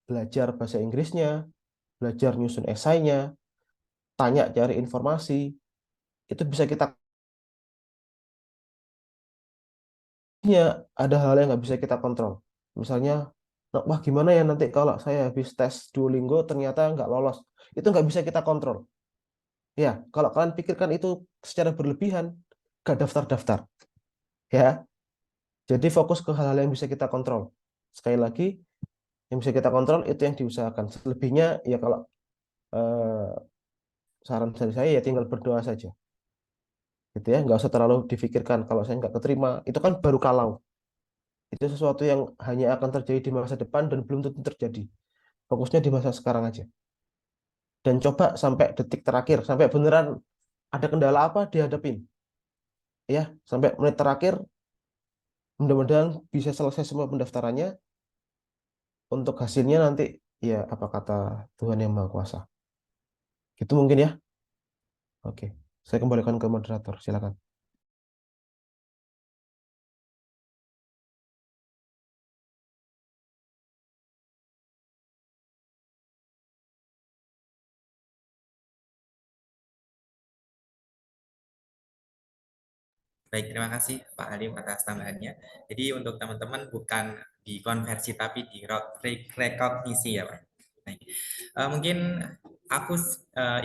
belajar bahasa Inggrisnya, belajar nyusun esainya, tanya cari informasi, itu bisa kita. Ada hal yang nggak bisa kita kontrol. Misalnya, "Nah, wah gimana ya nanti kalau saya habis tes Duolingo ternyata nggak lolos." Itu nggak bisa kita kontrol. Ya, kalau kalian pikirkan itu secara berlebihan, nggak daftar-daftar. Ya, jadi fokus ke hal-hal yang bisa kita kontrol. Sekali lagi, yang bisa kita kontrol itu yang diusahakan. Selebihnya ya kalau eh, saran dari saya ya tinggal berdoa saja. Gitu ya, nggak usah terlalu difikirkan kalau saya nggak keterima. Itu kan baru kalau. Itu sesuatu yang hanya akan terjadi di masa depan dan belum tentu terjadi. Fokusnya di masa sekarang aja. Dan coba sampai detik terakhir, sampai beneran ada kendala apa dihadapin. Ya, sampai menit terakhir mudah-mudahan bisa selesai semua pendaftarannya. Untuk hasilnya nanti ya apa kata Tuhan Yang Maha Kuasa. Gitu mungkin ya. Oke. Saya kembalikan ke moderator. Silakan. Baik, terima kasih Pak Halim atas tambahannya. Jadi untuk teman-teman bukan dikonversi tapi rekognisi ya Pak. Baik. Mungkin aku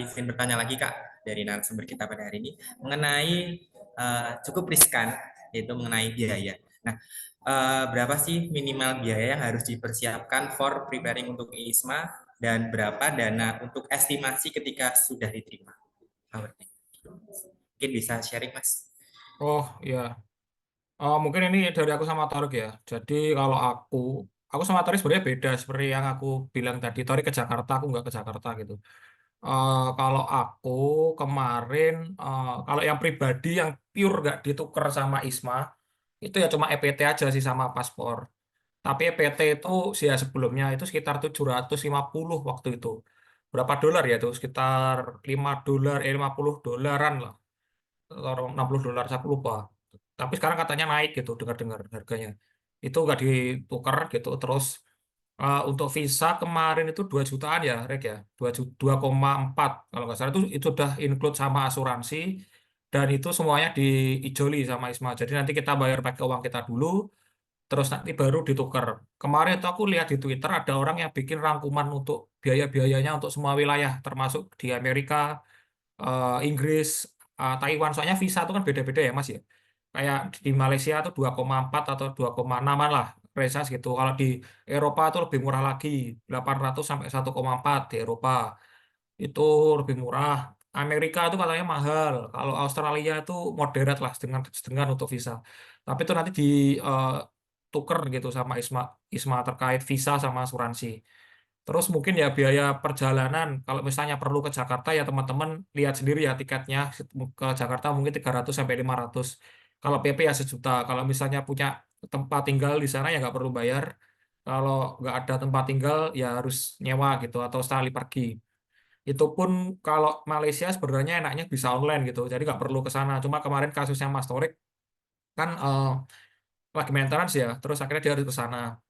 izin bertanya lagi Kak dari narasumber kita pada hari ini mengenai cukup riskan, yaitu mengenai biaya. Nah, berapa sih minimal biaya yang harus dipersiapkan for preparing untuk ISMA dan berapa dana untuk estimasi ketika sudah diterima? Mungkin bisa sharing Mas. Oh ya, mungkin ini dari aku sama Torik ya. Jadi kalau aku sama Torik sebenarnya beda seperti yang aku bilang tadi. Torik ke Jakarta, aku nggak ke Jakarta gitu. Kalau aku kemarin, kalau yang pribadi yang pure nggak ditukar sama ISMA, itu ya cuma EPT aja sih sama paspor. Tapi EPT itu sih ya sebelumnya itu sekitar 750 waktu itu. Berapa dolar ya itu? Sekitar $5, $50 lah. Atau $60, saya lupa. Tapi sekarang katanya naik gitu, dengar-dengar harganya. Itu nggak ditukar gitu. Terus untuk visa kemarin itu 2 jutaan ya, Rek ya. 2,4 kalau nggak salah itu udah include sama asuransi dan itu semuanya diijoli sama ISMA. Jadi nanti kita bayar pakai uang kita dulu, terus nanti baru ditukar. Kemarin itu aku lihat di Twitter ada orang yang bikin rangkuman untuk biaya-biayanya untuk semua wilayah, termasuk di Amerika, Inggris, Taiwan. Soalnya visa itu kan beda-beda ya Mas ya. Kayak di Malaysia tuh 2,4 atau 2,6 lah, presas gitu. Kalau di Eropa itu lebih murah lagi, 800 sampai 1,4 di Eropa. Itu lebih murah. Amerika itu katanya mahal. Kalau Australia itu moderat lah dengan untuk visa. Tapi itu nanti di eh, tuker gitu sama ISMA, ISMA terkait visa sama asuransi. Terus mungkin ya biaya perjalanan, kalau misalnya perlu ke Jakarta ya teman-teman lihat sendiri ya tiketnya ke Jakarta mungkin 300 sampai 500. Kalau PP ya 1 juta. Kalau misalnya punya tempat tinggal di sana ya nggak perlu bayar. Kalau nggak ada tempat tinggal ya harus nyewa gitu atau sekali pergi. Itu pun kalau Malaysia sebenarnya enaknya bisa online gitu, jadi nggak perlu ke sana. Cuma kemarin kasusnya Mas Torik kan lagi maintenance ya, terus akhirnya dia harus ke sana.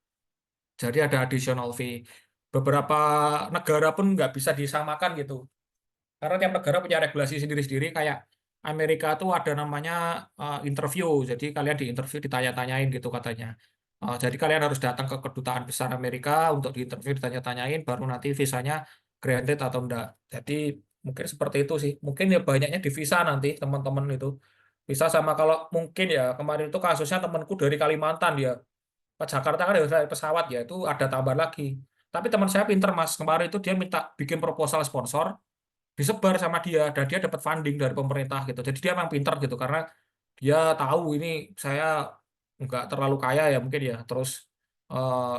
Jadi ada additional fee. beberapa negara pun nggak bisa disamakan gitu. Karena tiap negara punya regulasi sendiri-sendiri. Kayak Amerika tuh ada namanya interview. Jadi kalian diinterview, ditanya-tanyain gitu katanya. Jadi kalian harus datang ke kedutaan besar Amerika untuk diinterview, ditanya-tanyain, baru nanti visanya granted atau enggak. Jadi mungkin seperti itu sih. Mungkin ya banyaknya di visa nanti teman-teman itu. Visa sama kalau mungkin ya kemarin itu kasusnya temanku dari Kalimantan dia ke Jakarta kan harus naik pesawat ya itu ada tambahan lagi. Tapi teman saya pinter Mas. Kemarin itu dia minta bikin proposal sponsor disebar sama dia dan dia dapat funding dari pemerintah gitu. Jadi dia memang pinter gitu karena dia tahu ini saya nggak terlalu kaya ya mungkin ya. Terus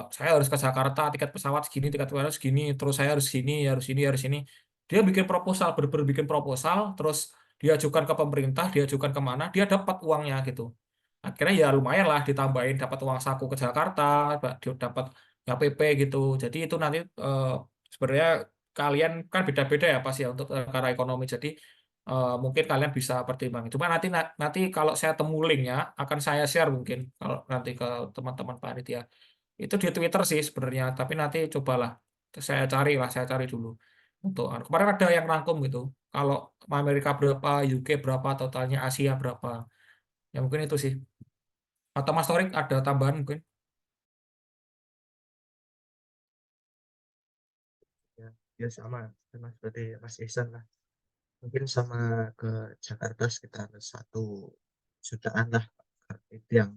saya harus ke Jakarta tiket pesawat segini, tiket pesawat segini, terus saya harus sini, harus ini, harus ini. Dia bikin proposal, bener-bener bikin proposal, terus diajukan ke pemerintah, diajukan kemana, dia dapat uangnya gitu. Akhirnya ya lumayan lah ditambahin dapat uang saku ke Jakarta, dia dapat KPP gitu. Jadi itu nanti sebenarnya kalian kan beda-beda ya pasti ya untuk perkara ekonomi. Jadi mungkin kalian bisa pertimbangin. Cuma nanti nanti kalau saya temu linknya akan saya share mungkin kalau nanti ke teman-teman panitia. Itu di Twitter sih sebenarnya. Tapi nanti cobalah saya cari dulu untuk kemarin ada yang rangkum gitu. Kalau Amerika berapa, UK berapa, totalnya Asia berapa. Ya mungkin itu sih. Atau Mas Torik ada tambahan mungkin? Ya, ya sama seperti Mas Ihsan lah. Mungkin sama ke Jakarta sekitar 1 jutaan lah. Itu yang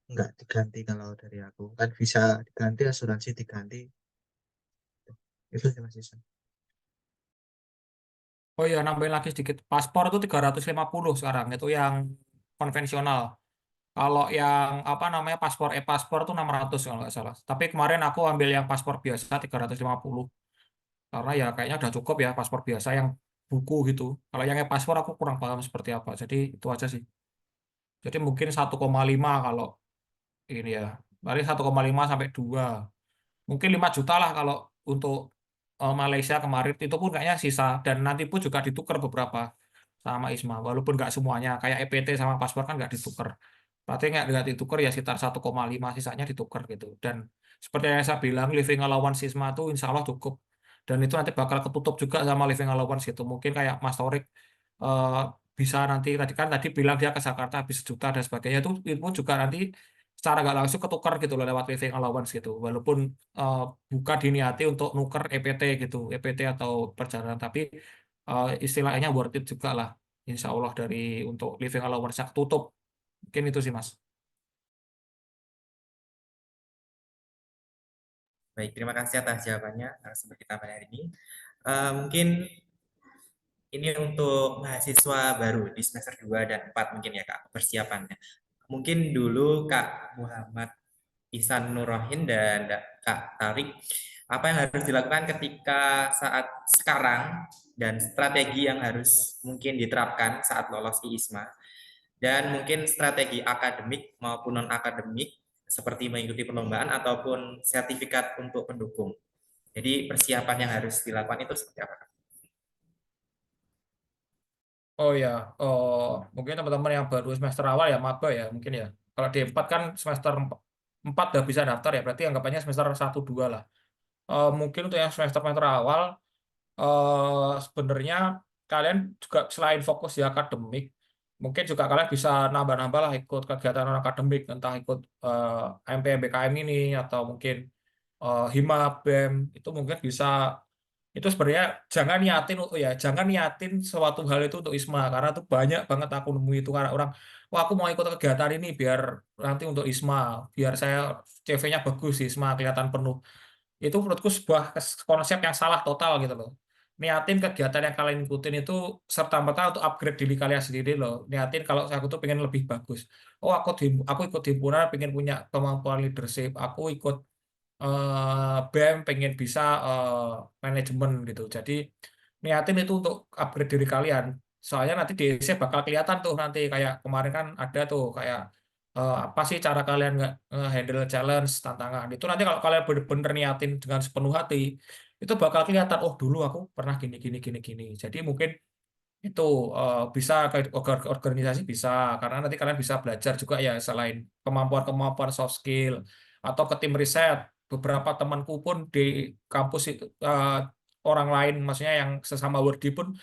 nggak diganti kalau dari aku. Kan bisa diganti, asuransi diganti. Itu sih Mas Ihsan. Oh iya, nambahin lagi sedikit. Paspor itu 350 sekarang. Itu yang konvensional. Kalau yang apa namanya paspor e-paspor itu 600 kalau nggak salah. Tapi kemarin aku ambil yang paspor biasa 350. Karena ya kayaknya udah cukup ya paspor biasa yang buku gitu. Kalau yang e-paspor aku kurang paham seperti apa. Jadi itu aja sih. Jadi mungkin 1,5 kalau ini ya. Dari 1,5 sampai 2. Mungkin 5 juta lah kalau untuk Malaysia kemarin itu pun kayaknya sisa dan nanti pun juga ditukar beberapa sama ISMA walaupun nggak semuanya kayak EPT sama paspor kan nggak ditukar berarti nggak ditukar ya sekitar 1,5 sisanya ditukar gitu dan seperti yang saya bilang living allowance ISMA itu insya Allah cukup dan itu nanti bakal ketutup juga sama living allowance gitu mungkin kayak Mas Torik eh, bisa nanti tadi bilang dia ke Jakarta habis 1 juta dan sebagainya itu pun juga nanti secara nggak langsung ketukar gitu loh lewat living allowance gitu walaupun eh, bukan diniati untuk nuker EPT gitu EPT atau perjalanan tapi istilahnya worth it juga lah insya Allah dari untuk living allowance tutup mungkin itu sih Mas. Baik, terima kasih atas jawabannya narasumber kita pada hari ini. Mungkin ini untuk mahasiswa baru di semester 2 dan 4 mungkin ya Kak, persiapannya. Mungkin dulu Kak Muhammad Ihsan Nurrohin dan Kak Tarik, apa yang harus dilakukan ketika saat sekarang dan strategi yang harus mungkin diterapkan saat lolos IISMA dan mungkin strategi akademik maupun non-akademik seperti mengikuti perlombaan ataupun sertifikat untuk pendukung. Jadi persiapan yang harus dilakukan itu seperti apa, Kak? Oh ya, mungkin teman-teman yang baru semester awal ya maba ya mungkin ya. Kalau di 4 kan semester 4 udah bisa daftar ya, berarti anggapannya semester 1-2 lah. Mungkin untuk yang semester awal, sebenarnya kalian juga selain fokus di akademik, mungkin juga kalian bisa nambah-nambah lah ikut kegiatan non akademik, entah ikut MP MBKM ini atau mungkin Hima BEM itu mungkin bisa itu sebenarnya jangan niatin suatu hal itu untuk ISMA karena tuh banyak banget aku nemu itu karena orang wah aku mau ikut kegiatan ini biar nanti untuk ISMA biar saya CV-nya bagus di ISMA kelihatan penuh itu menurutku sebuah konsep yang salah total gitu loh. Niatin kegiatan yang kalian ikutin itu serta merta untuk upgrade diri kalian sendiri loh. Niatin kalau aku tuh pengen lebih bagus. Oh aku ikut di himpunan pengen punya kemampuan leadership. Aku ikut BEM pengen bisa manajemen gitu. Jadi niatin itu untuk upgrade diri kalian. Soalnya nanti di essay bakal kelihatan tuh nanti kayak kemarin kan ada tuh kayak apa sih cara kalian nggak handle challenge tantangan itu nanti kalau kalian bener-bener niatin dengan sepenuh hati itu bakal kelihatan oh dulu aku pernah gini gini gini gini jadi mungkin itu bisa ke organisasi bisa karena nanti kalian bisa belajar juga ya selain kemampuan-kemampuan soft skill atau ke tim riset beberapa temanku pun di kampus itu orang lain, maksudnya yang sesama Wordi pun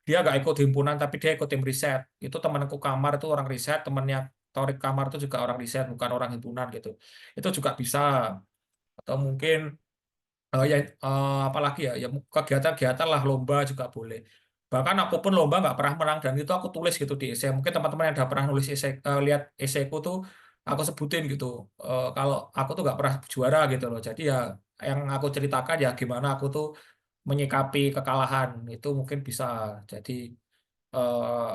dia nggak ikut himpunan tapi dia ikut tim riset. Itu temanku kamar itu orang riset, temannya Torik kamar itu juga orang riset, bukan orang himpunan gitu. Itu juga bisa. Atau mungkin ya apalagi ya kegiatan-kegiatan lah, lomba juga boleh. Bahkan aku pun lomba nggak pernah menang dan itu aku tulis gitu di esai. Mungkin teman-teman yang udah pernah nulis esai, lihat esaiku tuh aku sebutin gitu. Kalau aku tuh nggak pernah juara gitu loh. Jadi ya yang aku ceritakan ya gimana aku tuh menyikapi kekalahan itu mungkin bisa. Jadi eh,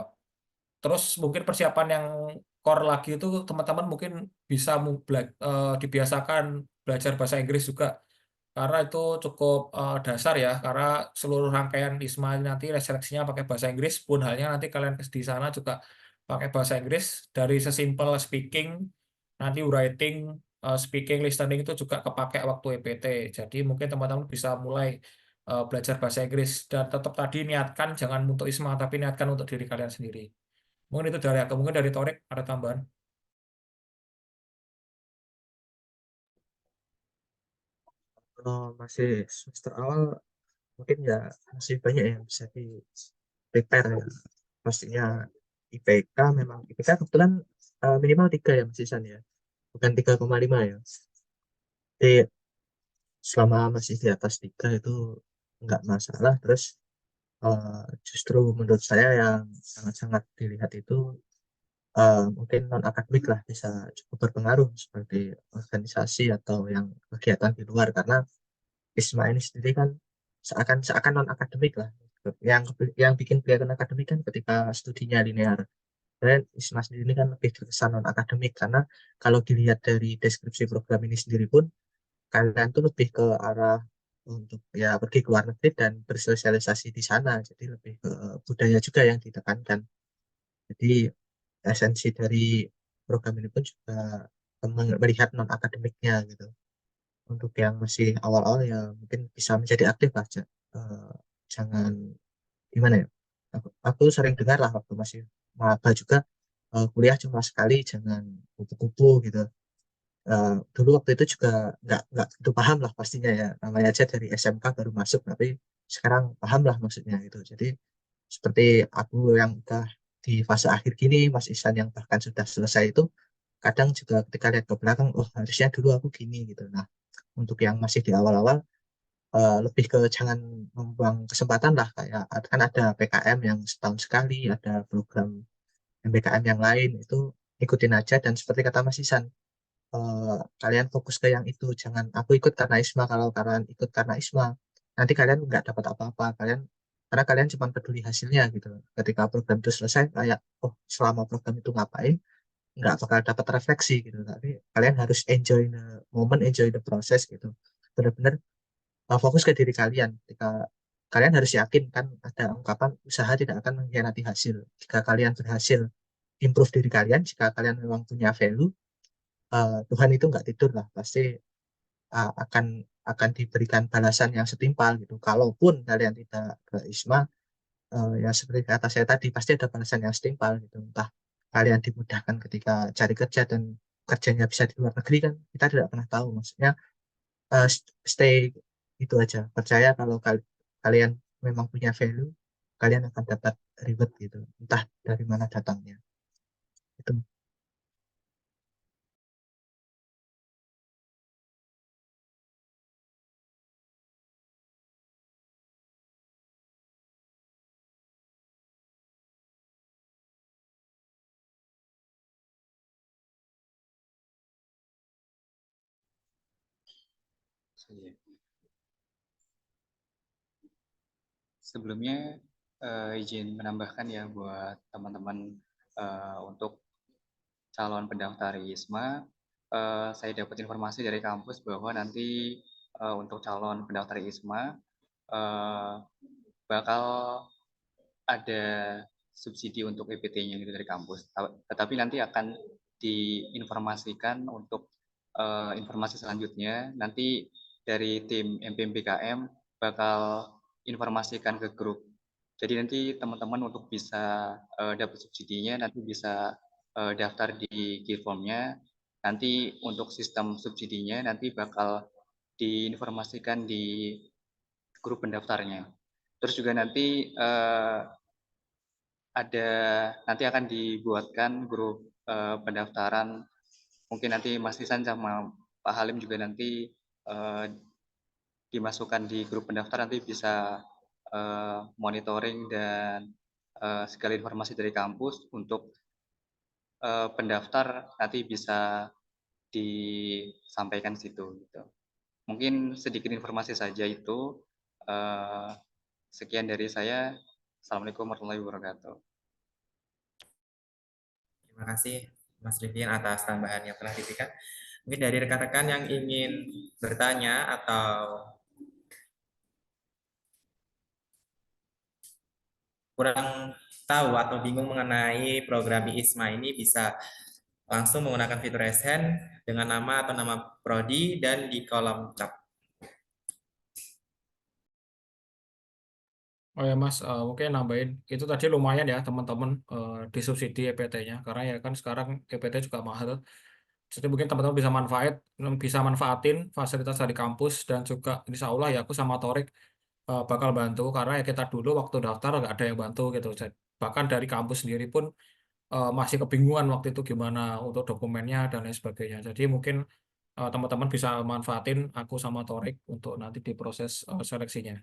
terus mungkin persiapan yang core lagi itu teman-teman mungkin bisa dibiasakan belajar bahasa Inggris juga karena itu cukup dasar ya, karena seluruh rangkaian ISMA nanti seleksinya pakai bahasa Inggris, pun halnya nanti kalian di sana juga pakai bahasa Inggris, dari sesimpel speaking, nanti writing, speaking, listening itu juga kepake waktu EPT. Jadi mungkin teman-teman bisa mulai belajar bahasa Inggris, dan tetap tadi niatkan jangan untuk ISMA, tapi niatkan untuk diri kalian sendiri. Mungkin itu dari aku, mungkin dari Torik ada tambahan. Kalau masih semester awal mungkin ya masih banyak yang bisa di prepare ya. Pastinya IPK, memang IPK kebetulan minimal 3 ya Mas Isan ya, bukan 3,5 ya. Jadi selama masih di atas 3 itu nggak masalah. Terus justru menurut saya yang sangat-sangat dilihat itu mungkin non akademik lah, bisa cukup berpengaruh seperti organisasi atau yang kegiatan di luar, karena ISMA ini sendiri kan seakan non akademik lah. Yang bikin kelihatan akademik kan ketika studinya linear. Dan ISMA sendiri ini kan lebih terkesan non akademik, karena kalau dilihat dari deskripsi program ini sendiri pun kalian tuh lebih ke arah untuk ya pergi ke luar negeri dan bersosialisasi di sana. Jadi lebih ke budaya juga yang ditekankan. Jadi esensi dari program ini pun juga melihat non akademiknya gitu. Untuk yang masih awal-awal ya mungkin bisa menjadi aktif aja. Eh, jangan gimana ya? Aku sering dengar lah waktu masih maba juga, kuliah cuma sekali, jangan kupu-kupu gitu. Dulu waktu itu juga nggak itu paham lah pastinya ya, namanya aja dari SMK baru masuk, tapi sekarang paham lah maksudnya gitu. Jadi seperti aku yang udah di fase akhir gini, Mas Ihsan yang bahkan sudah selesai itu, kadang juga ketika lihat ke belakang, oh harusnya dulu aku gini gitu. Nah, untuk yang masih di awal-awal, lebih ke jangan membuang kesempatan lah, kayak kan ada PKM yang setahun sekali, ada program MBKM yang lain, itu ikutin aja. Dan seperti kata Mas Ihsan, kalian fokus ke yang itu, jangan aku ikut karena ISMA. Kalau kalian ikut karena ISMA, nanti kalian nggak dapat apa-apa, karena kalian cuma peduli hasilnya gitu. Ketika program itu selesai, kayak oh selama program itu ngapain, nggak bakal dapat refleksi gitu. Tapi kalian harus enjoy the moment, enjoy the process gitu. Benar-benar fokus ke diri kalian. Ketika kalian harus yakin, kan ada ungkapan usaha tidak akan mengkhianati hasil. Jika kalian berhasil improve diri kalian, jika kalian memang punya value, Tuhan itu nggak tidur lah, pasti akan diberikan balasan yang setimpal gitu. Kalaupun kalian tidak ke ISMA, ya seperti kata saya tadi, pasti ada balasan yang setimpal gitu. Entah kalian dimudahkan ketika cari kerja dan kerjanya bisa di luar negeri, kan kita tidak pernah tahu. Maksudnya stay itu aja. Percaya kalau kalian memang punya value, kalian akan dapat reward gitu. Entah dari mana datangnya. Itu. Iya. Sebelumnya izin menambahkan ya buat teman-teman, untuk calon pendaftar ISMA, saya dapat informasi dari kampus bahwa nanti untuk calon pendaftar ISMA bakal ada subsidi untuk EPT-nya gitu dari kampus. Tetapi nanti akan diinformasikan untuk informasi selanjutnya. Nanti dari tim MPMBKM bakal informasikan ke grup. Jadi nanti teman-teman untuk bisa dapat subsidinya nanti bisa daftar di Gearform-nya. Nanti untuk sistem subsidinya nanti bakal diinformasikan di grup pendaftarnya. Terus juga nanti nanti akan dibuatkan grup pendaftaran. Mungkin nanti Mas Nisan sama Pak Halim juga nanti dimasukkan di grup pendaftar, nanti bisa monitoring dan segala informasi dari kampus untuk pendaftar nanti bisa disampaikan situ gitu. Mungkin sedikit informasi saja itu. Sekian dari saya. Assalamualaikum warahmatullahi wabarakatuh. Terima kasih Mas Rifin atas tambahan yang telah diberikan. Mungkin dari rekan-rekan yang ingin bertanya atau kurang tahu atau bingung mengenai program ISMA ini bisa langsung menggunakan fitur raise hand dengan nama atau nama prodi dan di kolom chat. Oh ya Mas, mungkin nambahin itu tadi lumayan ya teman-teman disubsidi EPT-nya karena ya kan sekarang EPT juga mahal. Jadi mungkin teman-teman bisa manfaatin fasilitas dari kampus dan juga insya Allah ya aku sama Torik bakal bantu karena ya kita dulu waktu daftar nggak ada yang bantu gitu. Bahkan dari kampus sendiri pun masih kebingungan waktu itu gimana untuk dokumennya dan lain sebagainya. Jadi mungkin teman-teman bisa manfaatin aku sama Torik untuk nanti diproses seleksinya.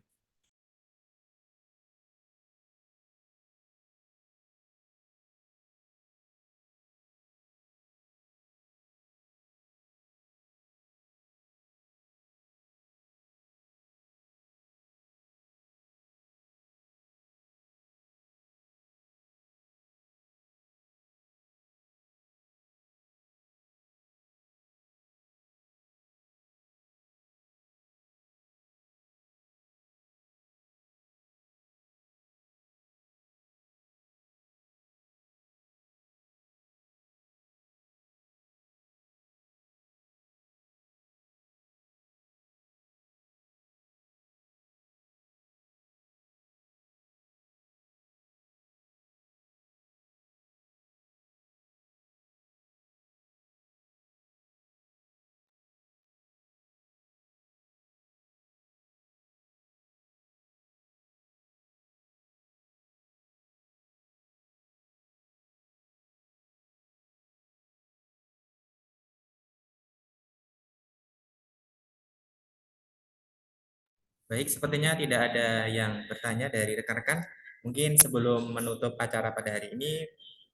Baik, sepertinya tidak ada yang bertanya dari rekan-rekan. Mungkin sebelum menutup acara pada hari ini,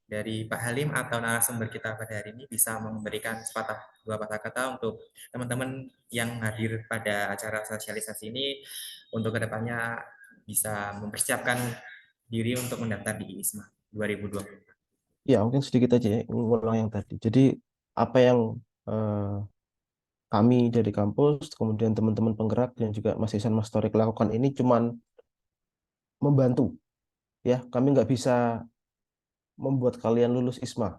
dari Pak Halim atau narasumber kita pada hari ini bisa memberikan dua patah kata untuk teman-teman yang hadir pada acara sosialisasi ini untuk kedepannya bisa mempersiapkan diri untuk mendaftar di ISMA 2020. Ya, mungkin sedikit aja ya, ngulang yang tadi. Jadi apa yang eh, kami dari kampus, kemudian teman-teman penggerak dan juga Mas Isan, Mas Torik lakukan ini cuman membantu. Ya, kami nggak bisa membuat kalian lulus ISMA.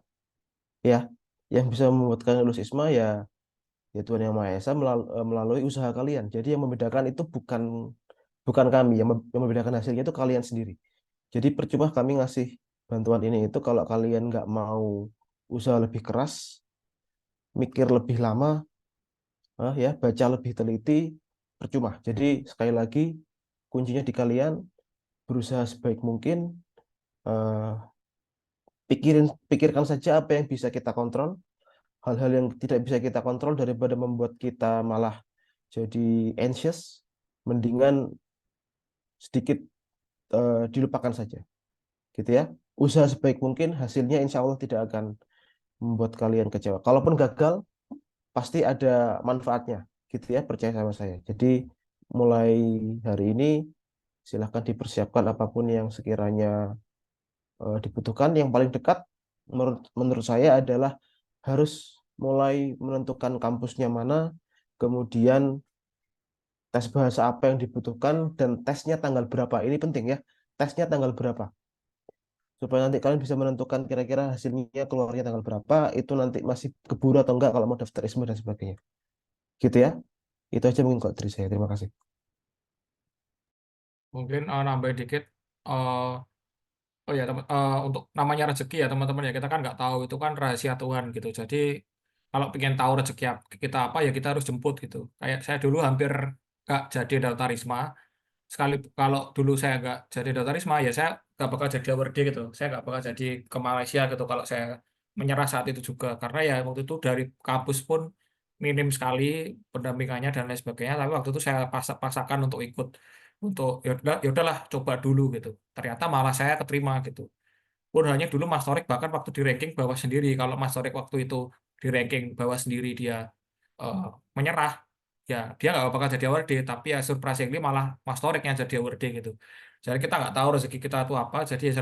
Ya, yang bisa membuat kalian lulus ISMA ya Tuhan Yang Maha Esa melalui usaha kalian. Jadi yang membedakan itu bukan kami, yang membedakan hasilnya itu kalian sendiri. Jadi percuma kami ngasih bantuan ini itu kalau kalian nggak mau usaha lebih keras, mikir lebih lama, ya baca lebih teliti, percuma. Jadi sekali lagi kuncinya di kalian berusaha sebaik mungkin, eh, pikirkan saja apa yang bisa kita kontrol, hal-hal yang tidak bisa kita kontrol daripada membuat kita malah jadi anxious, mendingan sedikit dilupakan saja, gitu ya. Usaha sebaik mungkin, hasilnya insya Allah tidak akan membuat kalian kecewa. Kalaupun gagal, pasti ada manfaatnya, gitu ya. Percaya sama saya. Jadi mulai hari ini silahkan dipersiapkan apapun yang sekiranya dibutuhkan. Yang paling dekat menurut saya adalah harus mulai menentukan kampusnya mana, kemudian tes bahasa apa yang dibutuhkan, dan tesnya tanggal berapa. Ini penting ya, tesnya tanggal berapa. Supaya nanti kalian bisa menentukan kira-kira hasilnya keluarnya tanggal berapa, itu nanti masih keburu atau enggak kalau mau daftar ISMA dan sebagainya. Gitu ya. Itu aja mungkin kok dari saya. Terima kasih. Mungkin nambahin dikit. eh oh ya, untuk namanya rezeki ya teman-teman ya kita kan nggak tahu itu kan rahasia Tuhan gitu. Jadi kalau pengen tahu rezeki kita apa ya kita harus jemput gitu. Kayak saya dulu hampir nggak jadi daftar Risma. Sekali kalau dulu saya nggak jadi daftar Risma ya saya nggak bakal jadi awardee gitu. Saya nggak bakal jadi ke Malaysia gitu kalau saya menyerah saat itu juga. Karena ya waktu itu dari kampus pun minim sekali pendampingannya dan lain sebagainya. Tapi waktu itu saya paksakan untuk ikut untuk ya udahlah coba dulu gitu. Ternyata malah saya keterima gitu. Pun hanya dulu Mas Torik bahkan waktu di ranking bawah sendiri. Kalau Mas Torik waktu itu di ranking bawah sendiri dia eh, menyerah, ya dia nggak bakal jadi awardee. Tapi ya surprisingly malah Mas Torik yang jadi awardee gitu. Jadi kita nggak tahu rezeki kita itu apa. Jadi ya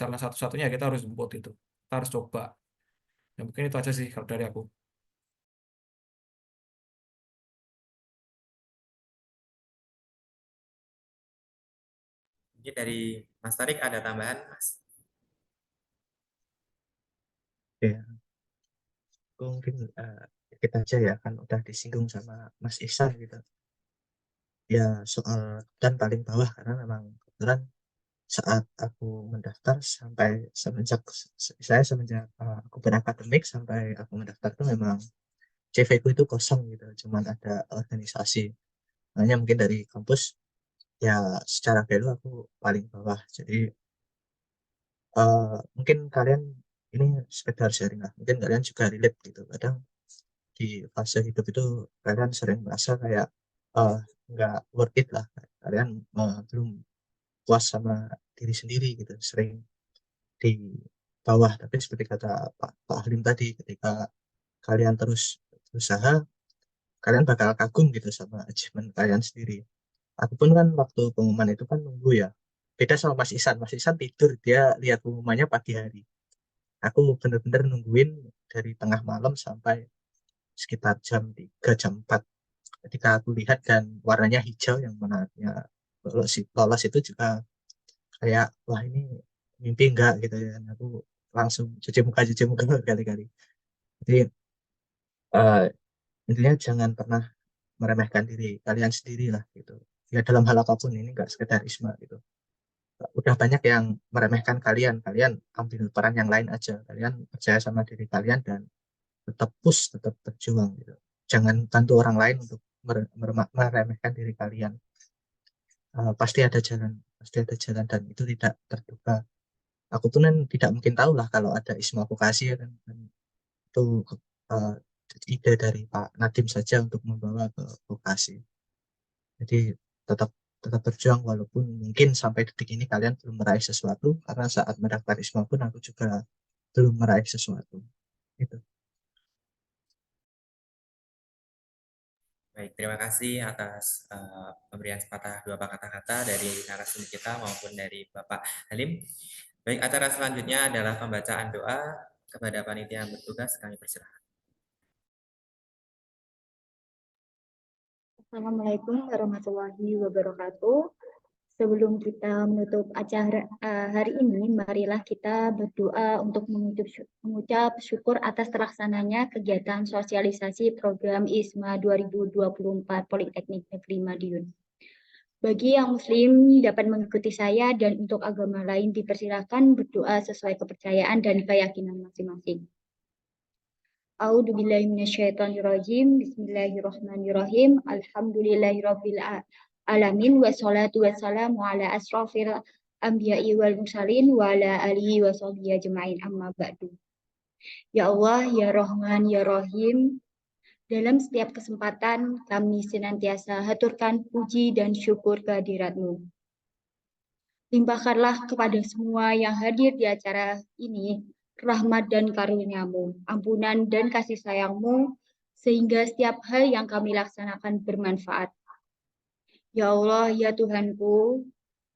jalan satu-satunya kita harus jemput itu. Kita harus coba. Ya mungkin itu aja sih kalau dari aku. Mungkin dari Mas Tarik ada tambahan, Mas? Ya, aku mungkin kita aja ya kan udah disinggung sama Mas Ihsan gitu. Ya soal dan paling bawah karena memang kebetulan saat aku mendaftar sampai semenjak aku berakademik sampai aku mendaftar tuh memang CV ku itu kosong gitu, cuman ada organisasi. Makanya mungkin dari kampus ya secara value aku paling bawah. Jadi mungkin kalian ini sekedar sharing lah. Mungkin kalian juga relate gitu. Kadang di fase hidup itu kalian sering merasa kayak eh, nggak worth it lah. Kalian belum puas sama diri sendiri gitu. Sering di bawah. Tapi seperti kata Pak Halim tadi, ketika kalian terus berusaha, kalian bakal kagum gitu sama achievement kalian sendiri. Aku pun kan waktu pengumuman itu kan nunggu ya. Beda sama Mas Isan. Mas Isan tidur, dia lihat pengumumannya pagi hari. Aku bener-bener nungguin dari tengah malam sampai sekitar jam 3 jam 4. Ketika aku lihat dan warnanya hijau yang menariknya lolos itu juga kayak wah ini mimpi enggak gitu ya. Dan aku langsung cuci muka kali-kali. Jadi eh, intinya jangan pernah meremehkan diri kalian sendiri lah gitu. Ya dalam hal apapun ini enggak sekedar Isma gitu. Udah banyak yang meremehkan kalian, kalian ambil peran yang lain aja. Kalian percaya sama diri kalian dan tetap push, tetap berjuang gitu. Jangan bantu orang lain untuk meremehkan diri kalian. Pasti ada jalan dan itu tidak terduga. Aku pun kan tidak mungkin tahu lah kalau ada Isma Vokasi ya kan. Dan itu uh, ide dari Pak Nadiem saja untuk membawa ke vokasi. Jadi tetap tetap berjuang walaupun mungkin sampai detik ini kalian belum meraih sesuatu karena saat mendaftar Isma pun aku juga belum meraih sesuatu. Itu. Baik, terima kasih atas pemberian sepatah dua kata-kata dari narasumber kita maupun dari Bapak Halim. Baik, acara selanjutnya adalah pembacaan doa kepada panitia yang bertugas. Kami persilahkan. Assalamualaikum warahmatullahi wabarakatuh. Sebelum kita menutup acara hari ini, marilah kita berdoa untuk mengucap syukur atas terlaksananya kegiatan sosialisasi program ISMA 2024 Politeknik Negeri Madiun. Bagi yang muslim dapat mengikuti saya dan untuk agama lain dipersilakan berdoa sesuai kepercayaan dan keyakinan masing-masing. A'udzu billahi minasyaitonir rajim. Bismillahirrahmanirrahim. Alhamdulillahirabbil alamin wassalatu wassalamu ala asrofil anbiya'i wal mursalin wa ala alihi wa sahbihi ajma'in amma ba'du. Ya Allah, ya Rahman, ya Rahim, dalam setiap kesempatan kami senantiasa haturkan puji dan syukur kehadirat-Mu. Limpahkanlah kepada semua yang hadir di acara ini rahmat dan karunia-Mu, ampunan dan kasih sayang-Mu, sehingga setiap hal yang kami laksanakan bermanfaat. Ya Allah, ya Tuhanku,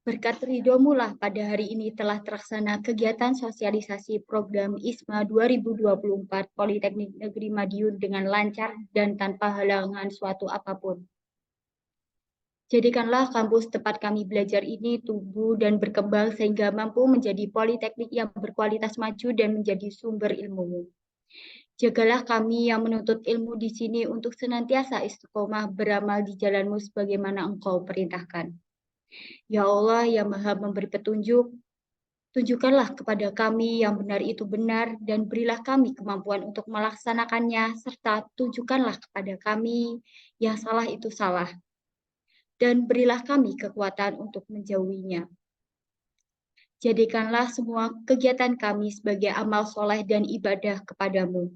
berkat ridho-Mu lah pada hari ini telah terlaksana kegiatan sosialisasi program ISMA 2024 Politeknik Negeri Madiun dengan lancar dan tanpa halangan suatu apapun. Jadikanlah kampus tempat kami belajar ini tumbuh dan berkembang sehingga mampu menjadi politeknik yang berkualitas maju dan menjadi sumber ilmu. Jagalah kami yang menuntut ilmu di sini untuk senantiasa istiqomah beramal di jalan-Mu sebagaimana Engkau perintahkan. Ya Allah yang Maha memberi petunjuk, Tunjukkanlah kepada kami yang benar itu benar, dan berilah kami kemampuan untuk melaksanakannya, serta tunjukkanlah kepada kami yang salah itu salah, dan berilah kami kekuatan untuk menjauhinya. Jadikanlah semua kegiatan kami sebagai amal soleh dan ibadah kepadamu.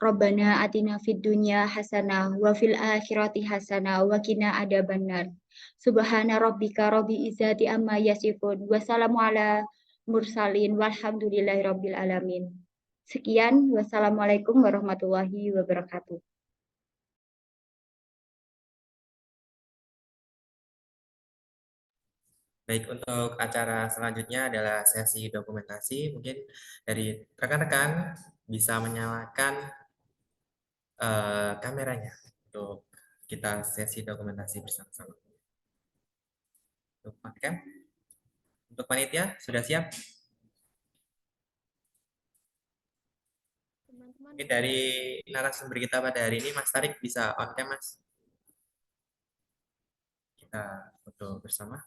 Rabbana atina fid dunya hasanah wa fil akhirati hasanah wa qina adzabannar. Subhana rabbika rabbil izzati amma yasifun wa salamun ala mursalin walhamdulillahi rabbil alamin. Sekian, wassalamualaikum warahmatullahi wabarakatuh. Baik, untuk acara selanjutnya adalah sesi dokumentasi. Mungkin dari rekan-rekan bisa menyalakan kameranya untuk kita sesi dokumentasi bersama-sama. Untuk webcam, untuk panitia sudah siap? Mungkin dari narasumber kita pada hari ini, Mas Tarik bisa on cam, Mas. Kita foto bersama.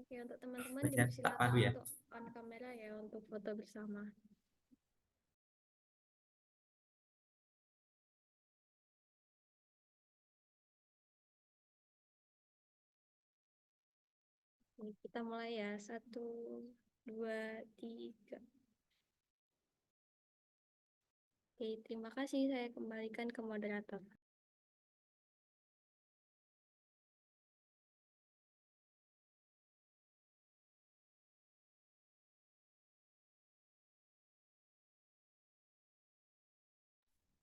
Oke, untuk teman-teman Mas Jan, tak dipersilakan pandu ya. untuk on kamera ya untuk foto bersama. Oke, kita mulai ya. 1, 2, 3. Oke, terima kasih. Saya kembalikan ke moderator.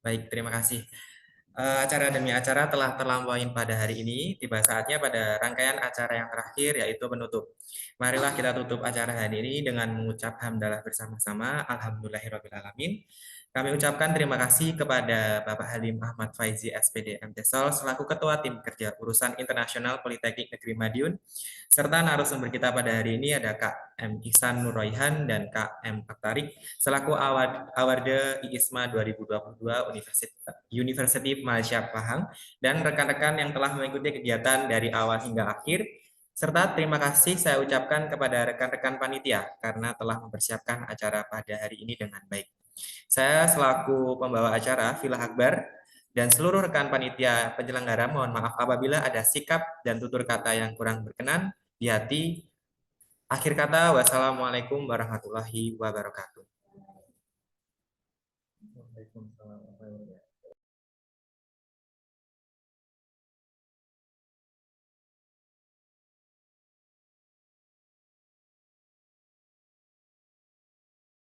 Baik, terima kasih. Acara demi acara telah terlampaui pada hari ini. Tiba saatnya pada rangkaian acara yang terakhir, yaitu penutup. Marilah kita tutup acara hari ini dengan mengucap hamdalah bersama-sama. Alhamdulillahirrahmanirrahim. Kami ucapkan terima kasih kepada Bapak Halim Ahmad Faizi, SPD MTSOL, selaku Ketua Tim Kerja Urusan Internasional Politeknik Negeri Madiun, serta narasumber kita pada hari ini ada Kak M. Ihsan Nurroihan dan Kak M. Aktarik, selaku Awarde IISMA 2022 University Malaysia Pahang, dan rekan-rekan yang telah mengikuti kegiatan dari awal hingga akhir. Serta terima kasih saya ucapkan kepada rekan-rekan panitia karena telah mempersiapkan acara pada hari ini dengan baik. Saya selaku pembawa acara, Filah Akbar, dan seluruh rekan panitia penyelenggara mohon maaf apabila ada sikap dan tutur kata yang kurang berkenan di hati. Akhir kata, wassalamualaikum warahmatullahi wabarakatuh. Waalaikumsalam warahmatullahi wabarakatuh.